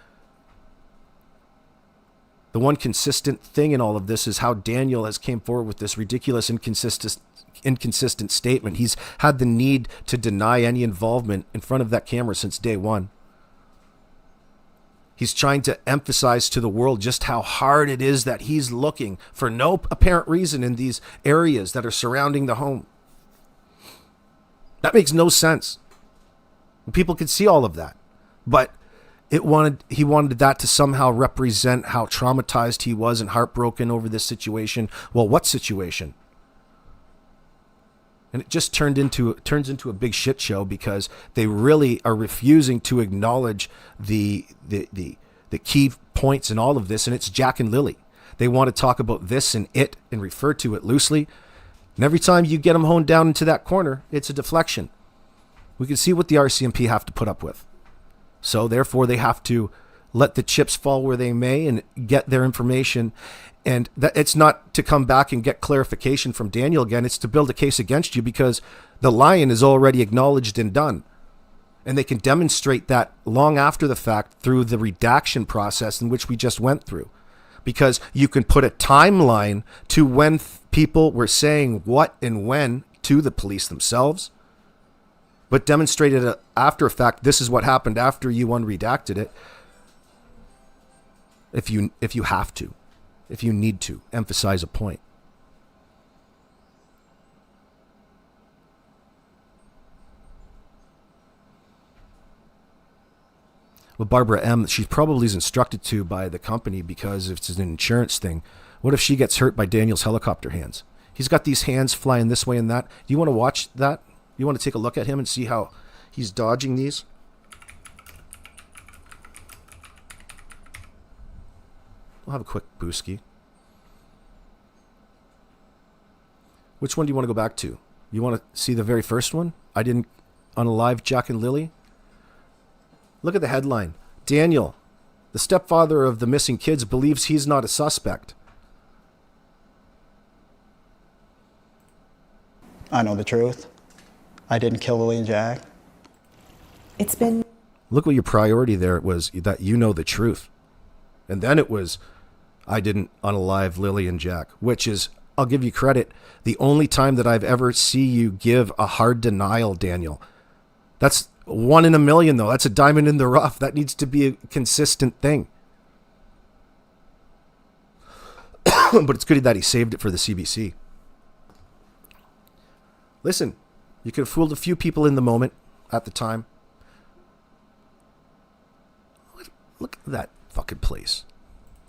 The one consistent thing in all of this is how Daniel has came forward with this ridiculous, inconsistent statement. He's had the need to deny any involvement in front of that camera since day one. He's trying to emphasize to the world just how hard it is that he's looking for no apparent reason in these areas that are surrounding the home. That makes no sense. People can see all of that. But He wanted that to somehow represent how traumatized he was and heartbroken over this situation. Well, what situation? And it just turns into a big shit show because they really are refusing to acknowledge the key points in all of this, and it's Jack and Lily. They want to talk about this and it and refer to it loosely. And every time you get them honed down into that corner, it's a deflection. We can see what the RCMP have to put up with. So therefore, they have to let the chips fall where they may and get their information. And that it's not to come back and get clarification from Daniel again. It's to build a case against you because the lying is already acknowledged and done. And they can demonstrate that long after the fact through the redaction process in which we just went through. Because you can put a timeline to when people were saying what and when to the police themselves, but demonstrated after a fact, this is what happened after you unredacted it. If you have to, if you need to emphasize a point. Well, Barbara M., she probably is instructed to by the company because it's an insurance thing. What if she gets hurt by Daniel's helicopter hands? He's got these hands flying this way and that. Do you want to watch that? You want to take a look at him and see how he's dodging these? We'll have a quick booski. Which one do you want to go back to? You want to see the very first one? I didn't unalive Jack and Lily. Look at the headline. Daniel, the stepfather of the missing kids, believes he's not a suspect. I know the truth. I didn't kill Lily and Jack. It's been... Look what your priority there was, that you know the truth. And then it was, I didn't unalive Lily and Jack, which is, I'll give you credit, the only time that I've ever see you give a hard denial, Daniel. That's 1 in a million, though. That's a diamond in the rough. That needs to be a consistent thing. But it's good that he saved it for the CBC. Listen, you could have fooled a few people in the moment at the time. Look at that fucking place.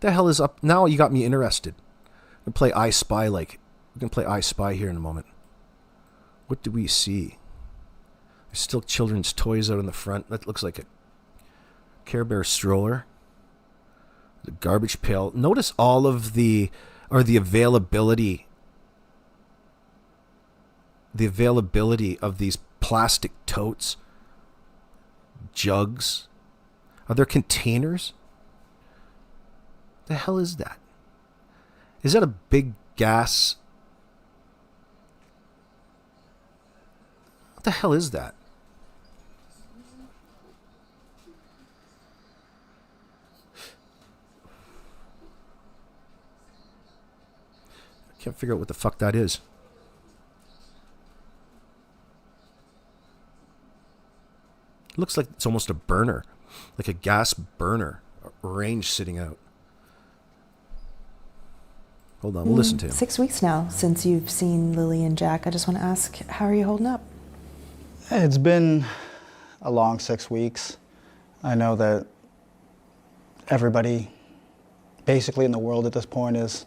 The hell is up? Now you got me interested. I'm going to play I Spy like... We're going to play I Spy here in a moment. What do we see? There's still children's toys out in the front. That looks like a Care Bear stroller. The garbage pail. Notice all of the availability. The availability of these plastic totes. Jugs. Are there containers? The hell is that? Is that a big gas? What the hell is that? I can't figure out what the fuck that is. It looks like it's almost a burner, like a gas burner, a range sitting out. Hold on, we'll listen to him. 6 weeks now since you've seen Lily and Jack. I just want to ask, how are you holding up? It's been a long 6 weeks. I know that everybody basically in the world at this point is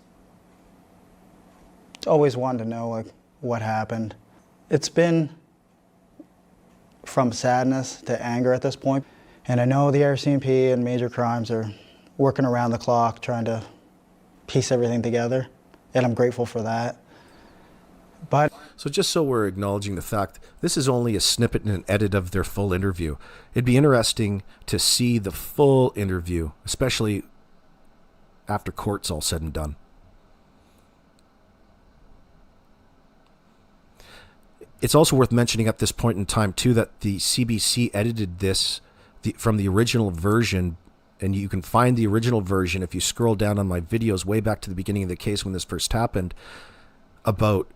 always wanting to know like what happened. It's been from sadness to anger at this point. And I know the RCMP and major crimes are working around the clock trying to piece everything together, and I'm grateful for that. But so just so we're acknowledging the fact, this is only a snippet and an edit of their full interview. It'd be interesting to see the full interview, especially after court's all said and done. It's also worth mentioning at this point in time, too, that the CBC edited this from the original version, and you can find the original version if you scroll down on my videos way back to the beginning of the case when this first happened, about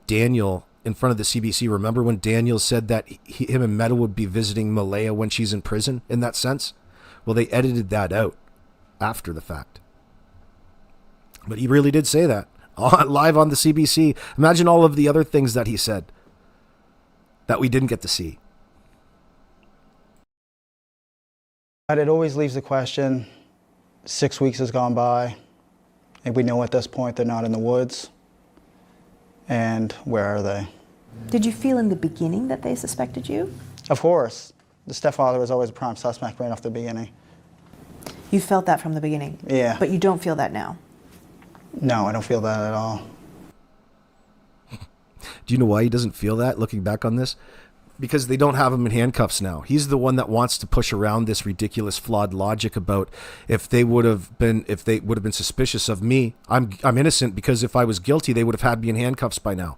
Daniel in front of the CBC. Remember when Daniel said that him and Meta would be visiting Malaya when she's in prison, in that sense? Well, they edited that out after the fact. But he really did say that live on the CBC. Imagine all of the other things that he said that we didn't get to see. But it always leaves the question, 6 weeks has gone by, and we know at this point they're not in the woods. And where are they? Did you feel in the beginning that they suspected you? Of course. The stepfather was always a prime suspect right off the beginning. You felt that from the beginning? Yeah. But you don't feel that now? No, I don't feel that at all. Do you know why he doesn't feel that, looking back on this? Because they don't have him in handcuffs now. He's the one that wants to push around this ridiculous, flawed logic about if they would have been suspicious of me, I'm innocent, because if I was guilty, they would have had me in handcuffs by now.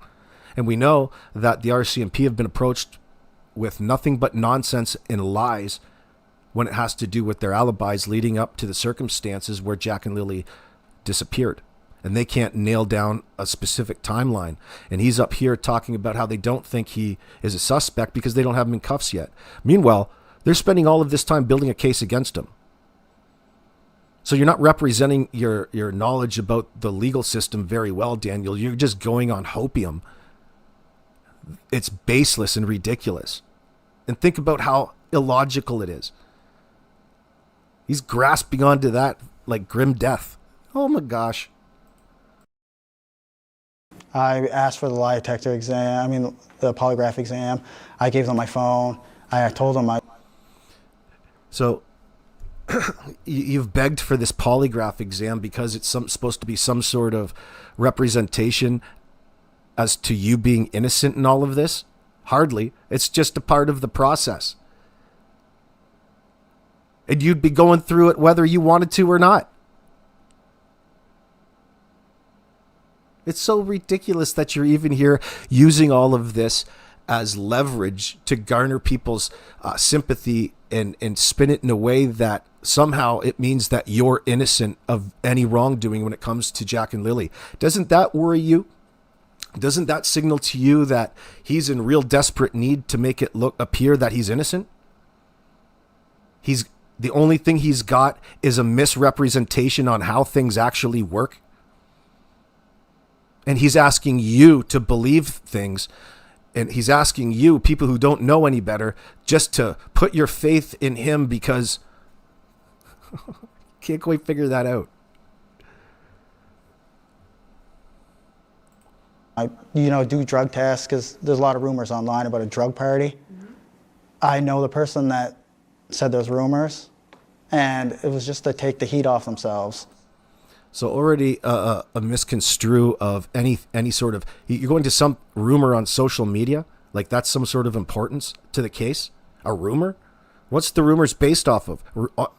And we know that the RCMP have been approached with nothing but nonsense and lies when it has to do with their alibis leading up to the circumstances where Jack and Lily disappeared. And they can't nail down a specific timeline. And he's up here talking about how they don't think he is a suspect because they don't have him in cuffs yet. Meanwhile, they're spending all of this time building a case against him. So you're not representing your knowledge about the legal system very well, Daniel. You're just going on hopium. It's baseless and ridiculous. And think about how illogical it is. He's grasping onto that like grim death. Oh my gosh. I asked for the lie detector exam, the polygraph exam. I gave them my phone. I told them So you've begged for this polygraph exam because it's supposed to be some sort of representation as to you being innocent in all of this? Hardly. It's just a part of the process. And you'd be going through it whether you wanted to or not. It's so ridiculous that you're even here using all of this as leverage to garner people's sympathy and spin it in a way that somehow it means that you're innocent of any wrongdoing when it comes to Jack and Lily. Doesn't that worry you? Doesn't that signal to you that he's in real desperate need to make it appear that he's innocent? The only thing he's got is a misrepresentation on how things actually work. And he's asking you to believe things. And he's asking you, people who don't know any better, just to put your faith in him because can't quite figure that out. I do drug tests because there's a lot of rumors online about a drug party. Mm-hmm. I know the person that said those rumors, and it was just to take the heat off themselves. So already a misconstrue of any sort of, you're going to some rumor on social media, like that's some sort of importance to the case? A rumor? What's the rumors based off of?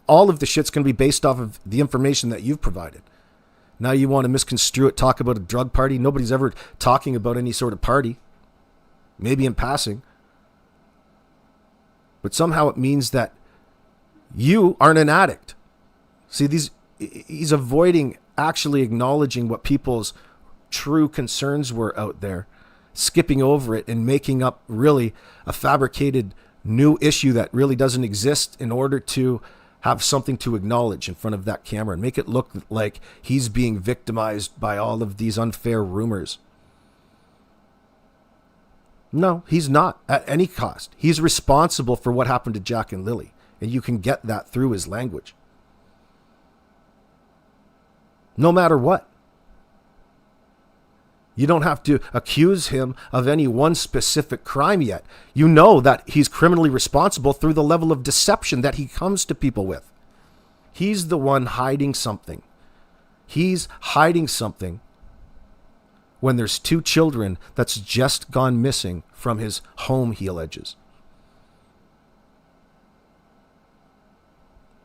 All of the shit's going to be based off of the information that you've provided. Now you want to misconstrue it, talk about a drug party? Nobody's ever talking about any sort of party. Maybe in passing. But somehow it means that you aren't an addict. See, he's avoiding actually acknowledging what people's true concerns were out there, skipping over it and making up really a fabricated new issue that really doesn't exist in order to have something to acknowledge in front of that camera and make it look like he's being victimized by all of these unfair rumors. No, he's not at any cost. He's responsible for what happened to Jack and Lily, and you can get that through his language. No matter what. You don't have to accuse him of any one specific crime yet. You know that he's criminally responsible through the level of deception that he comes to people with. He's the one hiding something. He's hiding something when there's 2 children that's just gone missing from his home, he alleges.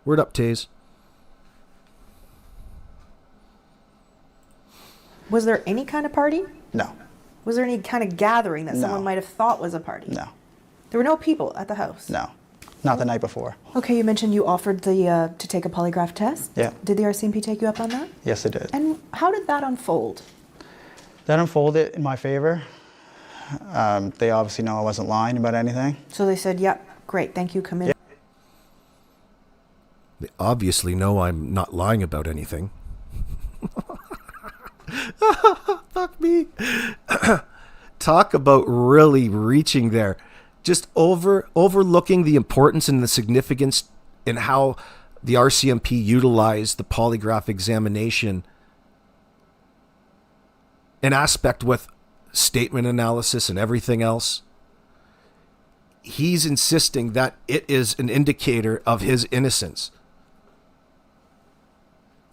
Word up, Taze. Was there any kind of party? No. Was there any kind of gathering that someone might have thought was a party? No. There were no people at the house? No. Not the night before. Okay, you mentioned you offered to take a polygraph test. Yeah. Did the RCMP take you up on that? Yes, it did. And how did that unfold? That unfolded in my favor. They obviously know I wasn't lying about anything. So they said, yep, great, thank you, come in. Yeah. They obviously know I'm not lying about anything. Fuck me. Talk about really reaching there. Just overlooking the importance and the significance and how the RCMP utilized the polygraph examination, an aspect with statement analysis and everything else. He's insisting that it is an indicator of his innocence.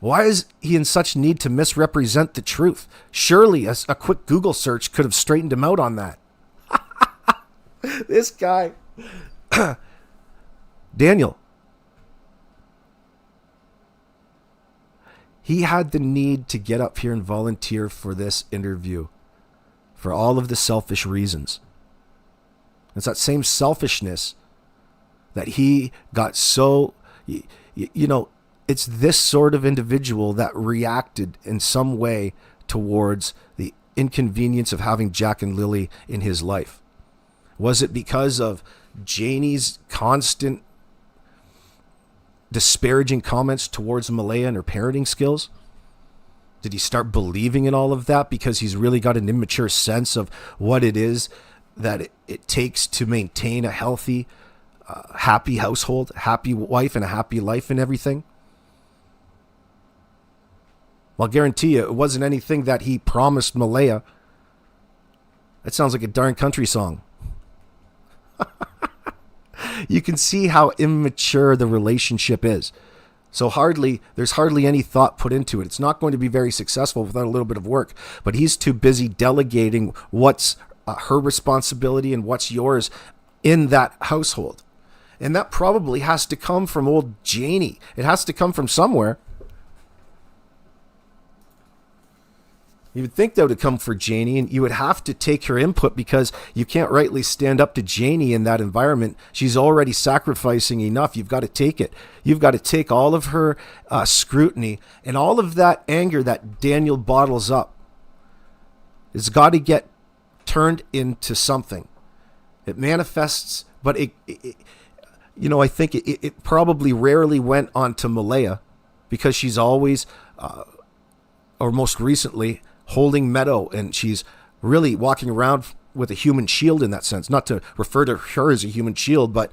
Why is he in such need to misrepresent the truth? Surely a quick Google search could have straightened him out on that. This guy, Daniel, he had the need to get up here and volunteer for this interview for all of the selfish reasons. It's that same selfishness that he got so, it's this sort of individual that reacted in some way towards the inconvenience of having Jack and Lily in his life. Was it because of Janie's constant disparaging comments towards Malaya and her parenting skills? Did he start believing in all of that because he's really got an immature sense of what it is that it takes to maintain a healthy, happy household, happy wife, and a happy life and everything? Well, I'll guarantee you, it wasn't anything that he promised Malaya. That sounds like a darn country song. You can see how immature the relationship is. So there's hardly any thought put into it. It's not going to be very successful without a little bit of work. But he's too busy delegating what's her responsibility and what's yours in that household. And that probably has to come from old Janie. It has to come from somewhere. You would think that would come for Janie, and you would have to take her input because you can't rightly stand up to Janie in that environment. She's already sacrificing enough. You've got to take it. You've got to take all of her scrutiny and all of that anger that Daniel bottles up. It's got to get turned into something. It manifests, but I think it probably rarely went on to Malaya because she's always, or most recently, holding Meadow, and she's really walking around with a human shield in that sense. Not to refer to her as a human shield, but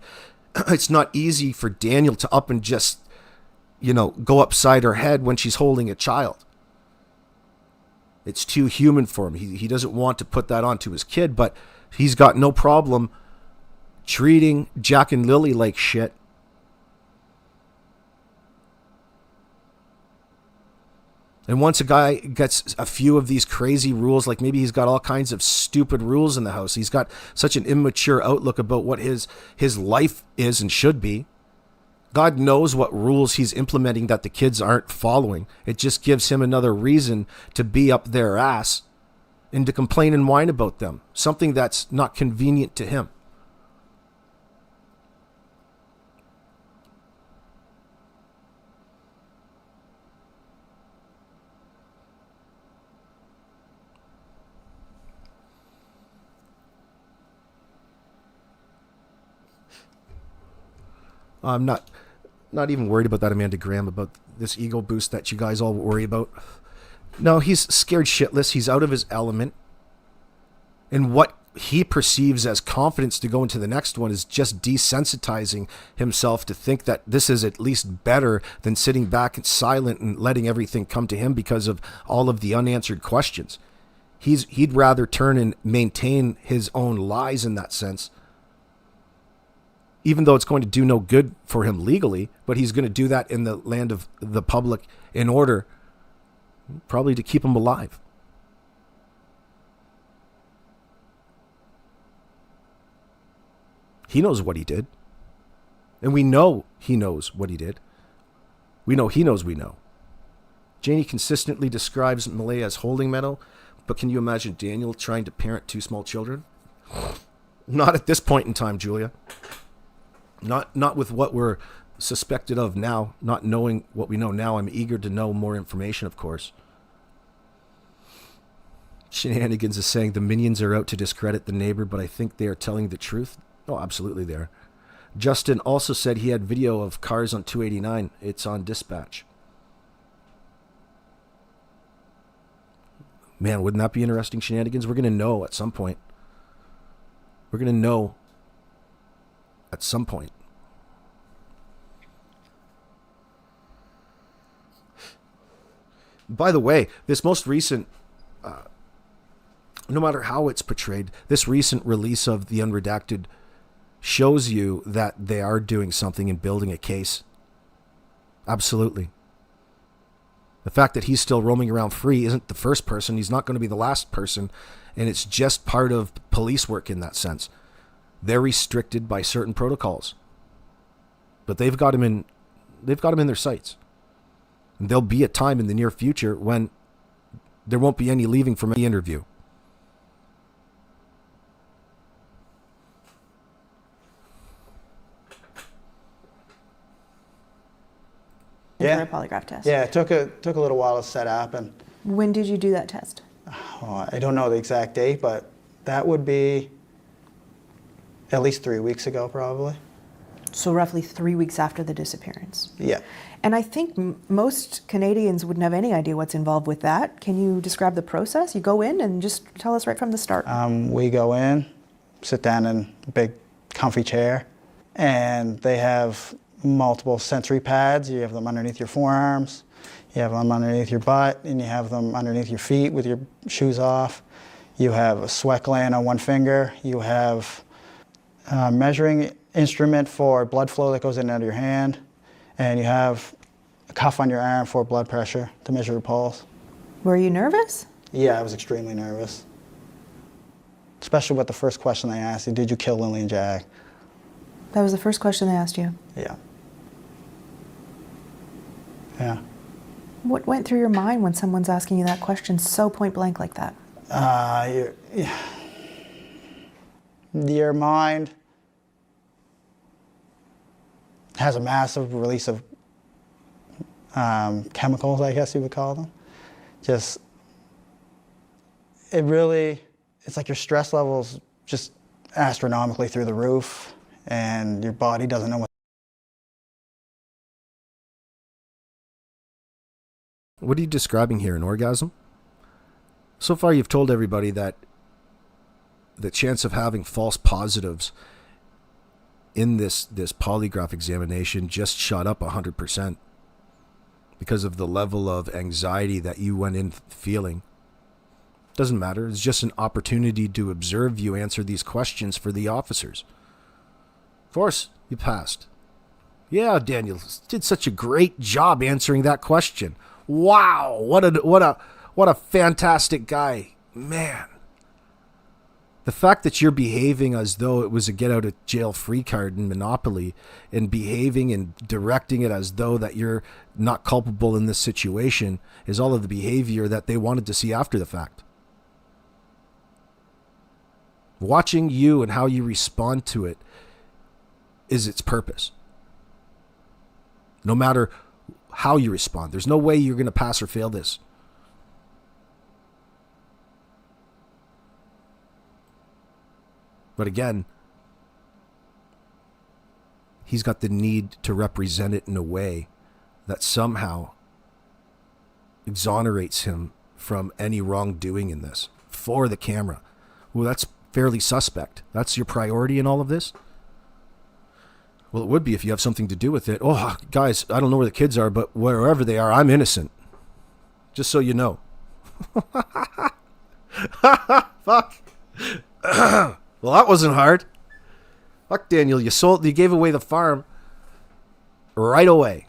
it's not easy for Daniel to up and just, go upside her head when she's holding a child. It's too human for him. He doesn't want to put that onto his kid, but he's got no problem treating Jack and Lily like shit. And once a guy gets a few of these crazy rules, like maybe he's got all kinds of stupid rules in the house, he's got such an immature outlook about what his life is and should be. God knows what rules he's implementing that the kids aren't following. It just gives him another reason to be up their ass and to complain and whine about them. Something that's not convenient to him. I'm not even worried about that, Amanda Graham, about this ego boost that you guys all worry about. No, he's scared shitless. He's out of his element. And what he perceives as confidence to go into the next one is just desensitizing himself to think that this is at least better than sitting back and silent and letting everything come to him because of all of the unanswered questions. He'd rather turn and maintain his own lies in that sense, even though it's going to do no good for him legally, but he's going to do that in the land of the public in order probably to keep him alive. He knows what he did. And we know he knows what he did. We know he knows we know. Janie consistently describes Malaya as holding Meadow, but can you imagine Daniel trying to parent two small children? Not at this point in time, Julia. Not with what we're suspected of now, not knowing what we know now. I'm eager to know more information, of course. Shenanigans is saying the minions are out to discredit the neighbor, but I think they are telling the truth. Oh, absolutely they are. Justin also said he had video of cars on 289. It's on dispatch. Man, wouldn't that be interesting, Shenanigans? We're going to know at some point. We're going to know at some point. By the way, this most recent, no matter how it's portrayed, this recent release of the unredacted shows you that they are doing something and building a case. Absolutely. The fact that he's still roaming around free isn't the first person. He's not going to be the last person. And it's just part of police work in that sense. They're restricted by certain protocols. But they've got him in their sights. And there'll be a time in the near future when there won't be any leaving from any interview. For a polygraph test. Yeah, it took a little while to set up, and When did you do that test? I don't know the exact date, but that would be at least 3 weeks ago, probably. So roughly 3 weeks after the disappearance. Yeah. And I think most Canadians wouldn't have any idea what's involved with that. Can you describe the process? You go in and just tell us right from the start. We go in, sit down in a big comfy chair, and they have multiple sensory pads. You have them underneath your forearms, you have them underneath your butt, and you have them underneath your feet with your shoes off. You have a sweat gland on one finger. You have a measuring instrument for blood flow that goes in and out of your hand. And you have a cuff on your arm for blood pressure to measure your pulse. Were you nervous? Yeah, I was extremely nervous. Especially with the first question they asked you, did you kill Lily and Jack? That was the first question they asked you. Yeah. Yeah. What went through your mind when someone's asking you that question so point blank like that? Your mind has a massive release of chemicals, I guess you would call them. It's like your stress levels just astronomically through the roof, and your body doesn't know what. What are you describing here, an orgasm? So far you've told everybody that the chance of having false positives in this polygraph examination just shot up 100% because of the level of anxiety that you went in feeling. Doesn't matter. It's just an opportunity to observe you answer these questions for the officers. Of course, you passed. Yeah, Daniel did such a great job answering that question. Wow, what a fantastic guy. Man. The fact that you're behaving as though it was a get out of jail free card in Monopoly and behaving and directing it as though that you're not culpable in this situation is all of the behavior that they wanted to see after the fact. Watching you and how you respond to it is its purpose. No matter how you respond, there's no way you're going to pass or fail this. But again, he's got the need to represent it in a way that somehow exonerates him from any wrongdoing in this for the camera. Well, that's fairly suspect. That's your priority in all of this? Well, it would be if you have something to do with it. Oh, guys, I don't know where the kids are, but wherever they are, I'm innocent. Just so you know. Fuck. Well, that wasn't hard. Fuck, Daniel, you gave away the farm right away.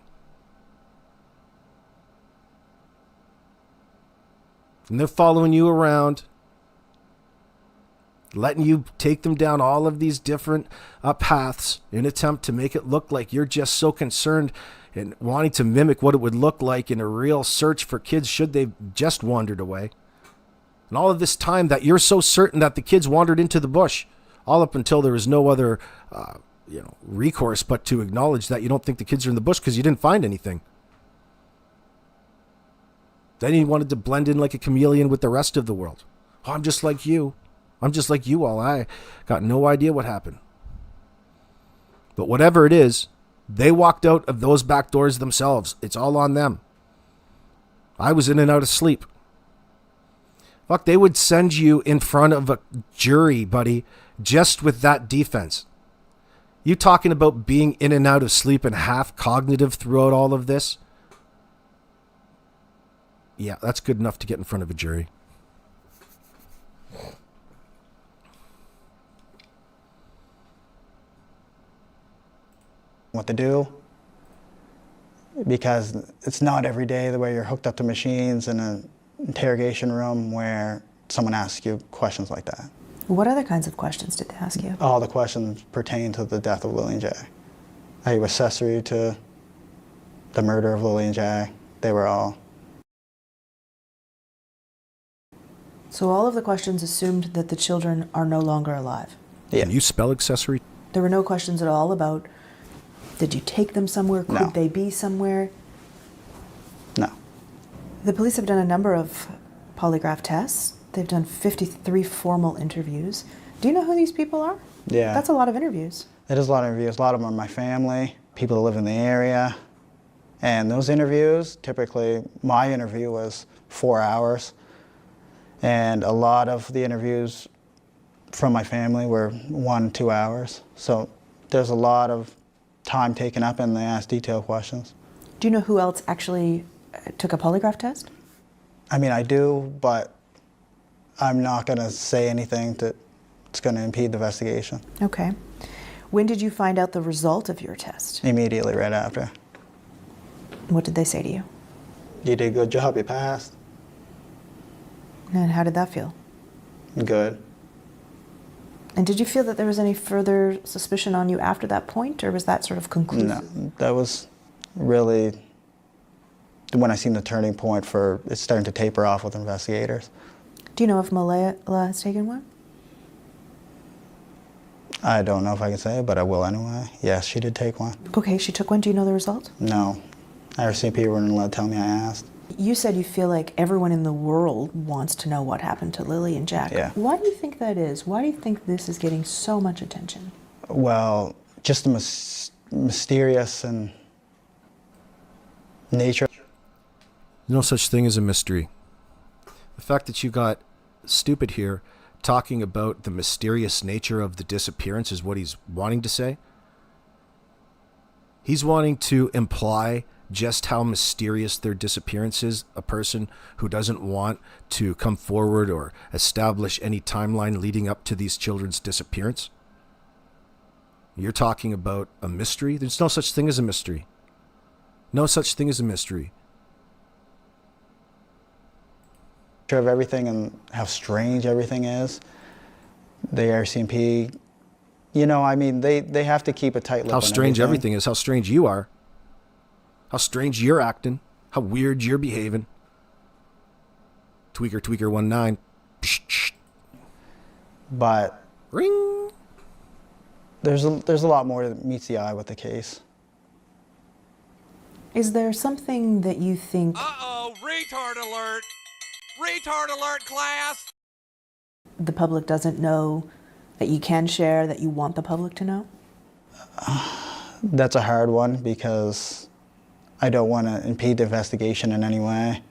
And they're following you around, letting you take them down all of these different paths in an attempt to make it look like you're just so concerned and wanting to mimic what it would look like in a real search for kids should they've just wandered away. And all of this time that you're so certain that the kids wandered into the bush, all up until there was no other recourse but to acknowledge that you don't think the kids are in the bush because you didn't find anything. Then you wanted to blend in like a chameleon with the rest of the world. Oh, I'm just like you. I'm just like you all. I got no idea what happened. But whatever it is, they walked out of those back doors themselves. It's all on them. I was in and out of sleep. Fuck, they would send you in front of a jury, buddy, just with that defense. You talking about being in and out of sleep and half cognitive throughout all of this? Yeah, that's good enough to get in front of a jury. What to do, because it's not every day the way you're hooked up to machines in an interrogation room where someone asks you questions like that. What other kinds of questions did they ask you? All the questions pertain to the death of Lily and Jay. Are you accessory to the murder of Lily and Jay? They were all. So all of the questions assumed that the children are no longer alive. Yeah. Can you spell accessory? There were no questions at all about, did you take them somewhere? Could No. they be somewhere? No. The police have done a number of polygraph tests. They've done 53 formal interviews. Do you know who these people are? Yeah. That's a lot of interviews. It is a lot of interviews. A lot of them are my family, people that live in the area. And those interviews, typically, my interview was 4 hours. And a lot of the interviews from my family were 1-2 hours. So there's a lot of time taken up, and they ask detailed questions. Do you know who else actually took a polygraph test? I mean, I do, but I'm not going to say anything that's going to impede the investigation. Okay. When did you find out the result of your test? Immediately right after. What did they say to you? You did a good job, you passed. And how did that feel? Good. And did you feel that there was any further suspicion on you after that point, or was that sort of conclusive? No, that was really when I seen the turning point for it's starting to taper off with investigators. Do you know if Malaya has taken one? I don't know if I can say it, but I will anyway. Yes, she did take one. Okay, she took one. Do you know the result? No. RCMP wouldn't let tell me I asked. You said you feel like everyone in the world wants to know what happened to Lily and Jack. Yeah. Why do you think that is? Why do you think this is getting so much attention? Well, just the mysterious and nature. No such thing as a mystery. The fact that you got stupid here talking about the mysterious nature of the disappearance is what he's wanting to say. He's wanting to imply just how mysterious their disappearance is, a person who doesn't want to come forward or establish any timeline leading up to these children's disappearance. You're talking about a mystery? There's no such thing as a mystery. No such thing as a mystery. Of everything and how strange everything is. The RCMP, you know, I mean, they have to keep a tight lip How on strange everything is, how strange you are. How strange you're acting. How weird you're behaving. Tweaker, tweaker 19. Psh, psh. But Ring. there's a lot more that meets the eye with the case. Is there something that you think Uh-oh, retard alert! Retard alert, class! the public doesn't know, that you can share, that you want the public to know? That's a hard one because I don't want to impede the investigation in any way.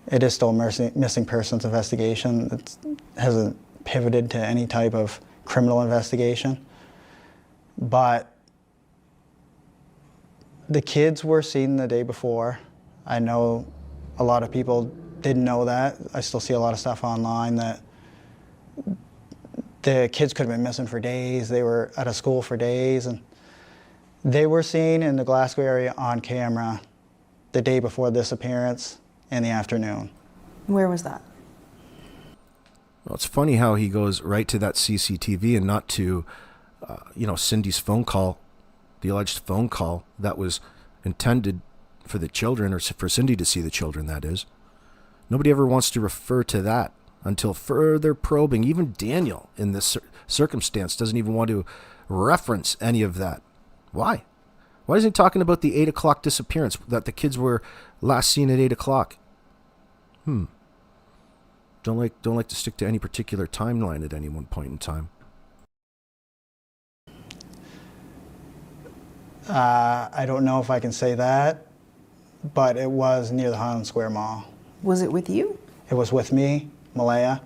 It is still a missing persons investigation. It hasn't pivoted to any type of criminal investigation. But the kids were seen the day before. I know a lot of people didn't know that. I still see a lot of stuff online that the kids could have been missing for days. They were out of school for days, and they were seen in the Glasgow area on camera the day before this appearance in the afternoon. Where was that? Well, it's funny how he goes right to that CCTV and not to, Cindy's phone call, the alleged phone call that was intended for the children, or for Cindy to see the children, that is. Nobody ever wants to refer to that until further probing. Even Daniel, in this circumstance, doesn't even want to reference any of that. Why? Why isn't he talking about the 8 o'clock disappearance, that the kids were last seen at 8 o'clock? Don't like to stick to any particular timeline at any one point in time. I don't know if I can say that, but it was near the Highland Square Mall. Was it with you? It was with me, Malaya,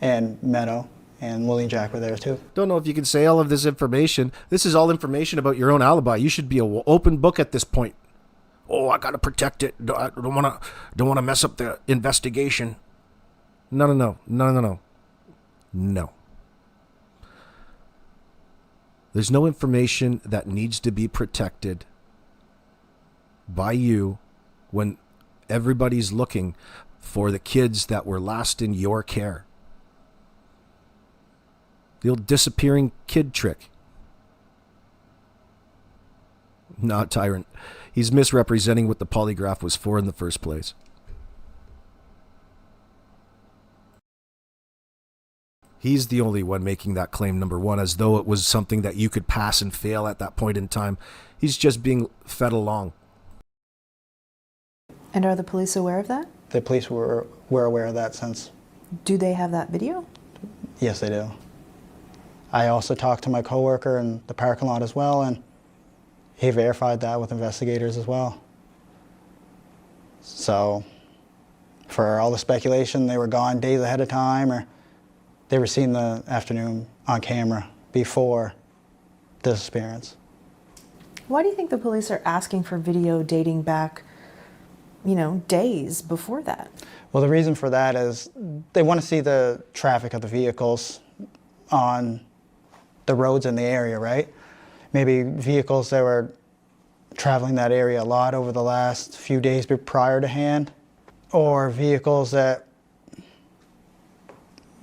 and Meadow, and Lily and Jack were there too. Don't know if you can say all of this information. This is all information about your own alibi. You should be an open book at this point. Oh, I got to protect it. I don't want to mess up the investigation. No. No. There's no information that needs to be protected by you when everybody's looking for the kids that were last in your care. The old disappearing kid trick. Not Tyrant. He's misrepresenting what the polygraph was for in the first place. He's the only one making that claim, number one, as though it was something that you could pass and fail at that point in time. He's just being fed along. And are the police aware of that? The police were aware of that since. Do they have that video? Yes, they do. I also talked to my coworker in the parking lot as well, and he verified that with investigators as well. So, for all the speculation, they were gone days ahead of time, or they were seen the afternoon on camera before the disappearance. Why do you think the police are asking for video dating back, days before that? Well, the reason for that is they want to see the traffic of the vehicles on the roads in the area, right? Maybe vehicles that were traveling that area a lot over the last few days prior to hand, or vehicles that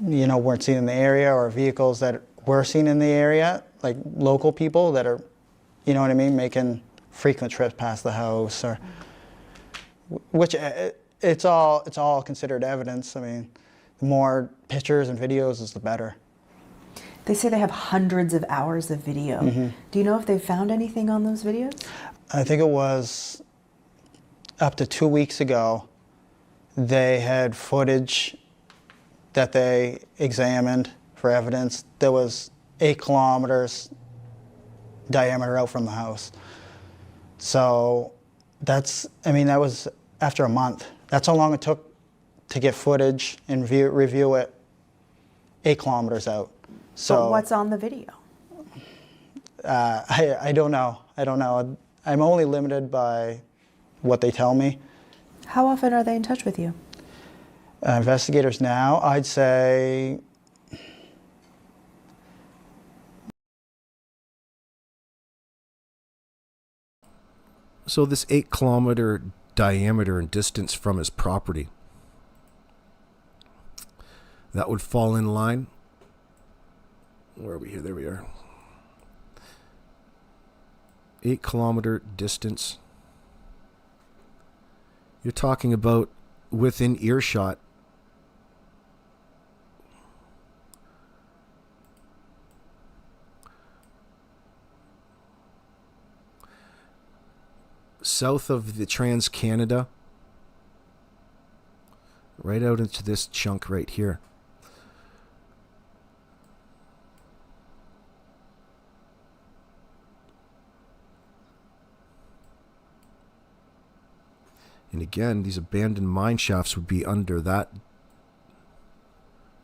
weren't seen in the area, or vehicles that were seen in the area, like local people that are, making frequent trips past the house, or which it's all considered evidence. I mean, the more pictures and videos is the better. They say they have hundreds of hours of video. Mm-hmm. Do you know if they found anything on those videos? I think it was up to 2 weeks ago, they had footage that they examined for evidence that was 8 kilometers diameter out from the house. So that was after a month. That's how long it took to get footage and review it 8 kilometers out. So But what's on the video? I don't know. I'm only limited by what they tell me. How often are they in touch with you? Investigators now, I'd say So this 8-kilometer diameter and distance from his property, that would fall in line. Where are we here? There we are. 8-kilometer distance. You're talking about within earshot. South of the Trans-Canada, right out into this chunk right here. And again, these abandoned mine shafts would be under that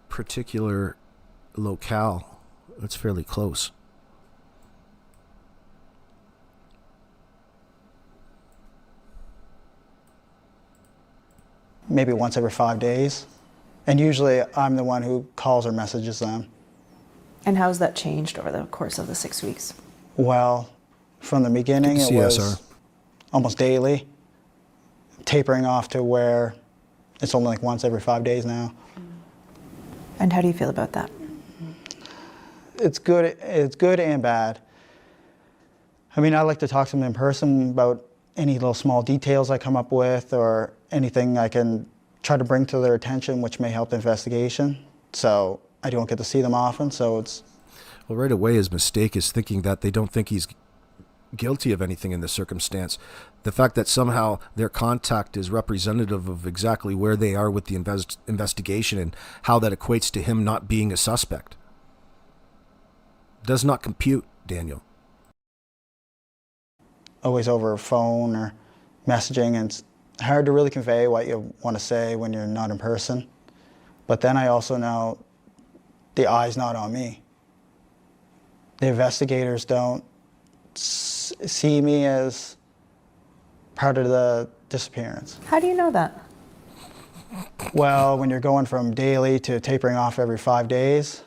particular locale. That's fairly close. maybe once every 5 days. And usually I'm the one who calls or messages them. And how's that changed over the course of the 6 weeks? Well, from the beginning it was almost daily, tapering off to where it's only like once every 5 days now. And how do you feel about that? It's good and bad. I mean, I like to talk to them in person about any little small details I come up with or anything I can try to bring to their attention which may help the investigation. So I don't get to see them often, so it's... Well, right away his mistake is thinking that they don't think he's guilty of anything in this circumstance. The fact that somehow their contact is representative of exactly where they are with the investigation and how that equates to him not being a suspect does not compute, Daniel. Always over phone or messaging, and it's hard to really convey what you want to say when you're not in person. But then I also know the eye's not on me. The investigators don't see me as part of the disappearance. How do you know that? Well, when you're going from daily to tapering off every 5 days,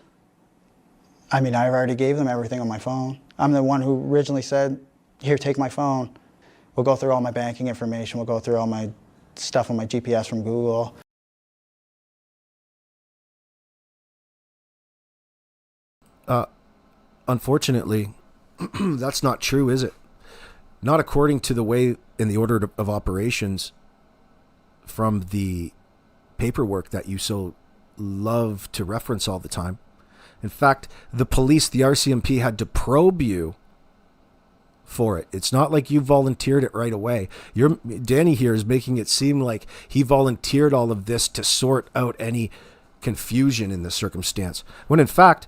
I mean, I already gave them everything on my phone. I'm the one who originally said, here, take my phone. We'll go through all my banking information. We'll go through all my stuff on my GPS from Google. Unfortunately, that's not true, is it? Not according to the way in the order of operations from the paperwork that you so love to reference all the time. In fact, the police, the RCMP, had to probe you for it. It's not like you volunteered it right away. Danny here is making it seem like he volunteered all of this to sort out any confusion in the circumstance, when in fact,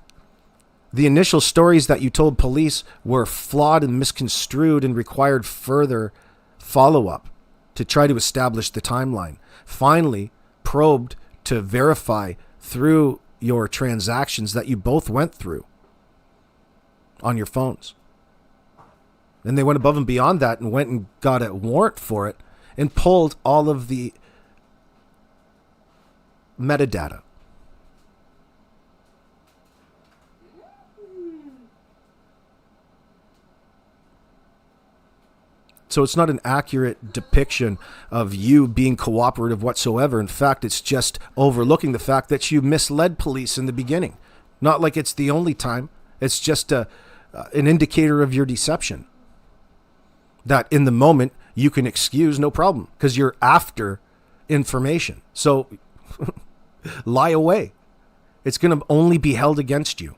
the initial stories that you told police were flawed and misconstrued and required further follow-up to try to establish the timeline. Finally, probed to verify through your transactions that you both went through on your phones. And they went above and beyond that and went and got a warrant for it and pulled all of the metadata. So it's not an accurate depiction of you being cooperative whatsoever. In fact, it's just overlooking the fact that you misled police in the beginning. Not like it's the only time. It's just an indicator of your deception. That in the moment you can excuse, no problem, because you're after information. So lie away. It's going to only be held against you.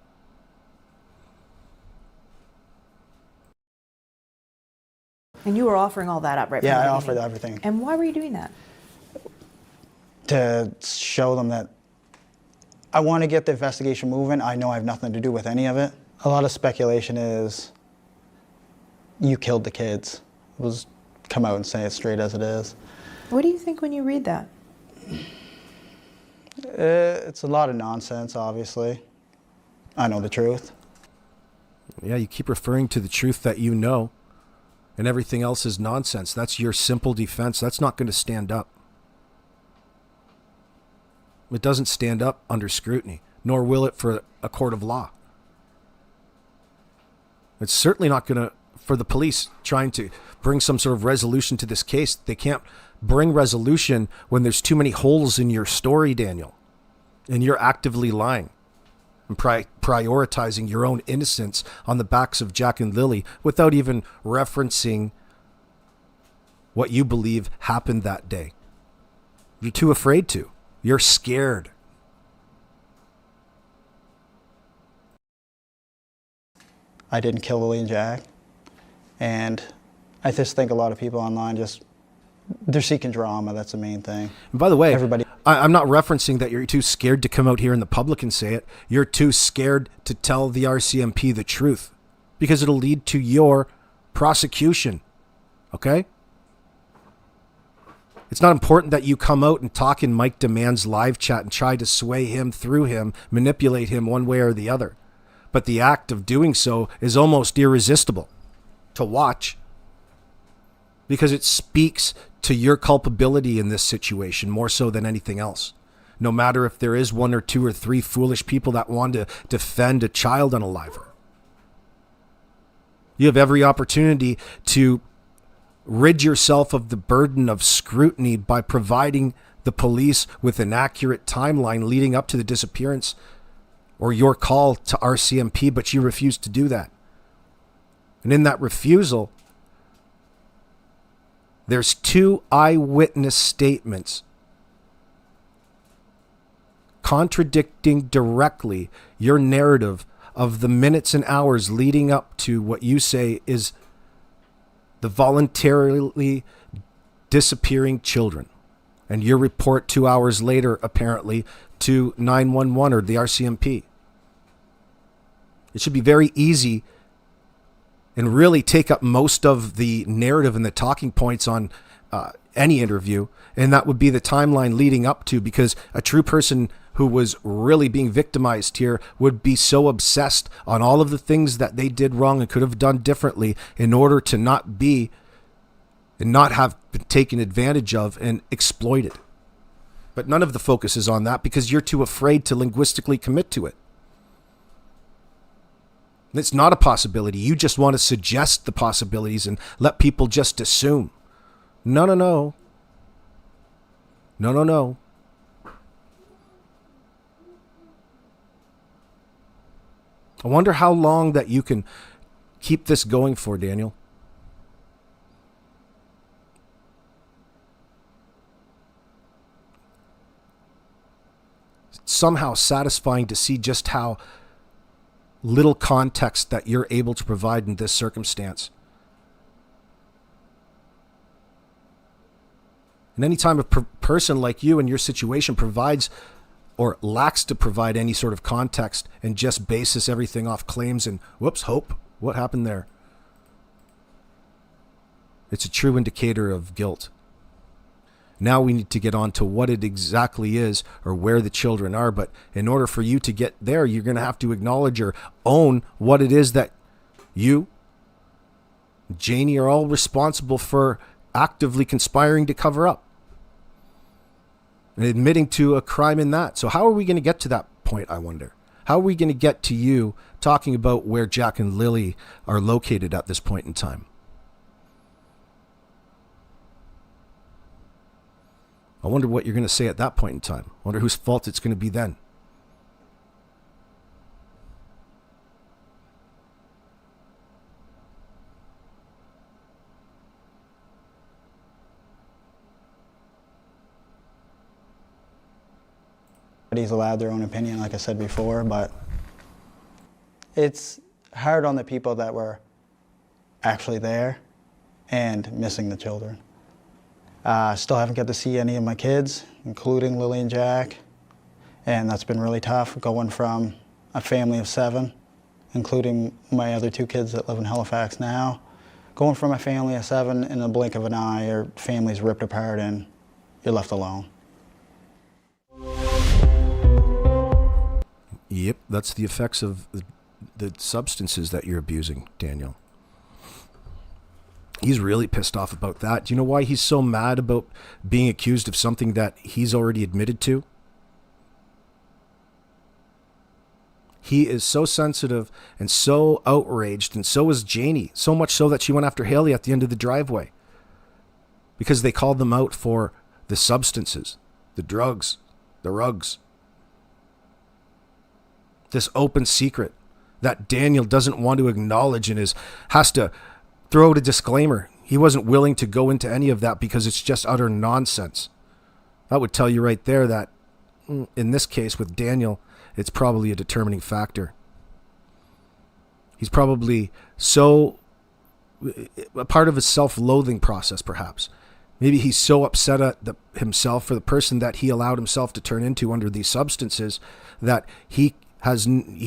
And you were offering all that up right from Yeah, the I beginning. offered everything And why were you doing that? to show them that I want to get the investigation moving. I know I have nothing to do with any of it. A lot of speculation is you killed the kids. Was come out and say it straight as it is. What do you think when you read that? It's a lot of nonsense, obviously. I know the truth. Yeah, you keep referring to the truth that you know, and everything else is nonsense. That's your simple defense. That's not going to stand up. It doesn't stand up under scrutiny, nor will it for a court of law. It's certainly not going to, for the police trying to bring some sort of resolution to this case. They can't bring resolution when there's too many holes in your story, Daniel, and you're actively lying and prioritizing your own innocence on the backs of Jack and Lily without even referencing what you believe happened that day. You're too afraid to. You're scared. I didn't kill Lily and Jack. And I just think a lot of people online they're seeking drama. That's the main thing. And by the way, Everybody- I'm not referencing that you're too scared to come out here in the public and say it. You're too scared to tell the RCMP the truth because it'll lead to your prosecution. Okay? It's not important that you come out and talk in Mike Demand's live chat and try to sway him through him, manipulate him one way or the other. But the act of doing so is almost irresistible to watch because it speaks to your culpability in this situation more so than anything else. No matter if there is one or two or three foolish people that want to defend a child unaliver. You have every opportunity to rid yourself of the burden of scrutiny by providing the police with an accurate timeline leading up to the disappearance or your call to RCMP, but you refuse to do that. And in that refusal, there's 2 eyewitness statements contradicting directly your narrative of the minutes and hours leading up to what you say is the voluntarily disappearing children. And your report 2 hours later, apparently, to 911 or the RCMP. It should be very easy and really take up most of the narrative and the talking points on any interview. And that would be the timeline leading up to, because a true person who was really being victimized here would be so obsessed on all of the things that they did wrong and could have done differently in order to not be and not have been taken advantage of and exploited. But none of the focus is on that because you're too afraid to linguistically commit to it. It's not a possibility. You just want to suggest the possibilities and let people just assume. No, no, no. No, no, no. I wonder how long that you can keep this going for, Daniel. It's somehow satisfying to see just how little context that you're able to provide in this circumstance. And anytime a person like you in your situation provides or lacks to provide any sort of context and just bases everything off claims and hope, what happened there? It's a true indicator of guilt. Now we need to get on to what it exactly is or where the children are. But in order for you to get there, you're going to have to acknowledge or own what it is that you, Janie, are all responsible for actively conspiring to cover up and admitting to a crime in that. So how are we going to get to that point, I wonder? How are we going to get to you talking about where Jack and Lily are located at this point in time? I wonder what you're going to say at that point in time. I wonder whose fault it's going to be then. Everybody's allowed their own opinion, like I said before, but it's hard on the people that were actually there and missing the children. Still haven't got to see any of my kids, including Lily and Jack, and that's been really tough, going from a family of 7, including my other 2 kids that live in Halifax now, going from a family of 7 in the blink of an eye, your family's ripped apart and you're left alone. Yep, that's the effects of the substances that you're abusing, Daniel. He's really pissed off about that. Do you know why he's so mad about being accused of something that he's already admitted to? He is so sensitive and so outraged, and so is Janie. So much so that she went after Haley at the end of the driveway because they called them out for the substances, the drugs, the rugs. This open secret that Daniel doesn't want to acknowledge and has to throw out a disclaimer. He wasn't willing to go into any of that because it's just utter nonsense. That would tell you right there that in this case with Daniel, it's probably a determining factor. He's probably a part of his self-loathing process, perhaps. Maybe he's so upset at himself for the person that he allowed himself to turn into under these substances that he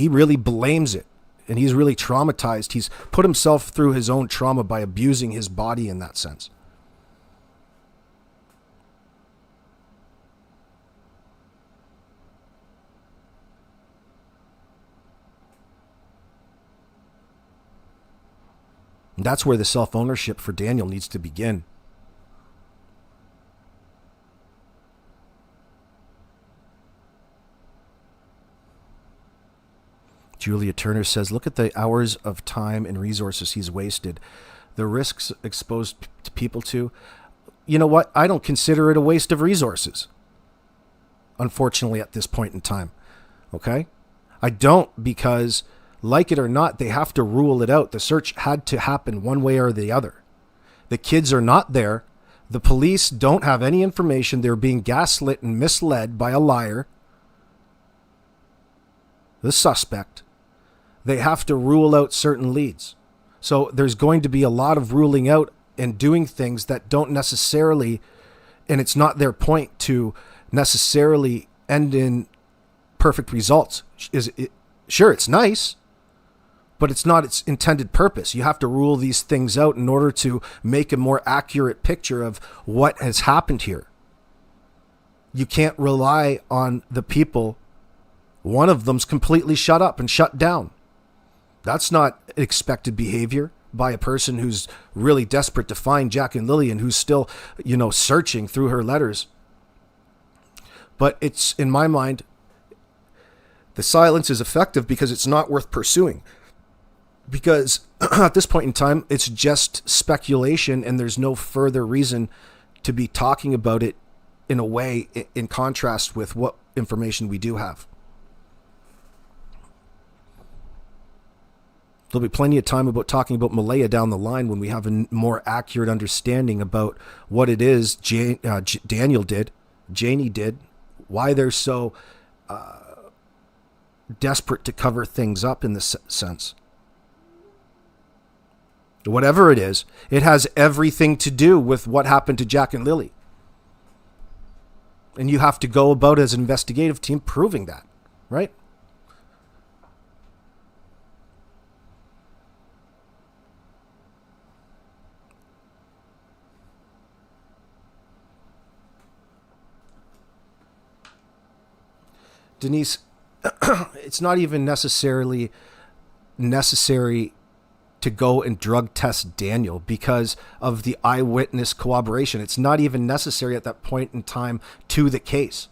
really blames it. And he's really traumatized. He's put himself through his own trauma by abusing his body in that sense. And that's where the self-ownership for Daniel needs to begin. Julia Turner says, look at the hours of time and resources he's wasted. The risks exposed to people to. You know what? I don't consider it a waste of resources. Unfortunately, at this point in time. Okay? I don't, because like it or not, they have to rule it out. The search had to happen one way or the other. The kids are not there. The police don't have any information. They're being gaslit and misled by a liar. The suspect. They have to rule out certain leads. So there's going to be a lot of ruling out and doing things that don't necessarily, and it's not their point to necessarily end in perfect results. Sure, it's nice, but it's not its intended purpose. You have to rule these things out in order to make a more accurate picture of what has happened here. You can't rely on the people. One of them's completely shut up and shut down. That's not expected behavior by a person who's really desperate to find Jack and Lily and who's still, searching through her letters. But it's, in my mind, the silence is effective because it's not worth pursuing. Because at this point in time, it's just speculation and there's no further reason to be talking about it in a way in contrast with what information we do have. There'll be plenty of time about talking about Malaya down the line when we have a more accurate understanding about what it is Daniel did, Janie did, why they're so desperate to cover things up in this sense. Whatever it is, it has everything to do with what happened to Jack and Lily. And you have to go about as an investigative team proving that, right? Denise, it's not even necessary to go and drug test Daniel because of the eyewitness corroboration. It's not even necessary at that point in time to the case.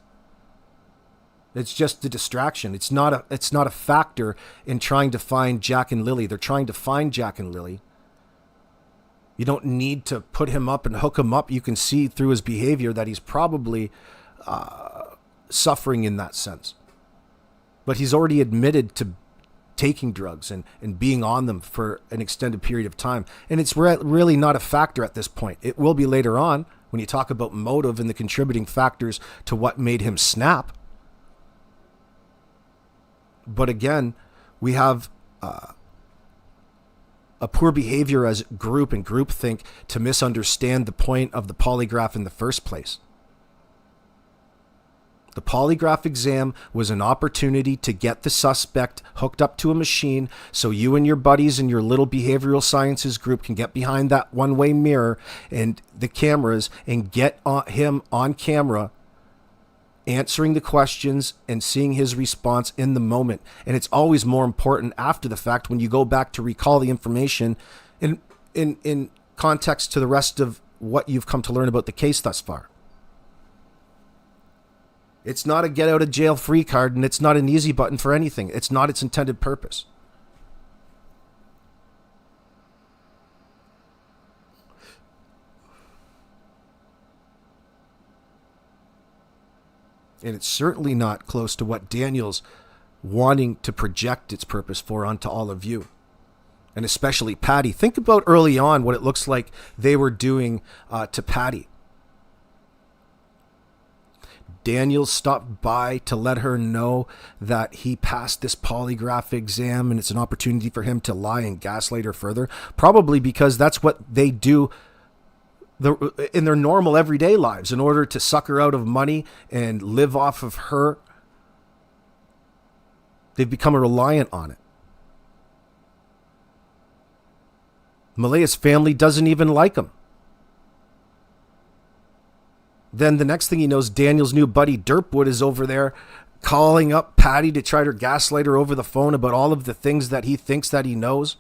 It's just the distraction. It's not a factor in trying to find Jack and Lily. They're trying to find Jack and Lily. You don't need to put him up and hook him up. You can see through his behavior that he's probably suffering in that sense. But he's already admitted to taking drugs and being on them for an extended period of time. And it's really not a factor at this point. It will be later on when you talk about motive and the contributing factors to what made him snap. But again, we have a poor behavior as group and groupthink to misunderstand the point of the polygraph in the first place. The polygraph exam was an opportunity to get the suspect hooked up to a machine so you and your buddies in your little behavioral sciences group can get behind that one-way mirror and the cameras and get him on camera answering the questions and seeing his response in the moment. And it's always more important after the fact when you go back to recall the information in context to the rest of what you've come to learn about the case thus far. It's not a get out of jail free card, and it's not an easy button for anything. It's not its intended purpose. And it's certainly not close to what Daniel's wanting to project its purpose for onto all of you. And especially Patty. Think about early on what it looks like they were doing to Patty. Daniel stopped by to let her know that he passed this polygraph exam and it's an opportunity for him to lie and gaslight her further. Probably because that's what they do in their normal everyday lives in order to suck her out of money and live off of her. They've become reliant on it. Malaya's family doesn't even like him. Then the next thing he knows, Daniel's new buddy Derpwood is over there calling up Patty to try to gaslight her over the phone about all of the things that he thinks that he knows.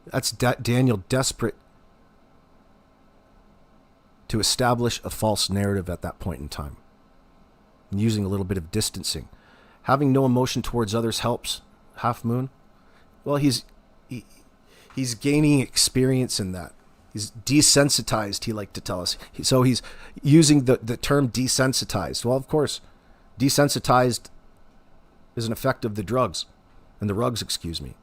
That's Daniel desperate to establish a false narrative at that point in time. And using a little bit of distancing. Having no emotion towards others helps. Half Moon. Well, he's gaining experience in that. He's desensitized, he liked to tell us. So he's using the term desensitized. Well, of course, desensitized is an effect of the drugs. And the rugs, excuse me.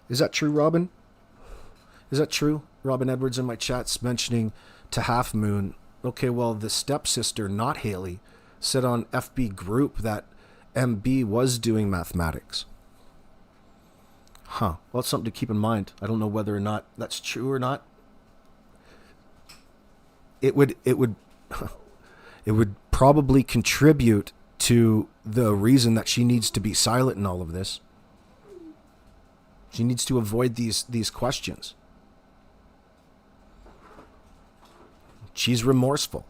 Is that true, Robin? Is that true? Robin Edwards in my chat's mentioning to Half Moon. Okay, well, the stepsister, not Haley, said on FB group that MB was doing mathematics. Huh. Well, it's something to keep in mind. I don't know whether or not that's true or not. It would probably contribute to the reason that she needs to be silent in all of this. She needs to avoid these questions. She's remorseful.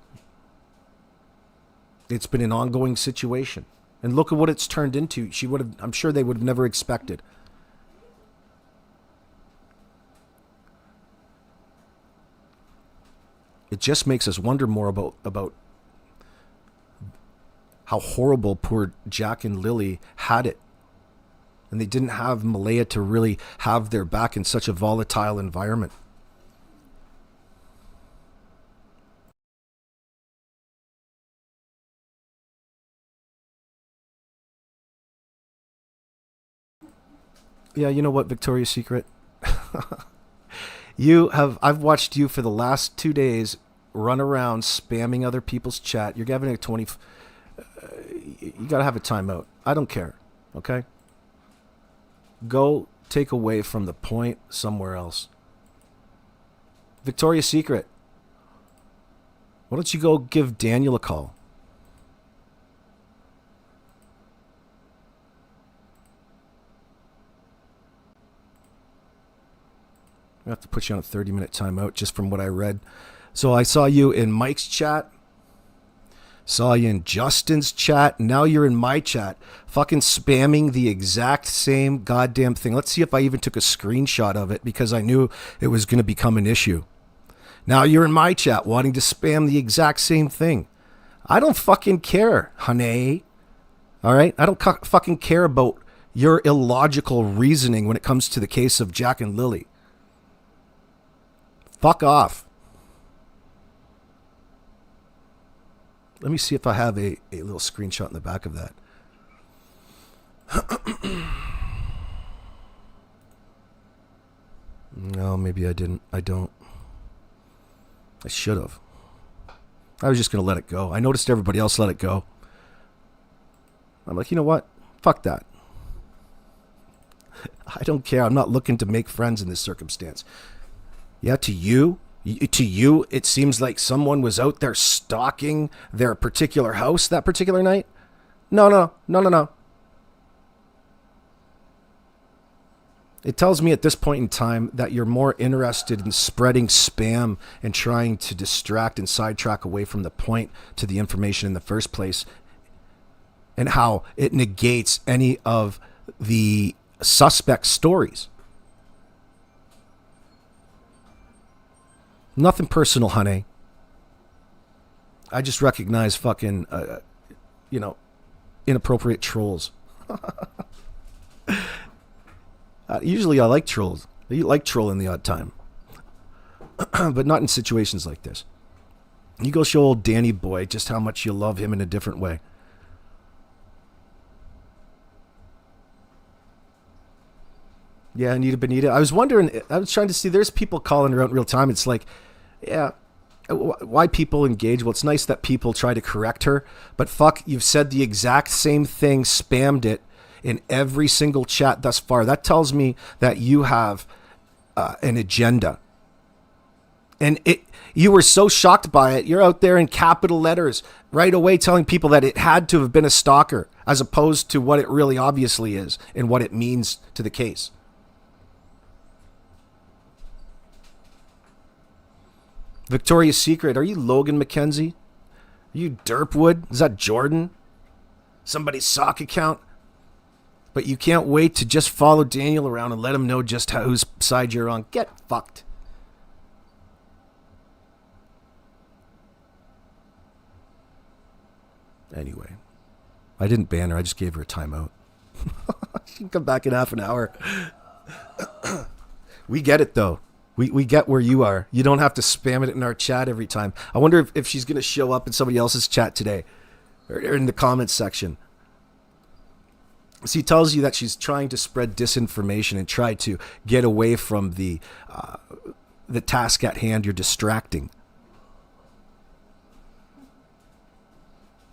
It's been an ongoing situation. And look at what it's turned into. I'm sure they would have never expected. It just makes us wonder more about how horrible poor Jack and Lily had it. And they didn't have Malaya to really have their back in such a volatile environment. Yeah, you know what, Victoria's Secret? I've watched you for the last 2 days run around spamming other people's chat. You're having a 20... you gotta have a timeout. I don't care, okay? Go take away from the point somewhere else. Victoria's Secret. Why don't you go give Daniel a call? I have to put you on a 30-minute timeout just from what I read. So I saw you in Mike's chat. Saw you in Justin's chat. Now you're in my chat. Fucking spamming the exact same goddamn thing. Let's see if I even took a screenshot of it because I knew it was going to become an issue. Now you're in my chat wanting to spam the exact same thing. I don't fucking care, honey. All right? I don't fucking care about your illogical reasoning when it comes to the case of Jack and Lily. Fuck off. Let me see if I have a little screenshot in the back of that. No, maybe I didn't. I don't. I should have. I was just going to let it go. I noticed everybody else let it go. I'm like, you know what? Fuck that. I don't care. I'm not looking to make friends in this circumstance. Yeah, to you, it seems like someone was out there stalking their particular house that particular night. No. It tells me at this point in time that you're more interested in spreading spam and trying to distract and sidetrack away from the point to the information in the first place, and how it negates any of the suspect stories. Nothing personal, honey. I just recognize fucking, inappropriate trolls. Usually I like trolls. You like trolling the odd time. But not in situations like this. You go show old Danny boy just how much you love him in a different way. Yeah, Anita Benita. I was wondering, I was trying to see, there's people calling around real time. It's like, yeah, why people engage? Well, it's nice that people try to correct her, but fuck, you've said the exact same thing, spammed it in every single chat thus far. That tells me that you have an agenda. And you were so shocked by it, you're out there in capital letters right away telling people that it had to have been a stalker, as opposed to what it really obviously is and what it means to the case. Victoria's Secret, are you Logan McKenzie? Are you Derpwood? Is that Jordan? Somebody's sock account? But you can't wait to just follow Daniel around and let him know just whose side you're on. Get fucked. Anyway, I didn't ban her. I just gave her a timeout. She can come back in half an hour. We get it, though. We get where you are. You don't have to spam it in our chat every time. I wonder if she's going to show up in somebody else's chat today or in the comments section. She tells you that she's trying to spread disinformation and try to get away from the task at hand. You're distracting.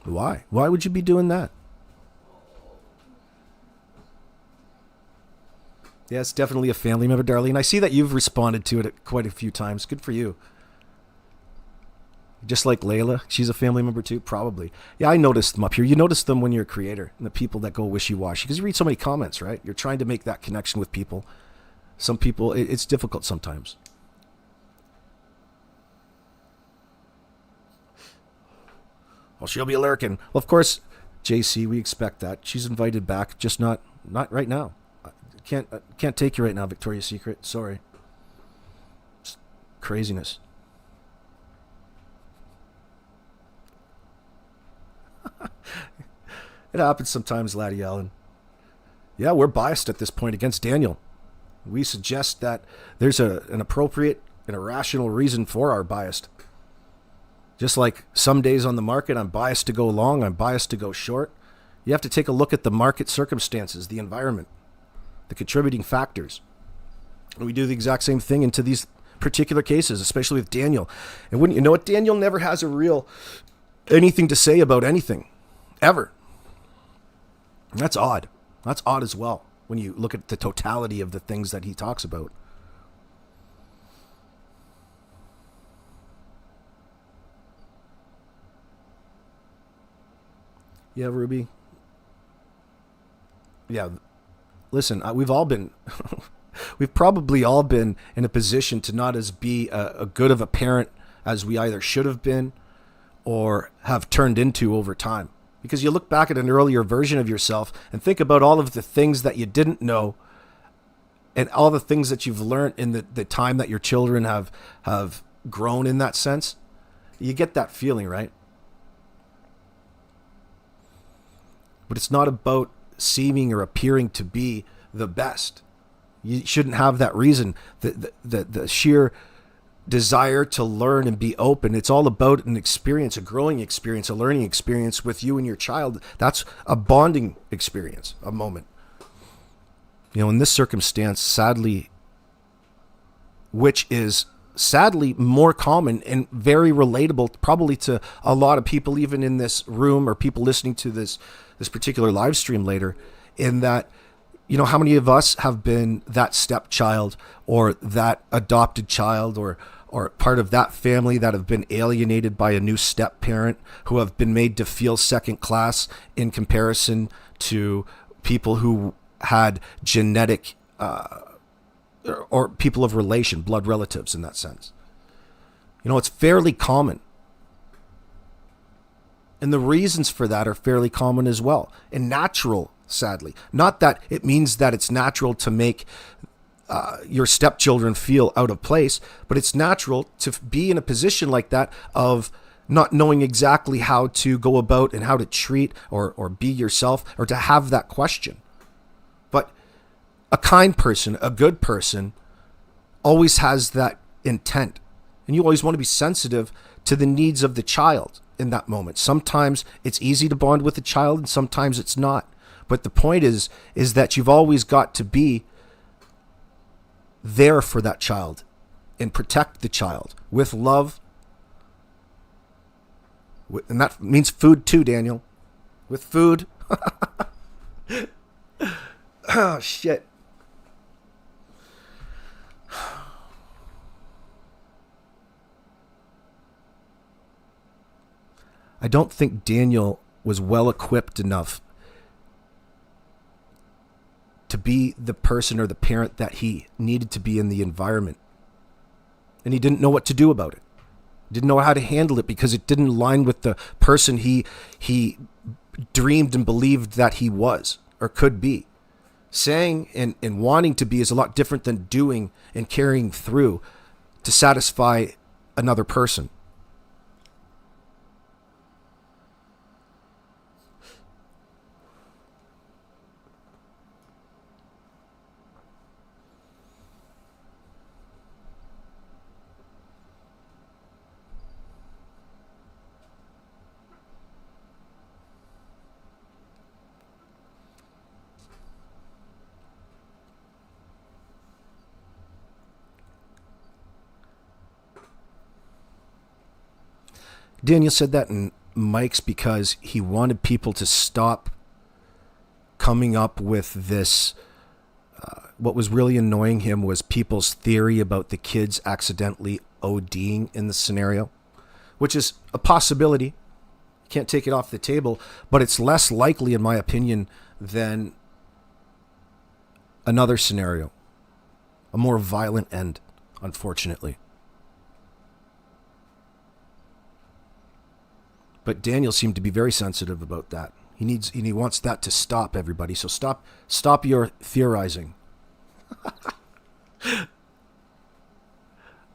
Why? Why would you be doing that? Yeah, it's definitely a family member, Darlene. I see that you've responded to it quite a few times. Good for you. Just like Layla, she's a family member too, probably. Yeah, I noticed them up here. You notice them when you're a creator and the people that go wishy-washy because you read so many comments, right? You're trying to make that connection with people. Some people, it's difficult sometimes. Well, she'll be lurking. Well, of course, JC, we expect that. She's invited back, just not right now. Can't take you right now, Victoria's Secret. Sorry. It's craziness. It happens sometimes, Laddie Allen. Yeah, we're biased at this point against Daniel. We suggest that there's an appropriate and a rational reason for our bias. Just like some days on the market, I'm biased to go long, I'm biased to go short. You have to take a look at the market circumstances, the environment, the contributing factors. And we do the exact same thing into these particular cases, especially with Daniel. And wouldn't you know it, Daniel never has a real anything to say about anything, ever. And that's odd. That's odd as well when you look at the totality of the things that he talks about. Yeah, Ruby. Yeah, listen, we've all been, we've probably all been in a position to not as be a good of a parent as we either should have been or have turned into over time. Because you look back at an earlier version of yourself and think about all of the things that you didn't know and all the things that you've learned in the time that your children have grown in that sense. You get that feeling, right? But it's not about seeming or appearing to be the best. You shouldn't have that reason. The sheer desire to learn and be open. It's all about an experience, a growing experience, a learning experience with you and your child. That's a bonding experience, a moment. You know, in this circumstance, sadly, which is sadly more common and very relatable probably to a lot of people even in this room or people listening to this particular live stream later, in that, you know, how many of us have been that stepchild or that adopted child or part of that family that have been alienated by a new step parent, who have been made to feel second class in comparison to people who had genetic or people of relation, blood relatives in that sense. You know, it's fairly common. And the reasons for that are fairly common as well. And natural, sadly. Not that it means that it's natural to make your stepchildren feel out of place, but it's natural to be in a position like that of not knowing exactly how to go about and how to treat or be yourself, or to have that question. But a kind person, a good person, always has that intent. And you always want to be sensitive to the needs of the child in that moment. Sometimes it's easy to bond with a child and sometimes it's not. But the point is that you've always got to be there for that child and protect the child with love. And that means food too, Daniel. With food. Oh, shit. I don't think Daniel was well equipped enough to be the person or the parent that he needed to be in the environment. And he didn't know what to do about it. Didn't know how to handle it because it didn't align with the person he dreamed and believed that he was or could be. Saying and wanting to be is a lot different than doing and carrying through to satisfy another person. Daniel said that in Mike's because he wanted people to stop coming up with this. What was really annoying him was people's theory about the kids accidentally ODing in the scenario, which is a possibility. Can't take it off the table, but it's less likely, in my opinion, than another scenario. a more violent end, unfortunately. But Daniel seemed to be very sensitive about that. He wants that to stop, everybody. So stop your theorizing.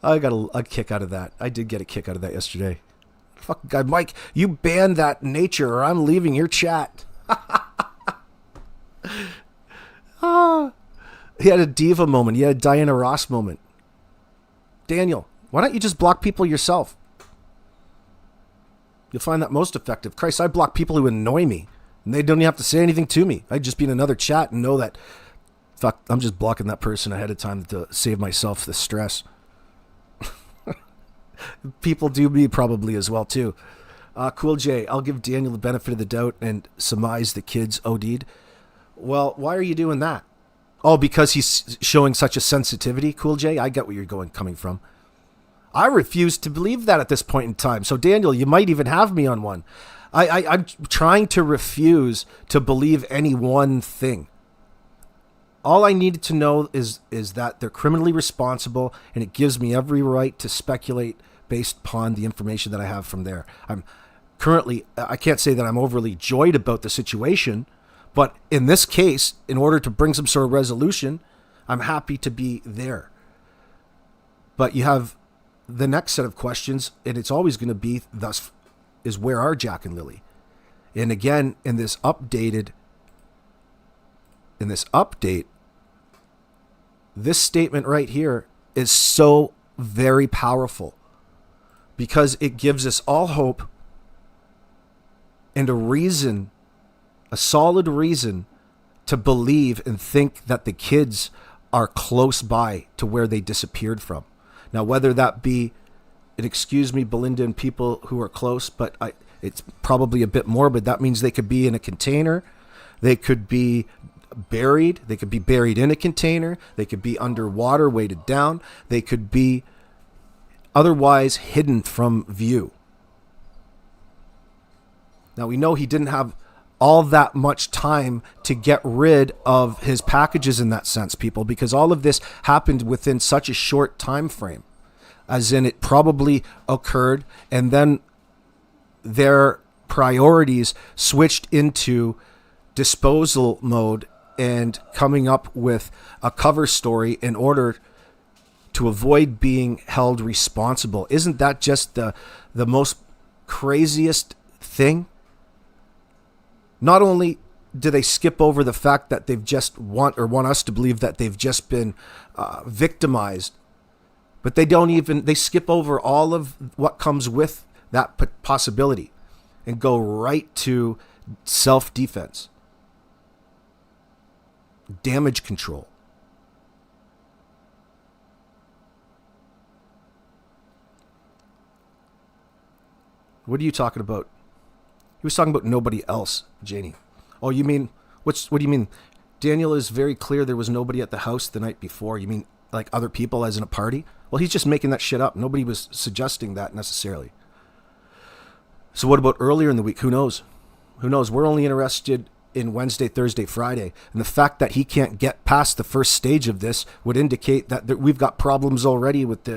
I got a kick out of that. I did get a kick out of that yesterday. Fuck God, Mike, you ban that nature or I'm leaving your chat. He had a diva moment. He had a Diana Ross moment. Daniel, why don't you just block people yourself? You'll find that most effective. Christ, I block people who annoy me, and they don't even have to say anything to me. I'd just be in another chat and know that, fuck, I'm just blocking that person ahead of time to save myself the stress. People do me probably as well, too. Cool J, I'll give Daniel the benefit of the doubt and surmise the kids OD'd. Well, why are you doing that? Oh, because he's showing such a sensitivity, Cool J? I get where you're coming from. I refuse to believe that at this point in time. So, Daniel, you might even have me on one. I'm trying to refuse to believe any one thing. All I needed to know is that they're criminally responsible, and it gives me every right to speculate based upon the information that I have from there. I can't say that I'm overly joyed about the situation, but in this case, in order to bring some sort of resolution, I'm happy to be there. But you have the next set of questions, and it's always going to be, thus, is where are Jack and Lily? And again, in this update, this statement right here is so very powerful because it gives us all hope and a solid reason to believe and think that the kids are close by to where they disappeared from. Now, whether that be, and excuse me, Belinda and people who are close, but it's probably a bit morbid. That means they could be in a container. They could be buried. They could be buried in a container. They could be underwater, weighted down. They could be otherwise hidden from view. Now, we know he didn't have all that much time to get rid of his packages in that sense, people, because all of this happened within such a short time frame, as in it probably occurred and then their priorities switched into disposal mode and coming up with a cover story in order to avoid being held responsible. Isn't that just the most craziest thing? Not only do they skip over the fact that they've just want us to believe that they've just been victimized, but they skip over all of what comes with that possibility and go right to self-defense, damage control. What are you talking about? He was talking about nobody else, Janie. Oh, you mean, what do you mean? Daniel is very clear there was nobody at the house the night before. You mean like other people as in a party? Well, he's just making that shit up. Nobody was suggesting that necessarily. So what about earlier in the week? Who knows? Who knows? We're only interested in Wednesday, Thursday, Friday. And the fact that he can't get past the first stage of this would indicate that we've got problems already with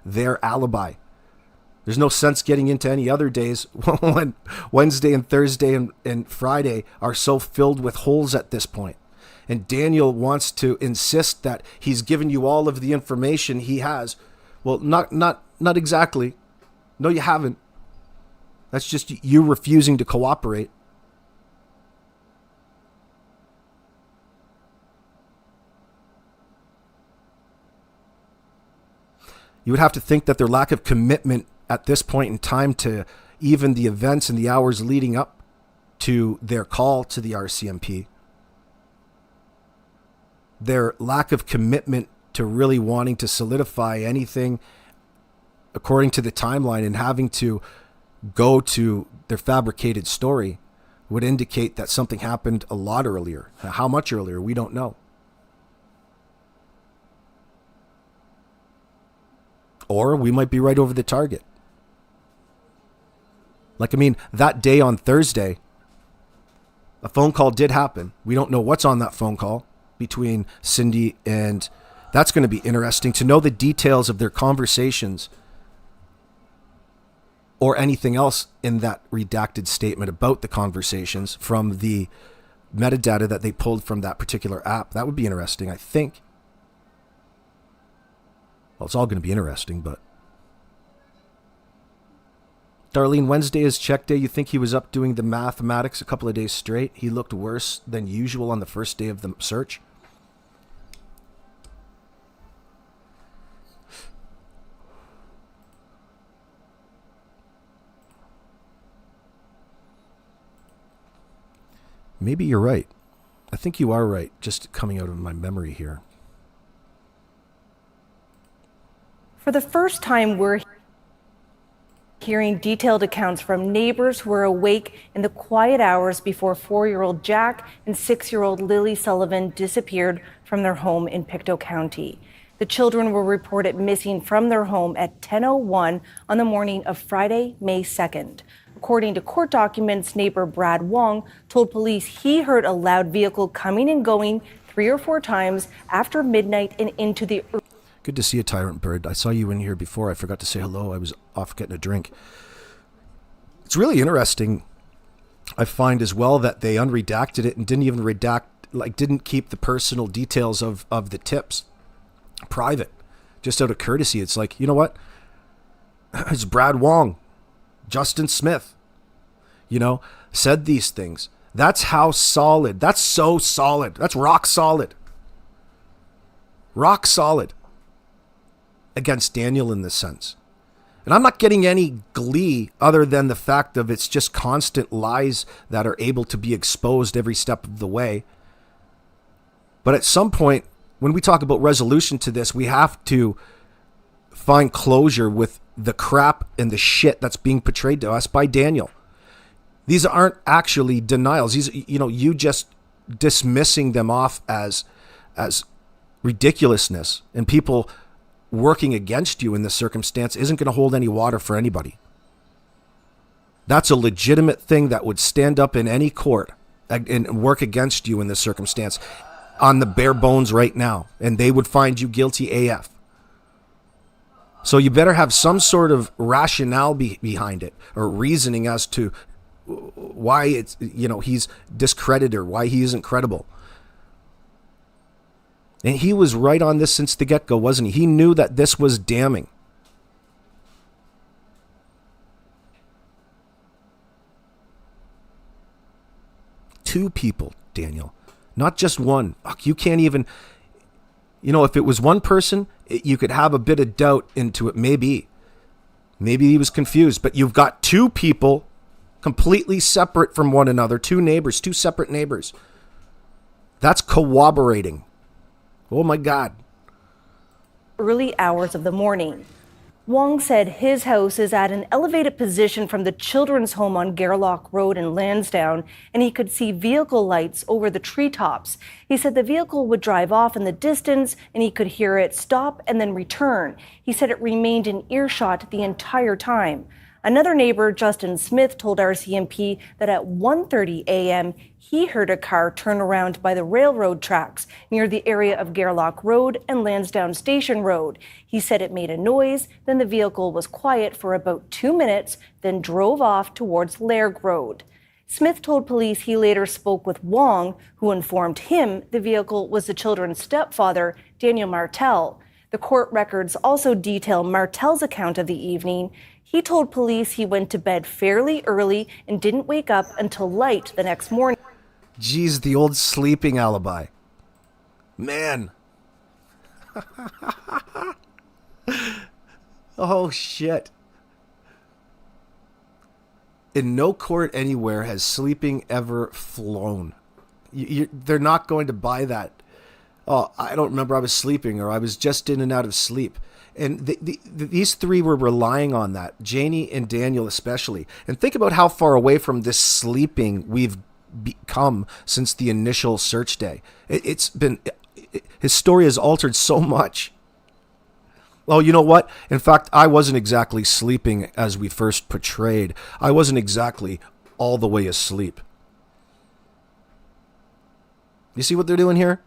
their alibi. There's no sense getting into any other days when Wednesday and Thursday and Friday are so filled with holes at this point. And Daniel wants to insist that he's given you all of the information he has. Well, not exactly. No, you haven't. That's just you refusing to cooperate. You would have to think that their lack of commitment at this point in time to even the events and the hours leading up to their call to the RCMP, their lack of commitment to really wanting to solidify anything according to the timeline and having to go to their fabricated story would indicate that something happened a lot earlier. How much earlier, we don't know. Or we might be right over the target. Like, I mean, that day on Thursday, a phone call did happen. We don't know what's on that phone call between Cindy and That's going to be interesting to know the details of their conversations or anything else in that redacted statement about the conversations from the metadata that they pulled from that particular app. That would be interesting, I think. Well, it's all going to be interesting, but... Darlene, Wednesday is check day. You think he was up doing the mathematics a couple of days straight? He looked worse than usual on the first day of the search. Maybe you're right. I think you are right, just coming out of my memory here. For the first time, we're hearing detailed accounts from neighbors who were awake in the quiet hours before 4-year-old Jack and 6-year-old Lilly Sullivan disappeared from their home in Pictou County. The children were reported missing from their home at 10:01 on the morning of Friday, May 2nd. According to court documents, neighbor Brad Wong told police he heard a loud vehicle coming and going 3 or 4 times after midnight and into the... Good to see you, Tyrant Bird. I saw you in here before. I forgot to say hello. I was off getting a drink. It's really interesting, I find as well, that they unredacted it and didn't even didn't keep the personal details of the tips private, just out of courtesy. It's like, you know what? It's Brad Wong, Justin Smith, said these things. That's how solid. That's so solid. That's rock solid. Rock solid against Daniel in this sense. And I'm not getting any glee other than the fact of it's just constant lies that are able to be exposed every step of the way. But at some point, when we talk about resolution to this, we have to find closure with the crap and the shit that's being portrayed to us by Daniel. These aren't actually denials. These, you just dismissing them off as ridiculousness, and people working against you in this circumstance isn't going to hold any water for anybody. That's a legitimate thing that would stand up in any court and work against you in this circumstance on the bare bones right now, and they would find you guilty AF. So you better have some sort of rationale behind it, or reasoning as to why it's, he's discredited or why he isn't credible. And he was right on this since the get-go, wasn't he? He knew that this was damning. Two people, Daniel. Not just one. You can't even... if it was one person, you could have a bit of doubt into it. Maybe he was confused. But you've got two people completely separate from one another. Two neighbors, two separate neighbors. That's corroborating. Oh my God. Early hours of the morning. Wong said his house is at an elevated position from the children's home on Gairloch Road in Lansdowne, and he could see vehicle lights over the treetops. He said the vehicle would drive off in the distance, and he could hear it stop and then return. He said it remained in earshot the entire time. Another neighbor, Justin Smith, told RCMP that at 1:30 a.m., he heard a car turn around by the railroad tracks near the area of Gairloch Road and Lansdowne Station Road. He said it made a noise, then the vehicle was quiet for about 2 minutes, then drove off towards Lairg Road. Smith told police he later spoke with Wong, who informed him the vehicle was the children's stepfather, Daniel Martel. The court records also detail Martel's account of the evening. He told police he went to bed fairly early and didn't wake up until light the next morning. Geez, the old sleeping alibi. Man. Oh, shit. In no court anywhere has sleeping ever flown. They're not going to buy that. Oh, I don't remember, I was sleeping, or I was just in and out of sleep. And these three were relying on that, Janie and Daniel especially. And think about how far away from this sleeping we've become since the initial search day. His story has altered so much. Oh, you know what? In fact, I wasn't exactly sleeping as we first portrayed. I wasn't exactly all the way asleep. You see what they're doing here?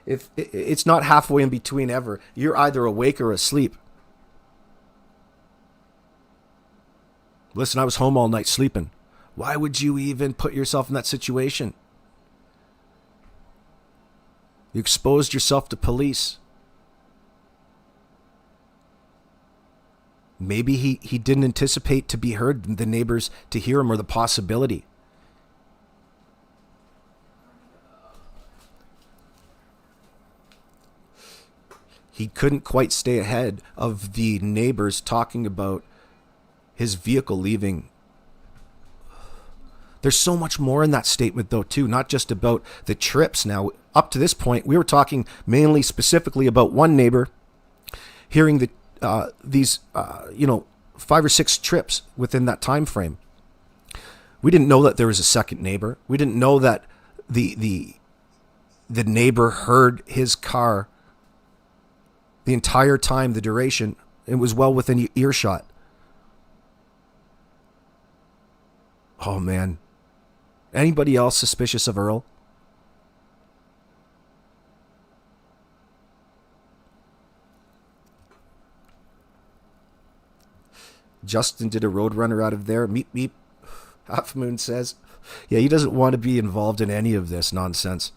If it's not halfway in between ever, you're either awake or asleep. Listen, I was home all night sleeping. Why would you even put yourself in that situation? You exposed yourself to police. Maybe he didn't anticipate to be heard, the neighbors to hear him, or the possibility. He couldn't quite stay ahead of the neighbors talking about his vehicle leaving. There's so much more in that statement, though, too, not just about the trips. Now, up to this point, we were talking mainly specifically about one neighbor hearing these 5 or 6 trips within that time frame. We didn't know that there was a second neighbor. We didn't know that the neighbor heard his car the entire time, the duration. It was well within earshot. Oh, man. Anybody else suspicious of Earl? Justin did a roadrunner out of there. Meep, meep. Half Moon says, yeah, he doesn't want to be involved in any of this nonsense.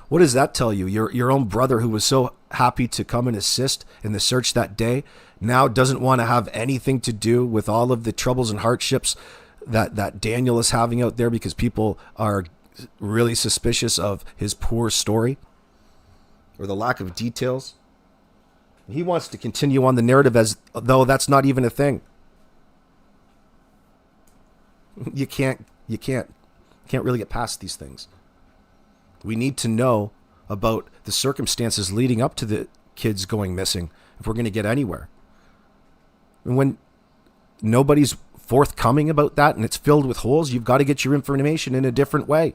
What does that tell you? Your own brother, who was so happy to come and assist in the search that day, now doesn't want to have anything to do with all of the troubles and hardships that Daniel is having out there because people are really suspicious of his poor story or the lack of details. He wants to continue on the narrative as though that's not even a thing. You can't really get past these things. We need to know about the circumstances leading up to the kids going missing if we're going to get anywhere. And when nobody's forthcoming about that and it's filled with holes, you've got to get your information in a different way.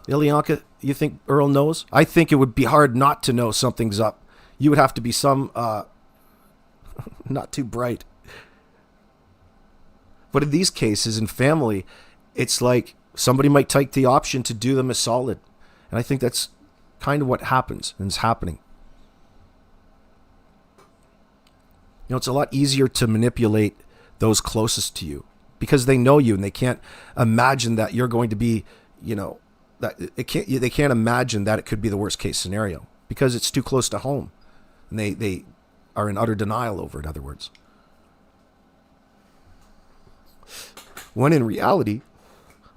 Ilyanka, you think Earl knows? I think it would be hard not to know something's up. You would have to be some not too bright. But in these cases, in family, it's like somebody might take the option to do them a solid. And I think that's kind of what happens and is happening. You know, it's a lot easier to manipulate those closest to you because they know you and they can't imagine that you're going to be, they can't imagine that it could be the worst case scenario because it's too close to home. And they are in utter denial over it, in other words. When in reality,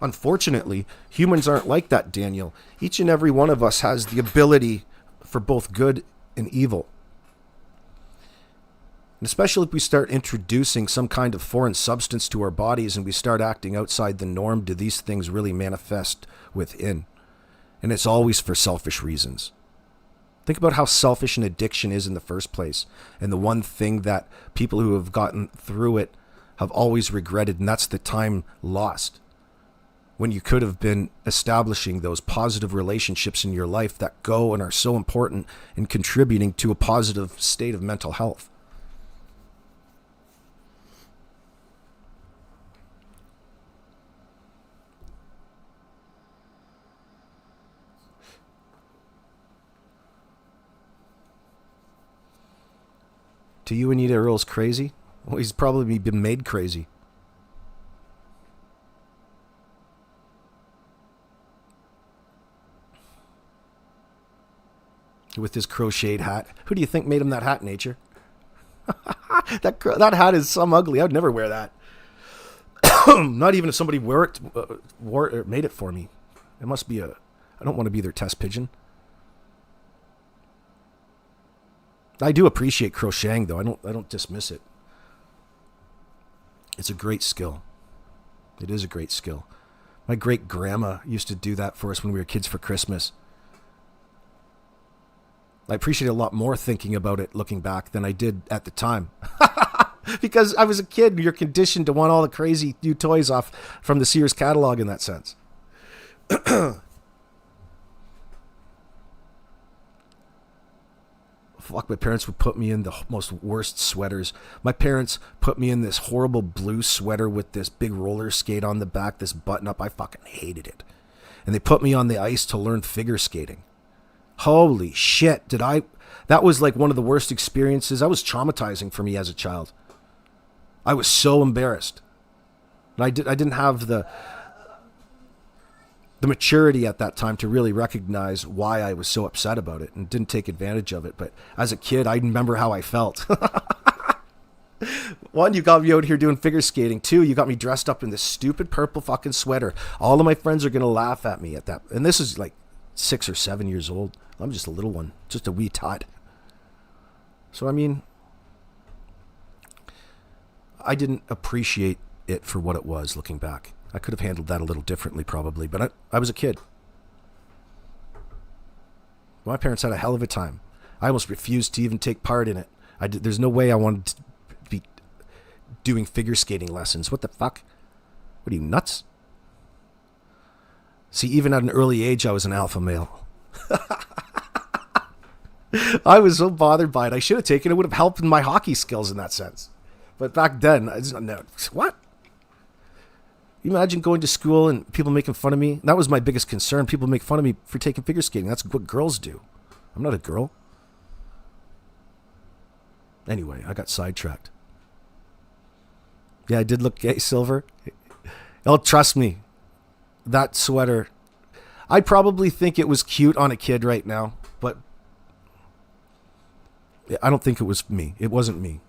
unfortunately, humans aren't like that, Daniel. Each and every one of us has the ability for both good and evil. And especially if we start introducing some kind of foreign substance to our bodies and we start acting outside the norm, do these things really manifest within? And it's always for selfish reasons. Think about how selfish an addiction is in the first place. And the one thing that people who have gotten through it have always regretted, and that's the time lost. When you could have been establishing those positive relationships in your life that go and are so important in contributing to a positive state of mental health. To you, Anita, Earl's crazy? Well, he's probably been made crazy. With his crocheted hat. Who do you think made him that hat, Nature? That hat is some ugly. I would never wear that. Not even if somebody wore it or made it for me. It must be I don't want to be their test pigeon. I do appreciate crocheting, though. I don't dismiss it. It's a great skill. It is a great skill. My great grandma used to do that for us when we were kids for Christmas. I appreciate it a lot more thinking about it looking back than I did at the time. Because I was a kid and you're conditioned to want all the crazy new toys off from the Sears catalog in that sense. Fuck, my parents would put me in the most worst sweaters. My parents put me in this horrible blue sweater with this big roller skate on the back, this button up. I fucking hated it. And they put me on the ice to learn figure skating. Holy shit, that was like one of the worst experiences. That was traumatizing for me as a child. I was so embarrassed. And I didn't have the maturity at that time to really recognize why I was so upset about it and didn't take advantage of it. But as a kid, I remember how I felt. One, you got me out here doing figure skating. Two, you got me dressed up in this stupid purple fucking sweater. All of my friends are going to laugh at me at that. And this is like 6 or 7 years old. I'm just a little one, just a wee tot. So, I mean, I didn't appreciate it for what it was looking back. I could have handled that a little differently probably, but I was a kid. My parents had a hell of a time. I almost refused to even take part in it. There's no way I wanted to be doing figure skating lessons. What the fuck? What are you, nuts? See, even at an early age, I was an alpha male. I was so bothered by it. I should have taken it. It would have helped in my hockey skills in that sense. But back then, what? You imagine going to school and people making fun of me? That was my biggest concern. People make fun of me for taking figure skating. That's what girls do. I'm not a girl. Anyway, I got sidetracked. Yeah, I did look gay, Silver. Oh, trust me. That sweater. I probably think it was cute on a kid right now, but I don't think it was me. It wasn't me.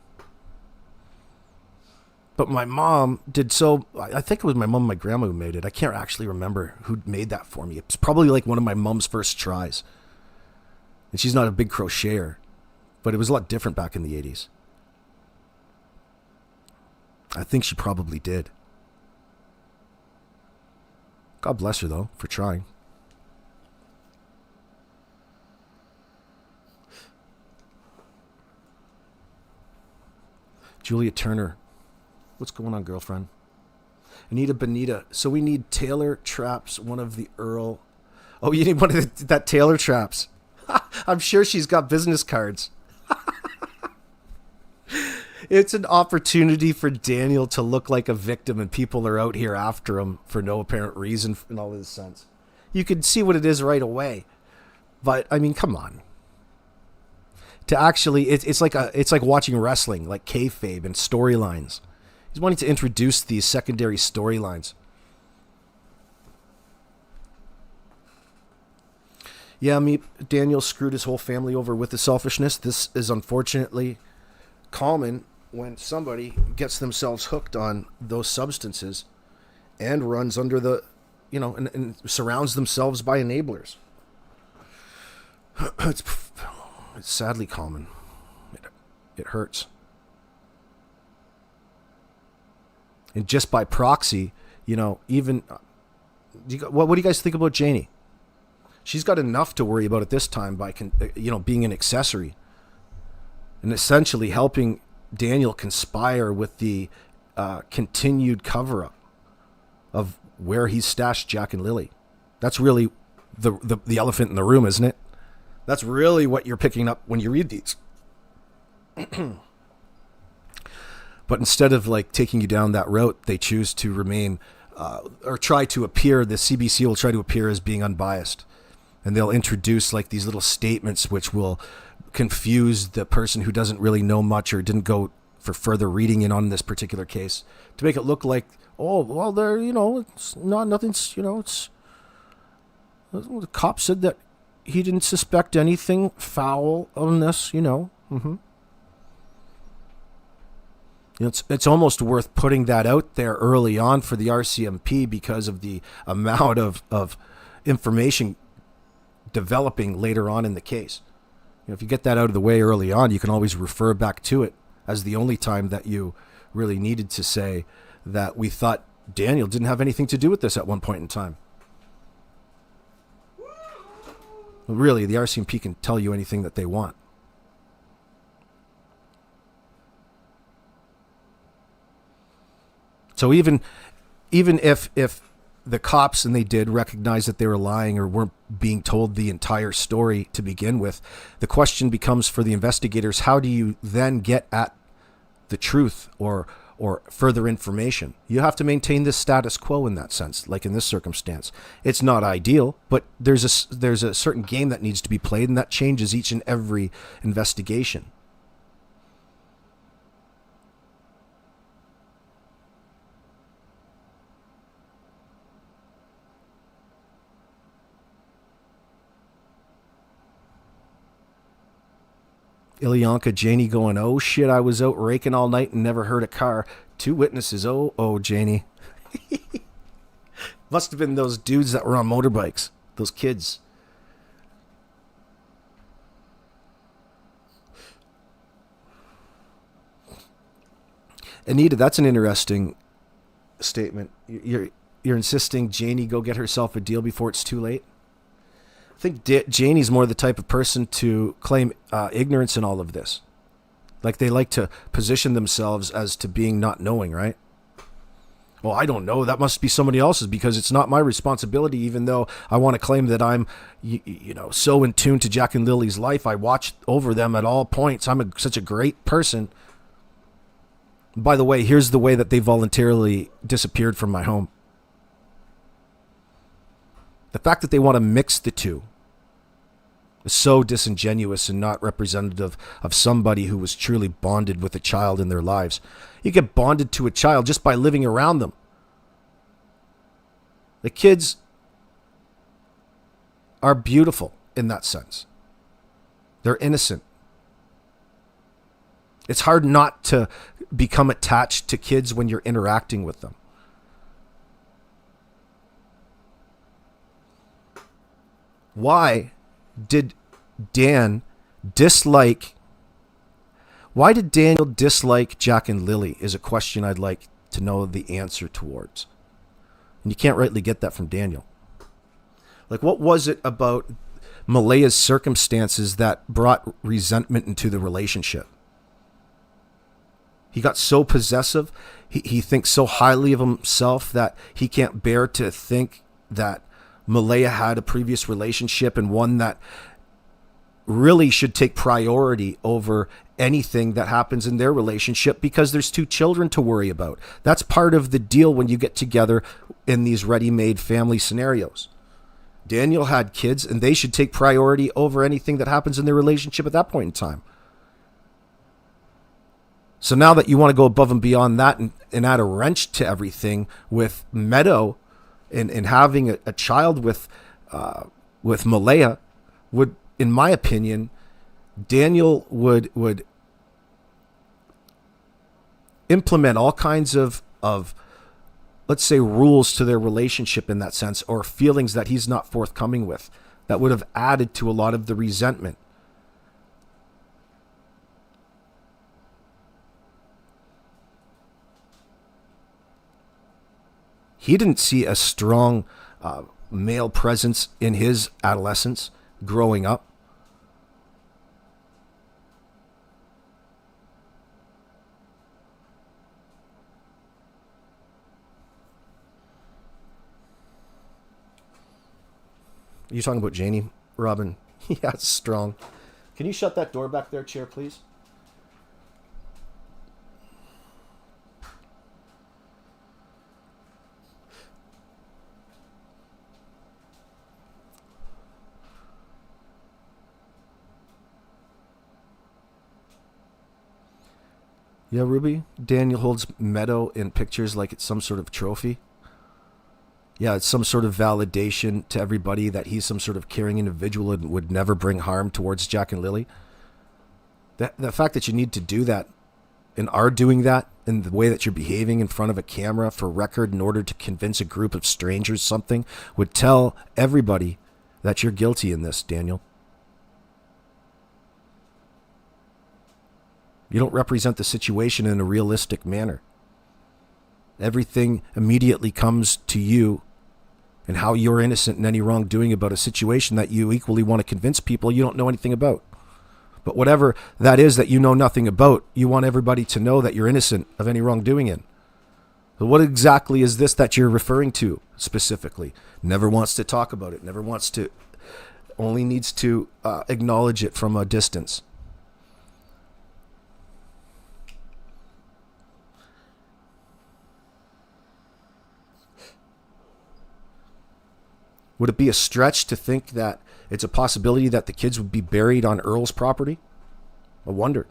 But my mom did so. I think it was my mom and my grandma who made it. I can't actually remember who made that for me. It's probably like one of my mom's first tries. And she's not a big crocheter, but it was a lot different back in the 80s. I think she probably did. God bless her, though, for trying. Julia Turner. What's going on, girlfriend? Anita Benita. So we need Taylor Traps, one of the Earl. Oh, you need one of that Taylor Traps. I'm sure she's got business cards. It's an opportunity for Daniel to look like a victim, and people are out here after him for no apparent reason in all this sense. You can see what it is right away. But, I mean, come on. To actually, it's like watching wrestling, like kayfabe and storylines. He's wanting to introduce these secondary storylines. Yeah, Daniel screwed his whole family over with the selfishness. This is unfortunately common when somebody gets themselves hooked on those substances and runs under the, and surrounds themselves by enablers. It's sadly common. It hurts. And just by proxy, even... what do you guys think about Janie? She's got enough to worry about at this time by, being an accessory. And essentially helping Daniel conspire with the continued cover-up of where he's stashed Jack and Lily. That's really the elephant in the room, isn't it? That's really what you're picking up when you read these. But instead of taking you down that route, they choose to remain or try to appear, the CBC will try to appear as being unbiased. And they'll introduce these little statements which will confuse the person who doesn't really know much or didn't go for further reading in on this particular case to make it look like, oh, well, there, it's not, nothing's, it's, the cop said that he didn't suspect anything foul on this, Mm-hmm. It's almost worth putting that out there early on for the RCMP because of the amount of information developing later on in the case. If you get that out of the way early on, you can always refer back to it as the only time that you really needed to say that we thought Daniel didn't have anything to do with this at one point in time. Well, really, the RCMP can tell you anything that they want. So even if the cops, and they did recognize that they were lying or weren't being told the entire story to begin with, the question becomes for the investigators, how do you then get at the truth or or further information. You have to maintain the status quo in that sense, like in this circumstance. It's not ideal, but there's a certain game that needs to be played, and that changes each and every investigation. Ilyanka, Janie going, oh shit, I was out raking all night and never heard a car. 2 witnesses. Oh, Janie. Must have been those dudes that were on motorbikes. Those kids. Anita, that's an interesting statement. You're insisting Janie go get herself a deal before it's too late? I think Janie's more the type of person to claim ignorance in all of this. Like they like to position themselves as to being not knowing, right? Well, I don't know. That must be somebody else's because it's not my responsibility, even though I want to claim that I'm, so in tune to Jack and Lily's life. I watch over them at all points. I'm such a great person. By the way, here's the way that they voluntarily disappeared from my home. The fact that they want to mix the two is so disingenuous and not representative of somebody who was truly bonded with a child in their lives. You get bonded to a child just by living around them. The kids are beautiful in that sense. They're innocent. It's hard not to become attached to kids when you're interacting with them. Why did Daniel dislike Jack and Lily is a question I'd like to know the answer towards. And you can't rightly get that from Daniel. Like, what was it about Malaya's circumstances that brought resentment into the relationship? He got so possessive. He thinks so highly of himself that he can't bear to think that Malaya had a previous relationship and one that really should take priority over anything that happens in their relationship because there's 2 children to worry about. That's part of the deal when you get together in these ready-made family scenarios. Daniel had kids and they should take priority over anything that happens in their relationship at that point in time. So now that you want to go above and beyond that and add a wrench to everything with Meadow and having a child with Malaya would, in my opinion, Daniel would implement all kinds of let's say rules to their relationship in that sense, or feelings that he's not forthcoming with that would have added to a lot of the resentment. He didn't see a strong male presence in his adolescence growing up. Are you talking about Janie, Robin? Yeah, it's strong. Can you shut that door back there, Chair, please? Yeah, Ruby, Daniel holds Meadow in pictures like it's some sort of trophy. Yeah, it's some sort of validation to everybody that he's some sort of caring individual and would never bring harm towards Jack and Lily. The fact that you need to do that and are doing that in the way that you're behaving in front of a camera for record in order to convince a group of strangers something would tell everybody that you're guilty in this, Daniel. You don't represent the situation in a realistic manner. Everything immediately comes to you and how you're innocent in any wrongdoing about a situation that you equally want to convince people you don't know anything about. But whatever that is that you know nothing about, you want everybody to know that you're innocent of any wrongdoing in. So what exactly is this that you're referring to specifically? Never wants to talk about it, never wants to, only needs to acknowledge it from a distance. Would it be a stretch to think that it's a possibility that the kids would be buried on Earl's property? I wonder.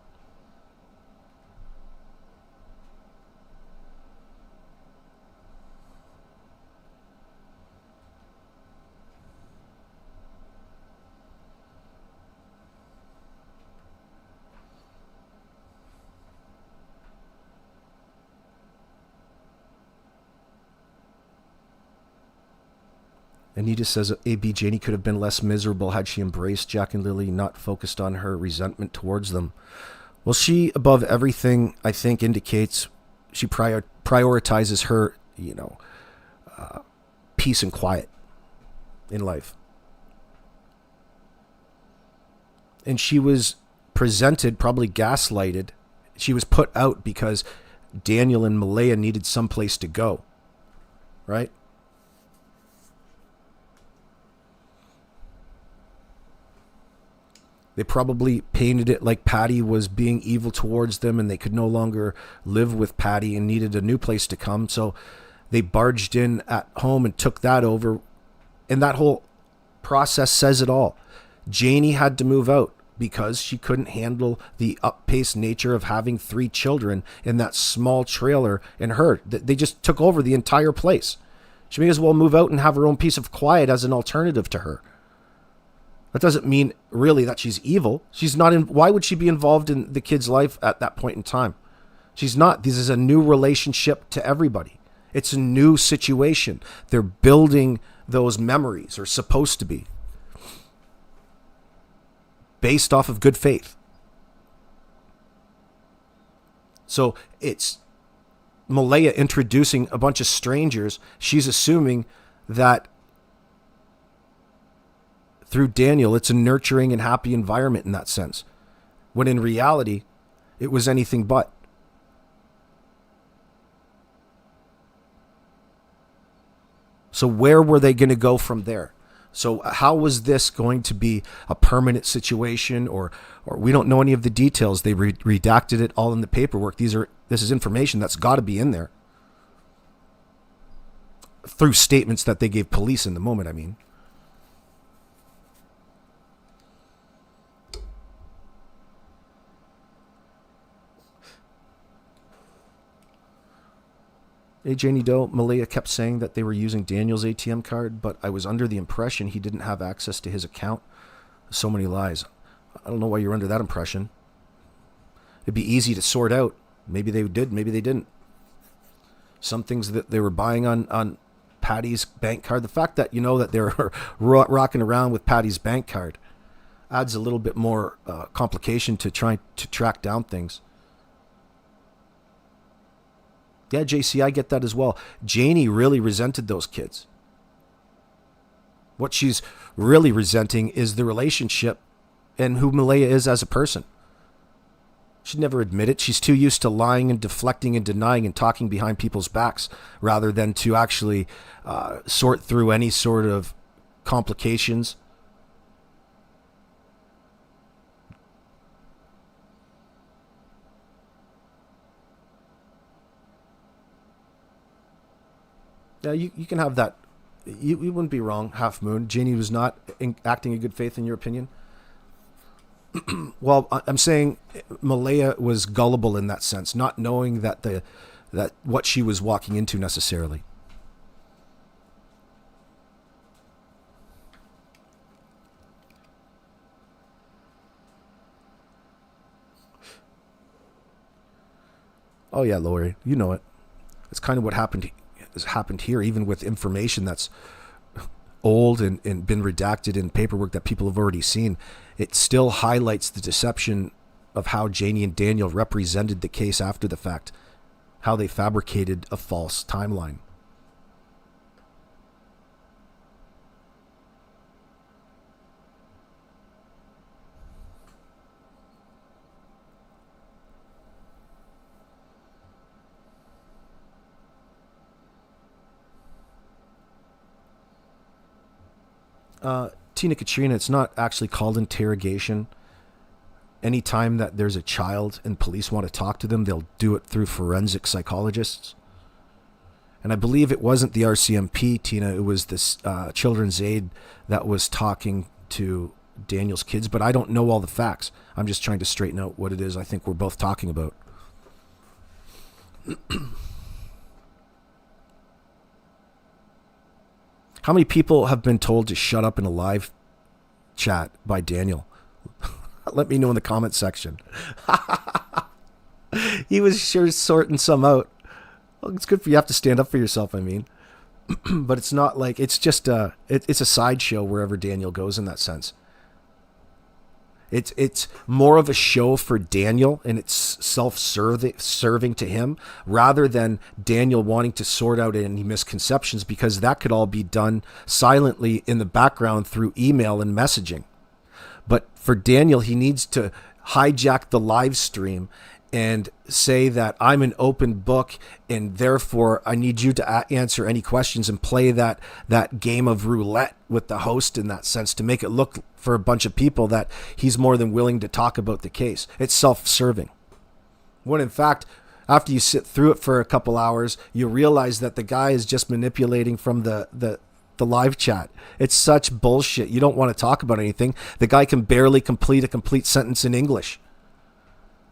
Anita says AB Janie could have been less miserable had she embraced Jack and Lily, not focused on her resentment towards them. Well, she, above everything, I think indicates she prioritizes her, peace and quiet in life. And she was presented, probably gaslighted. She was put out because Daniel and Malaya needed someplace to go, right? They probably painted it like Patty was being evil towards them and they could no longer live with Patty and needed a new place to come. So they barged in at home and took that over. And that whole process says it all. Janie had to move out because she couldn't handle the up-paced nature of having 3 children in that small trailer and her. They just took over the entire place. She may as well move out and have her own piece of quiet as an alternative to her. That doesn't mean really that she's evil. She's not in. Why would she be involved in the kid's life at that point in time? She's not. This is a new relationship to everybody. It's a new situation. They're building those memories, or supposed to be, based off of good faith. So it's Malaya introducing a bunch of strangers. She's assuming that through Daniel, it's a nurturing and happy environment in that sense, when in reality, it was anything but. So where were they going to go from there? So how was this going to be a permanent situation, or we don't know any of the details. They redacted it all in the paperwork. This is information that's got to be in there through statements that they gave police in the moment, I mean. Hey, Janie Doe, Malaya kept saying that they were using Daniel's ATM card, but I was under the impression he didn't have access to his account. So many lies. I don't know why you're under that impression. It'd be easy to sort out. Maybe they did, maybe they didn't. Some things that they were buying on Patty's bank card, the fact that you know that they're rocking around with Patty's bank card adds a little bit more complication to trying to track down things. Yeah, JC, I get that as well. Janie really resented those kids. What she's really resenting is the relationship and who Malaya is as a person. She'd never admit it. She's too used to lying and deflecting and denying and talking behind people's backs rather than to actually sort through any sort of complications. Yeah, you can have that. You wouldn't be wrong, Half Moon. Janie was not acting in good faith, in your opinion. Well, I'm saying Malaya was gullible in that sense, not knowing that what she was walking into necessarily. Oh yeah, Lori, you know it. It's kind of what happened here, even with information that's old and been redacted in paperwork that people have already seen. It still highlights the deception of how Janie and Daniel represented the case after the fact, how they fabricated a false timeline. Tina Katrina, it's not actually called interrogation. Anytime that there's a child and police want to talk to them, they'll do it through forensic psychologists. And I believe it wasn't the RCMP, Tina. It was this children's aid that was talking to Daniel's kids. But I don't know all the facts. I'm just trying to straighten out what it is I think we're both talking about. How many people have been told to shut up in a live chat by Daniel? Let me know in the comment section. He was sure sorting some out. Well, it's good for you have to stand up for yourself, I mean. But it's not like, it's just it's a sideshow wherever Daniel goes in that sense. It's more of a show for Daniel, and it's self-serving to him, rather than Daniel wanting to sort out any misconceptions, because that could all be done silently in the background through email and messaging. But for Daniel, he needs to hijack the live stream and say that I'm an open book, and therefore I need you to answer any questions and play that game of roulette with the host in that sense, to make it look for a bunch of people that he's more than willing to talk about the case. It's self-serving. When in fact, after you sit through it for a couple hours, you realize that the guy is just manipulating from the live chat. It's such bullshit. You don't want to talk about anything. The guy can barely complete a complete sentence in English.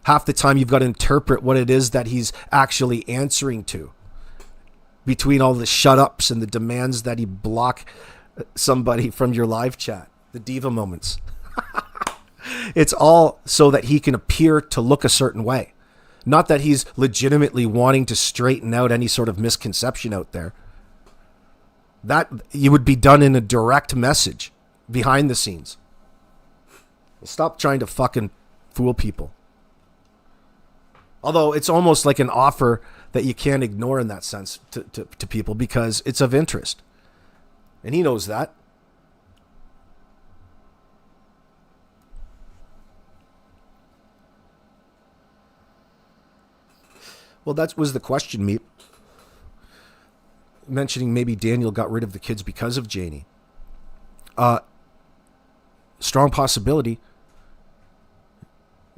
Half the time you've got to interpret what it is that he's actually answering to, between all the shut-ups and the demands that he block somebody from your live chat, the diva moments. It's all so that he can appear to look a certain way. Not that he's legitimately wanting to straighten out any sort of misconception out there. That you would be done in a direct message behind the scenes. Stop trying to fucking fool people. Although it's almost like an offer that you can't ignore in that sense to people, because it's of interest. And he knows that. Well, that was the question, Meep. Mentioning maybe Daniel got rid of the kids because of Janie. Strong possibility.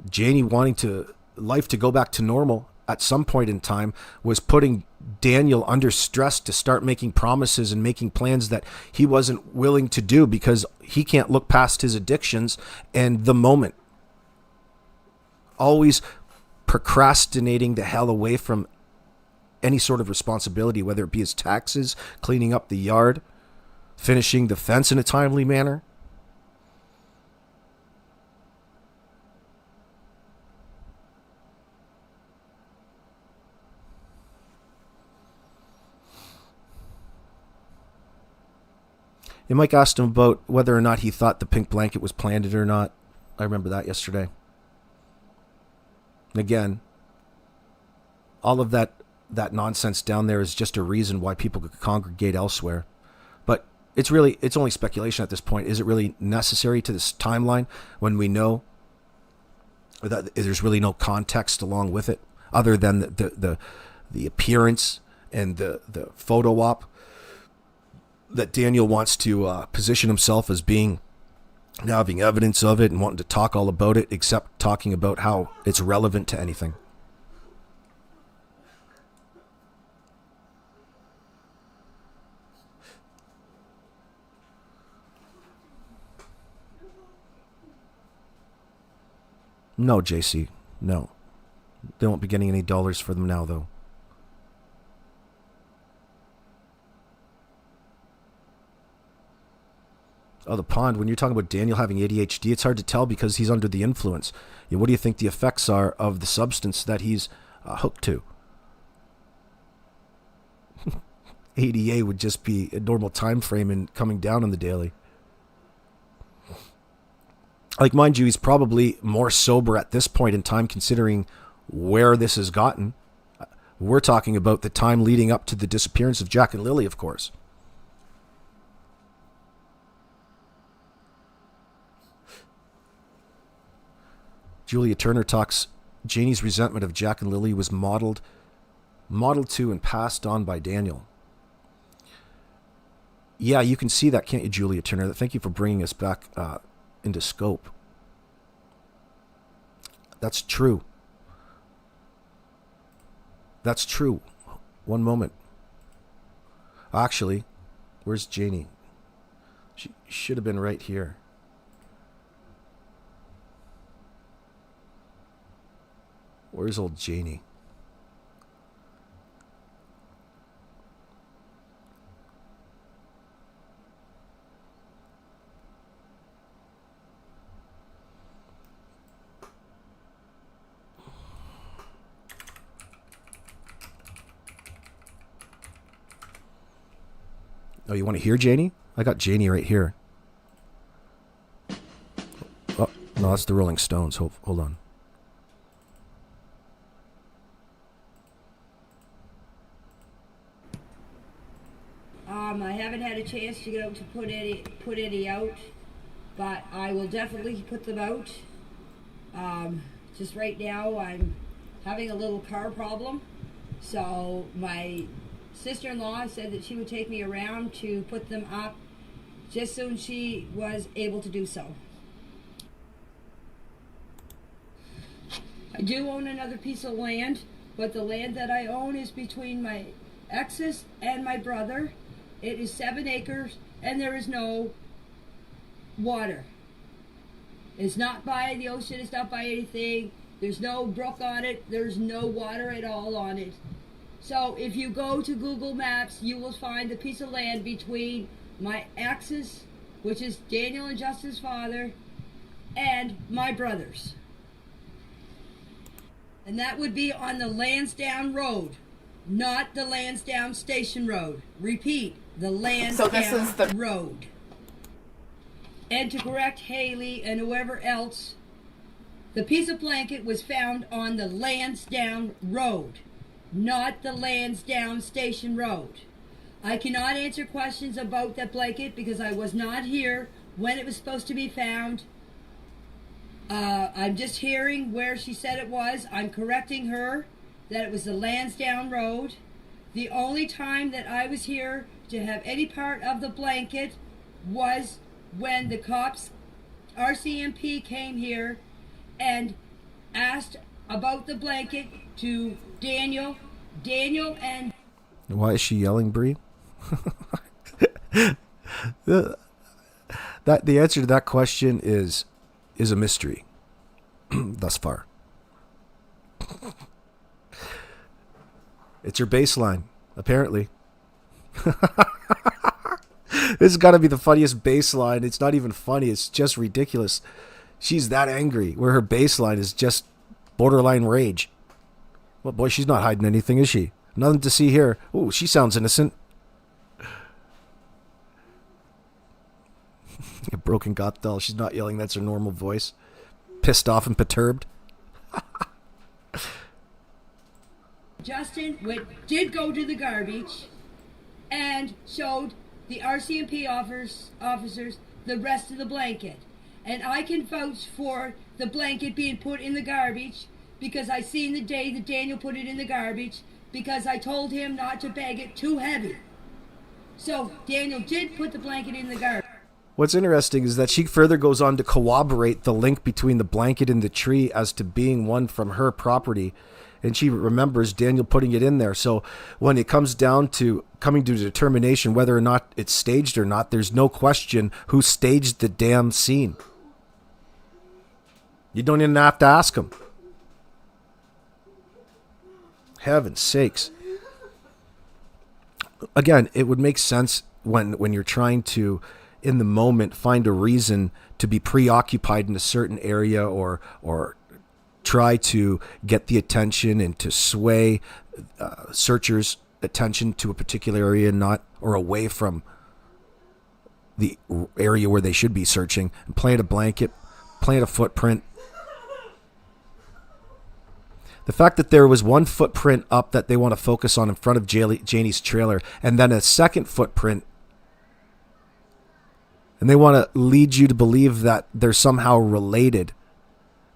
Janie wanting life to go back to normal at some point in time was putting Daniel under stress to start making promises and making plans that he wasn't willing to do, because he can't look past his addictions and the moment. Always procrastinating the hell away from any sort of responsibility, whether it be his taxes, cleaning up the yard, finishing the fence in a timely manner. And Mike asked him about whether or not he thought the pink blanket was planted or not. I remember that yesterday. And again, all of that nonsense down there is just a reason why people could congregate elsewhere. But it's only speculation at this point. Is it really necessary to this timeline when we know that there's really no context along with it, other than the appearance and the photo op that Daniel wants to position himself as being, now having evidence of it and wanting to talk all about it, except talking about how it's relevant to anything. No, JC, no. They won't be getting any dollars for them now, though. Oh, the pond. When you're talking about Daniel having ADHD, it's hard to tell because he's under the influence. What do you think the effects are of the substance that he's hooked to? ADA would just be a normal time frame and coming down on the daily. Like, mind you, he's probably more sober at this point in time, considering where this has gotten. We're talking about the time leading up to the disappearance of Jack and Lily, of course. Julia Turner talks, Janie's resentment of Jack and Lily was modeled to and passed on by Daniel. Yeah, you can see that, can't you, Julia Turner? Thank you for bringing us back into scope. That's true. That's true. One moment. Actually, where's Janie? She should have been right here. Where's old Janie? Oh, you want to hear Janie? I got Janie right here. Oh, no, that's the Rolling Stones. Hold on. I haven't had a chance to get out to put any out, but I will definitely put them out. Just right now, I'm having a little car problem, so my sister-in-law said that she would take me around to put them up just soon she was able to do so. I do own another piece of land, but the land that I own is between my exes and my brother. It is 7 acres and there is no water. It's not by the ocean, it's not by anything. There's no brook on it, there's no water at all on it. So if you go to Google Maps, you will find a piece of land between my exes, which is Daniel and Justin's father, and my brothers. And that would be on the Lansdowne Road, not the Lansdowne Station Road. Repeat, the Lansdowne Road. And to correct Haley and whoever else, the piece of blanket was found on the Lansdowne Road, not the Lansdowne Station Road. I cannot answer questions about that blanket because I was not here when it was supposed to be found. I'm just hearing where she said it was. I'm correcting her that it was the Lansdowne Road. The only time that I was here to have any part of the blanket was when the cops, RCMP, came here and asked about the blanket to Daniel and... Why is she yelling, Bree? The answer to that question is a mystery thus far. It's her baseline, apparently. This has got to be the funniest baseline. It's not even funny. It's just ridiculous. She's that angry where her baseline is just borderline rage. Well, boy, she's not hiding anything, is she? Nothing to see here. Ooh, she sounds innocent. A broken goth doll. She's not yelling. That's her normal voice. Pissed off and perturbed. Justin did go to the garbage and showed the RCMP officers the rest of the blanket. And I can vouch for the blanket being put in the garbage because I seen the day that Daniel put it in the garbage because I told him not to bag it too heavy. So Daniel did put the blanket in the garbage. What's interesting is that she further goes on to corroborate the link between the blanket and the tree as to being one from her property. And she remembers Daniel putting it in there. So when it comes down to coming to a determination whether or not it's staged or not, there's no question who staged the damn scene. You don't even have to ask them. Heaven's sakes. Again, it would make sense when you're trying to, in the moment, find a reason to be preoccupied in a certain area or try to get the attention and to sway searchers' attention to a particular area, or away from the area where they should be searching, and plant a blanket, plant a footprint. The fact that there was one footprint up that they want to focus on in front of Janie's trailer, and then a second footprint, and they want to lead you to believe that they're somehow related,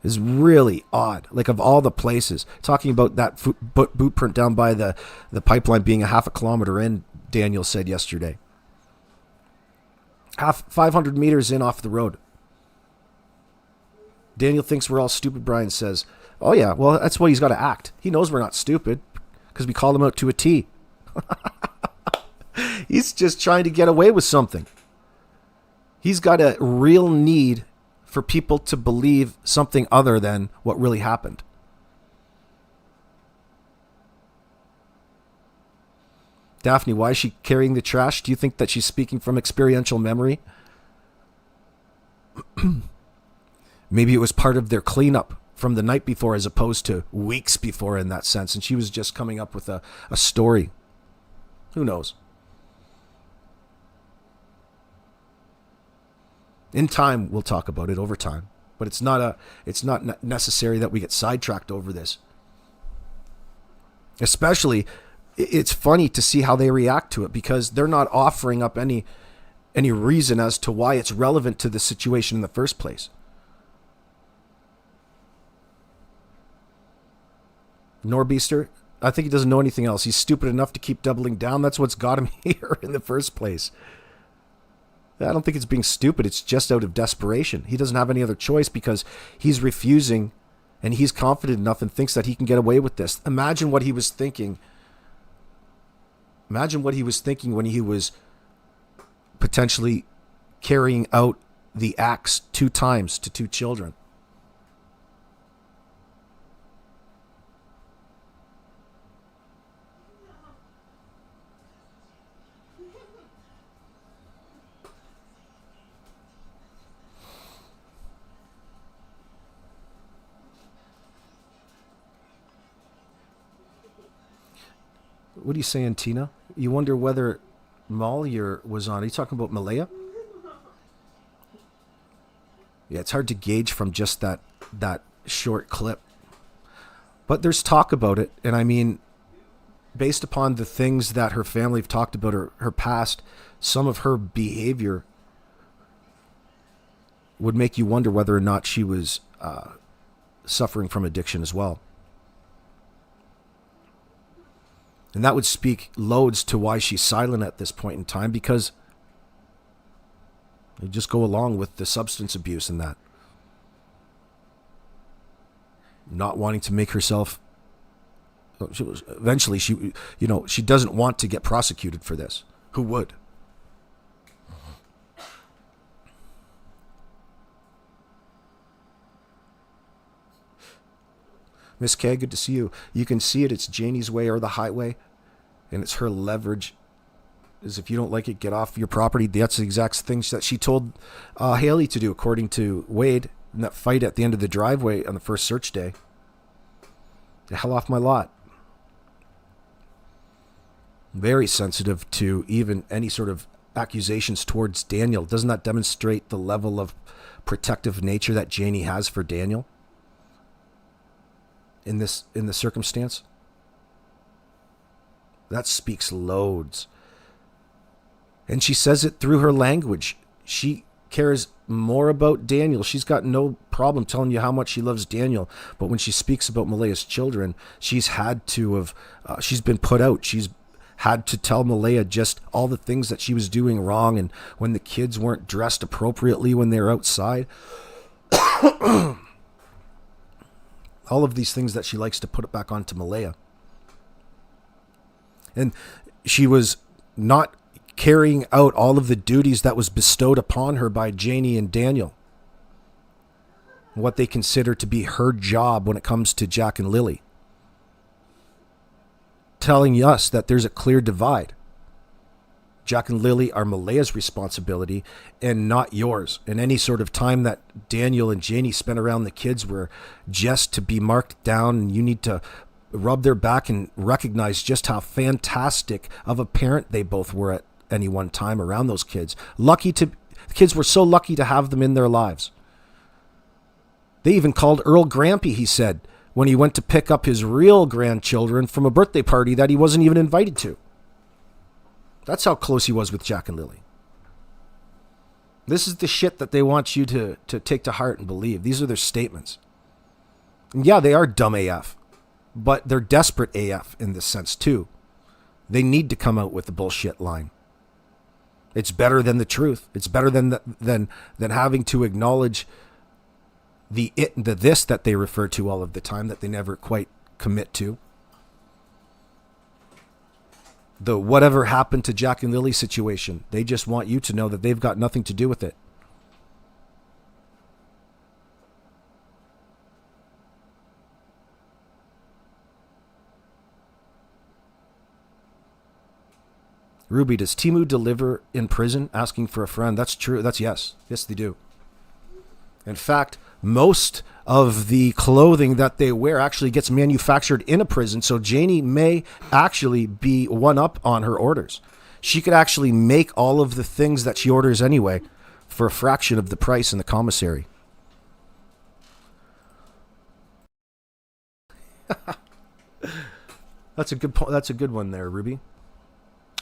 is really odd. Like, of all the places, talking about that boot print down by the pipeline being a half a kilometer in, Daniel said yesterday. 500 meters in off the road. Daniel thinks we're all stupid, Brian says. Oh yeah, well, that's what he's got to act. He knows we're not stupid because we called him out to a T. He's just trying to get away with something. He's got a real need for people to believe something other than what really happened. Daphne, why is she carrying the trash? Do you think that she's speaking from experiential memory? Maybe it was part of their cleanup from the night before as opposed to weeks before in that sense. And she was just coming up with a story. Who knows? In time, we'll talk about it over time. But it's not necessary that we get sidetracked over this. Especially, it's funny to see how they react to it because they're not offering up any reason as to why it's relevant to the situation in the first place. Norbeaster, I think he doesn't know anything else. He's stupid enough to keep doubling down. That's what's got him here in the first place. I don't think it's being stupid. It's just out of desperation. He doesn't have any other choice because he's refusing and he's confident enough and thinks that he can get away with this. Imagine what he was thinking. Imagine what he was thinking when he was potentially carrying out the acts 2 times to 2 children. What are you saying, Tina? You wonder whether Mallier was on. Are you talking about Malaya? Yeah, it's hard to gauge from just that short clip. But there's talk about it. And I mean, based upon the things that her family have talked about, her past, some of her behavior would make you wonder whether or not she was suffering from addiction as well. And that would speak loads to why she's silent at this point in time, because you just go along with the substance abuse and that. Not wanting to make herself, eventually she doesn't want to get prosecuted for this. Who would? Miss K, good to see you. You can see it. It's Janie's way or the highway. And it's her leverage. Is if you don't like it, get off your property. That's the exact things that she told Haley to do, according to Wade, in that fight at the end of the driveway on the first search day. The hell off my lot. Very sensitive to even any sort of accusations towards Daniel. Doesn't that demonstrate the level of protective nature that Janie has for Daniel? In the circumstance, that speaks loads. And she says it through her language. She cares more about Daniel. She's got no problem telling you how much she loves Daniel. But when she speaks about Malaya's children, she's had to have, she's been put out. She's had to tell Malaya just all the things that she was doing wrong, and when the kids weren't dressed appropriately when they were outside. All of these things that she likes to put it back onto Malaya. And she was not carrying out all of the duties that was bestowed upon her by Janie and Daniel. What they consider to be her job when it comes to Jack and Lily. Telling us that there's a clear divide. Jack and Lily are Malaya's responsibility and not yours. And any sort of time that Daniel and Janie spent around the kids were just to be marked down, and you need to rub their back and recognize just how fantastic of a parent they both were at any one time around those kids. The kids were so lucky to have them in their lives. They even called Earl Grampy, he said, when he went to pick up his real grandchildren from a birthday party that he wasn't even invited to. That's how close he was with Jack and Lily. This is the shit that they want you to take to heart and believe. These are their statements. And yeah, they are dumb AF, but they're desperate AF in this sense too. They need to come out with the bullshit line. It's better than the truth. It's better than having to acknowledge the this that they refer to all of the time that they never quite commit to. the whatever happened to Jack and Lily situation. They just want you to know that they've got nothing to do with it. Ruby, does Timu deliver in prison asking for a friend? That's true. That's yes. Yes, they do. In fact, most of the clothing that they wear actually gets manufactured in a prison. So Janie may actually be one up on her orders. She could actually make all of the things that she orders anyway for a fraction of the price in the commissary. That's a good one there, Ruby.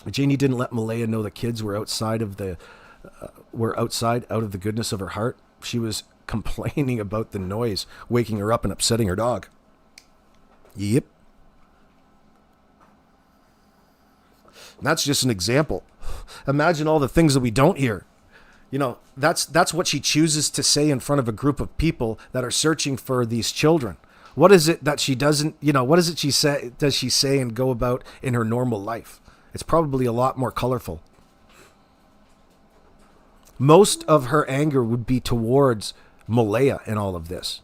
Janie didn't let Malaya know the kids were outside out of the goodness of her heart. She was complaining about the noise, waking her up and upsetting her dog. Yep. And that's just an example. Imagine all the things that we don't hear. You know, that's what she chooses to say in front of a group of people that are searching for these children. What is it that she doesn't, what is it does she say and go about in her normal life? It's probably a lot more colorful. Most of her anger would be towards Malaya in all of this.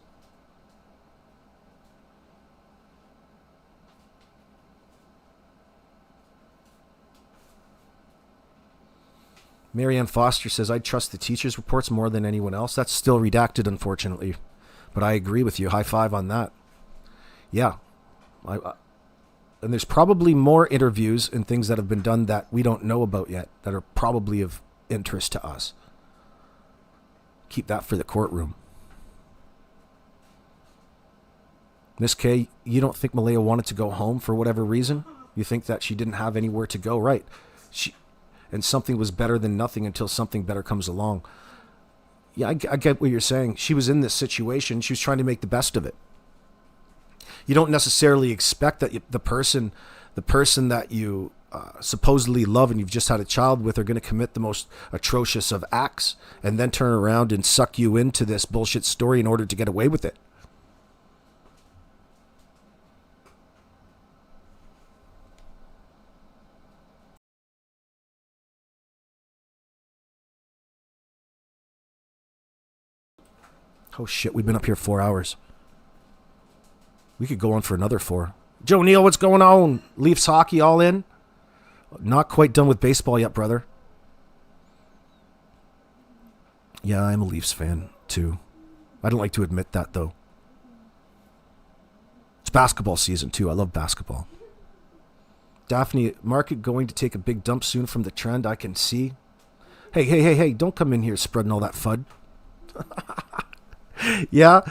Marianne Foster says, I trust the teacher's reports more than anyone else. That's still redacted, unfortunately. But I agree with you. High five on that. Yeah. And there's probably more interviews and things that have been done that we don't know about yet that are probably of interest to us. Keep that for the courtroom. Miss K, you don't think Malaya wanted to go home for whatever reason? You think that she didn't have anywhere to go, right? And something was better than nothing until something better comes along. Yeah, I get what you're saying. She was in this situation. She was trying to make the best of it. You don't necessarily expect that the person that you supposedly love and you've just had a child with are going to commit the most atrocious of acts and then turn around and suck you into this bullshit story in order to get away with it. Oh shit, we've been up here 4 hours. We could go on for another 4. Joe Neal, what's going on? Leafs hockey all in? Not quite done with baseball yet, brother. Yeah, I'm a Leafs fan, too. I don't like to admit that, though. It's basketball season, too. I love basketball. Daphne, market going to take a big dump soon from the trend I can see. Hey, don't come in here spreading all that FUD. Yeah,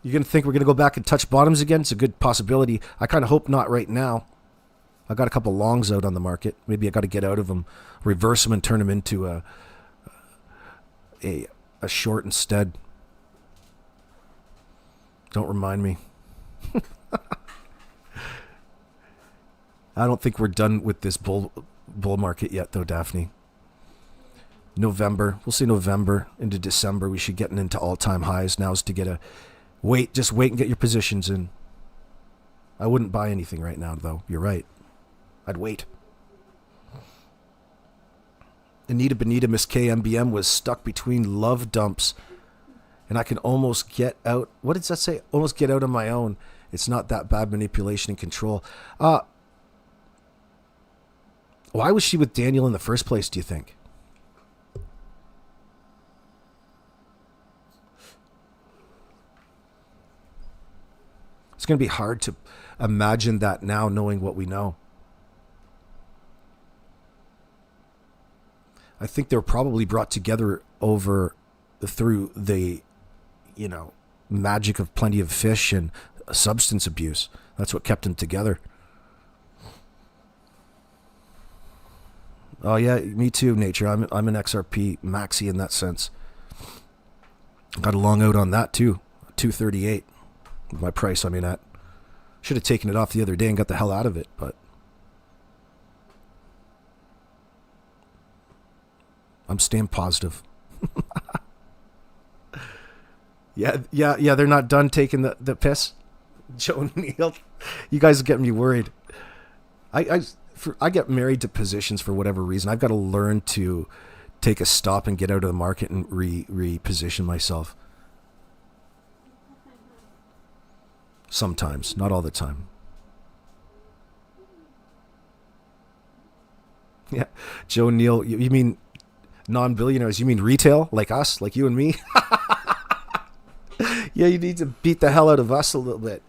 you're going to think we're going to go back and touch bottoms again? It's a good possibility. I kind of hope not right now. I got a couple longs out on the market. Maybe I got to get out of them, reverse them, and turn them into a short instead. Don't remind me. I don't think we're done with this bull market yet, though, Daphne. November. We'll see November into December. We should get into all-time highs. Now is to get just wait and get your positions in. I wouldn't buy anything right now, though. You're right. I'd wait. Anita Benita, Miss KMBM was stuck between love dumps, and I can almost get out. What does that say? Almost get out on my own. It's not that bad, manipulation and control. Why was she with Daniel in the first place, do you think? It's going to be hard to imagine that now, knowing what we know. I think they were probably brought together through the, magic of plenty of fish and substance abuse. That's what kept them together. Oh yeah, me too, Nature. I'm an XRP maxi in that sense. Got a long out on that too, 238. My price, at. Should have taken it off the other day and got the hell out of it, but I'm staying positive. Yeah, they're not done taking the piss. Joe Neal, you guys are getting me worried. I I get married to positions for whatever reason. I've got to learn to take a stop and get out of the market and reposition myself. Sometimes, not all the time. Yeah, Joe Neal, you mean non-billionaires? You mean retail, like us, like you and me? Yeah, you need to beat the hell out of us a little bit.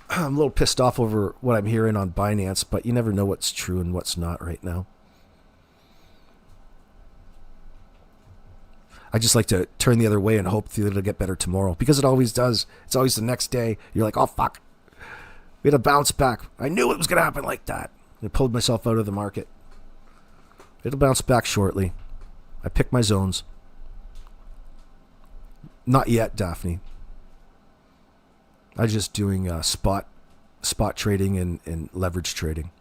I'm a little pissed off over what I'm hearing on Binance, but you never know what's true and what's not right now. I just like to turn the other way and hope that it'll get better tomorrow, because it always does. It's always the next day. You're like, oh, fuck. We had a bounce back. I knew it was going to happen like that. I pulled myself out of the market. It'll bounce back shortly. I pick my zones. Not yet, Daphne. I'm just doing spot trading and leverage trading.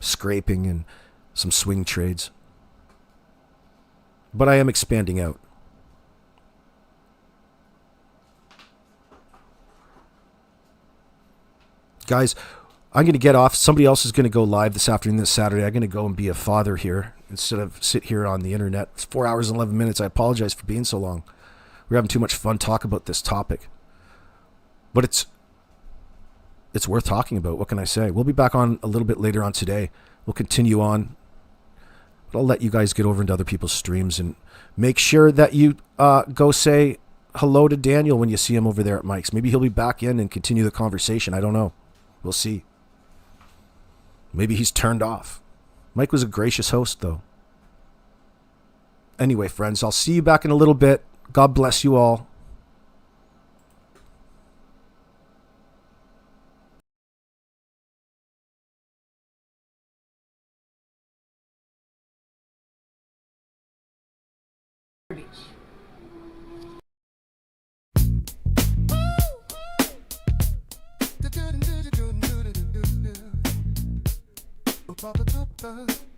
Scraping and some swing trades. But I am expanding out. Guys, I'm going to get off. Somebody else is going to go live this afternoon, this Saturday. I'm going to go and be a father here instead of sit here on the internet. It's 4 hours and 11 minutes. I apologize for being so long. We're having too much fun talking about this topic. But it's worth talking about. What can I say? We'll be back on a little bit later on today. We'll continue on. But I'll let you guys get over into other people's streams and make sure that you go say hello to Daniel when you see him over there at Mike's. Maybe he'll be back in and continue the conversation. I don't know. We'll see. Maybe he's turned off. Mike was a gracious host, though. Anyway, friends, I'll see you back in a little bit. God bless you all. Ba-ba-ba-ba.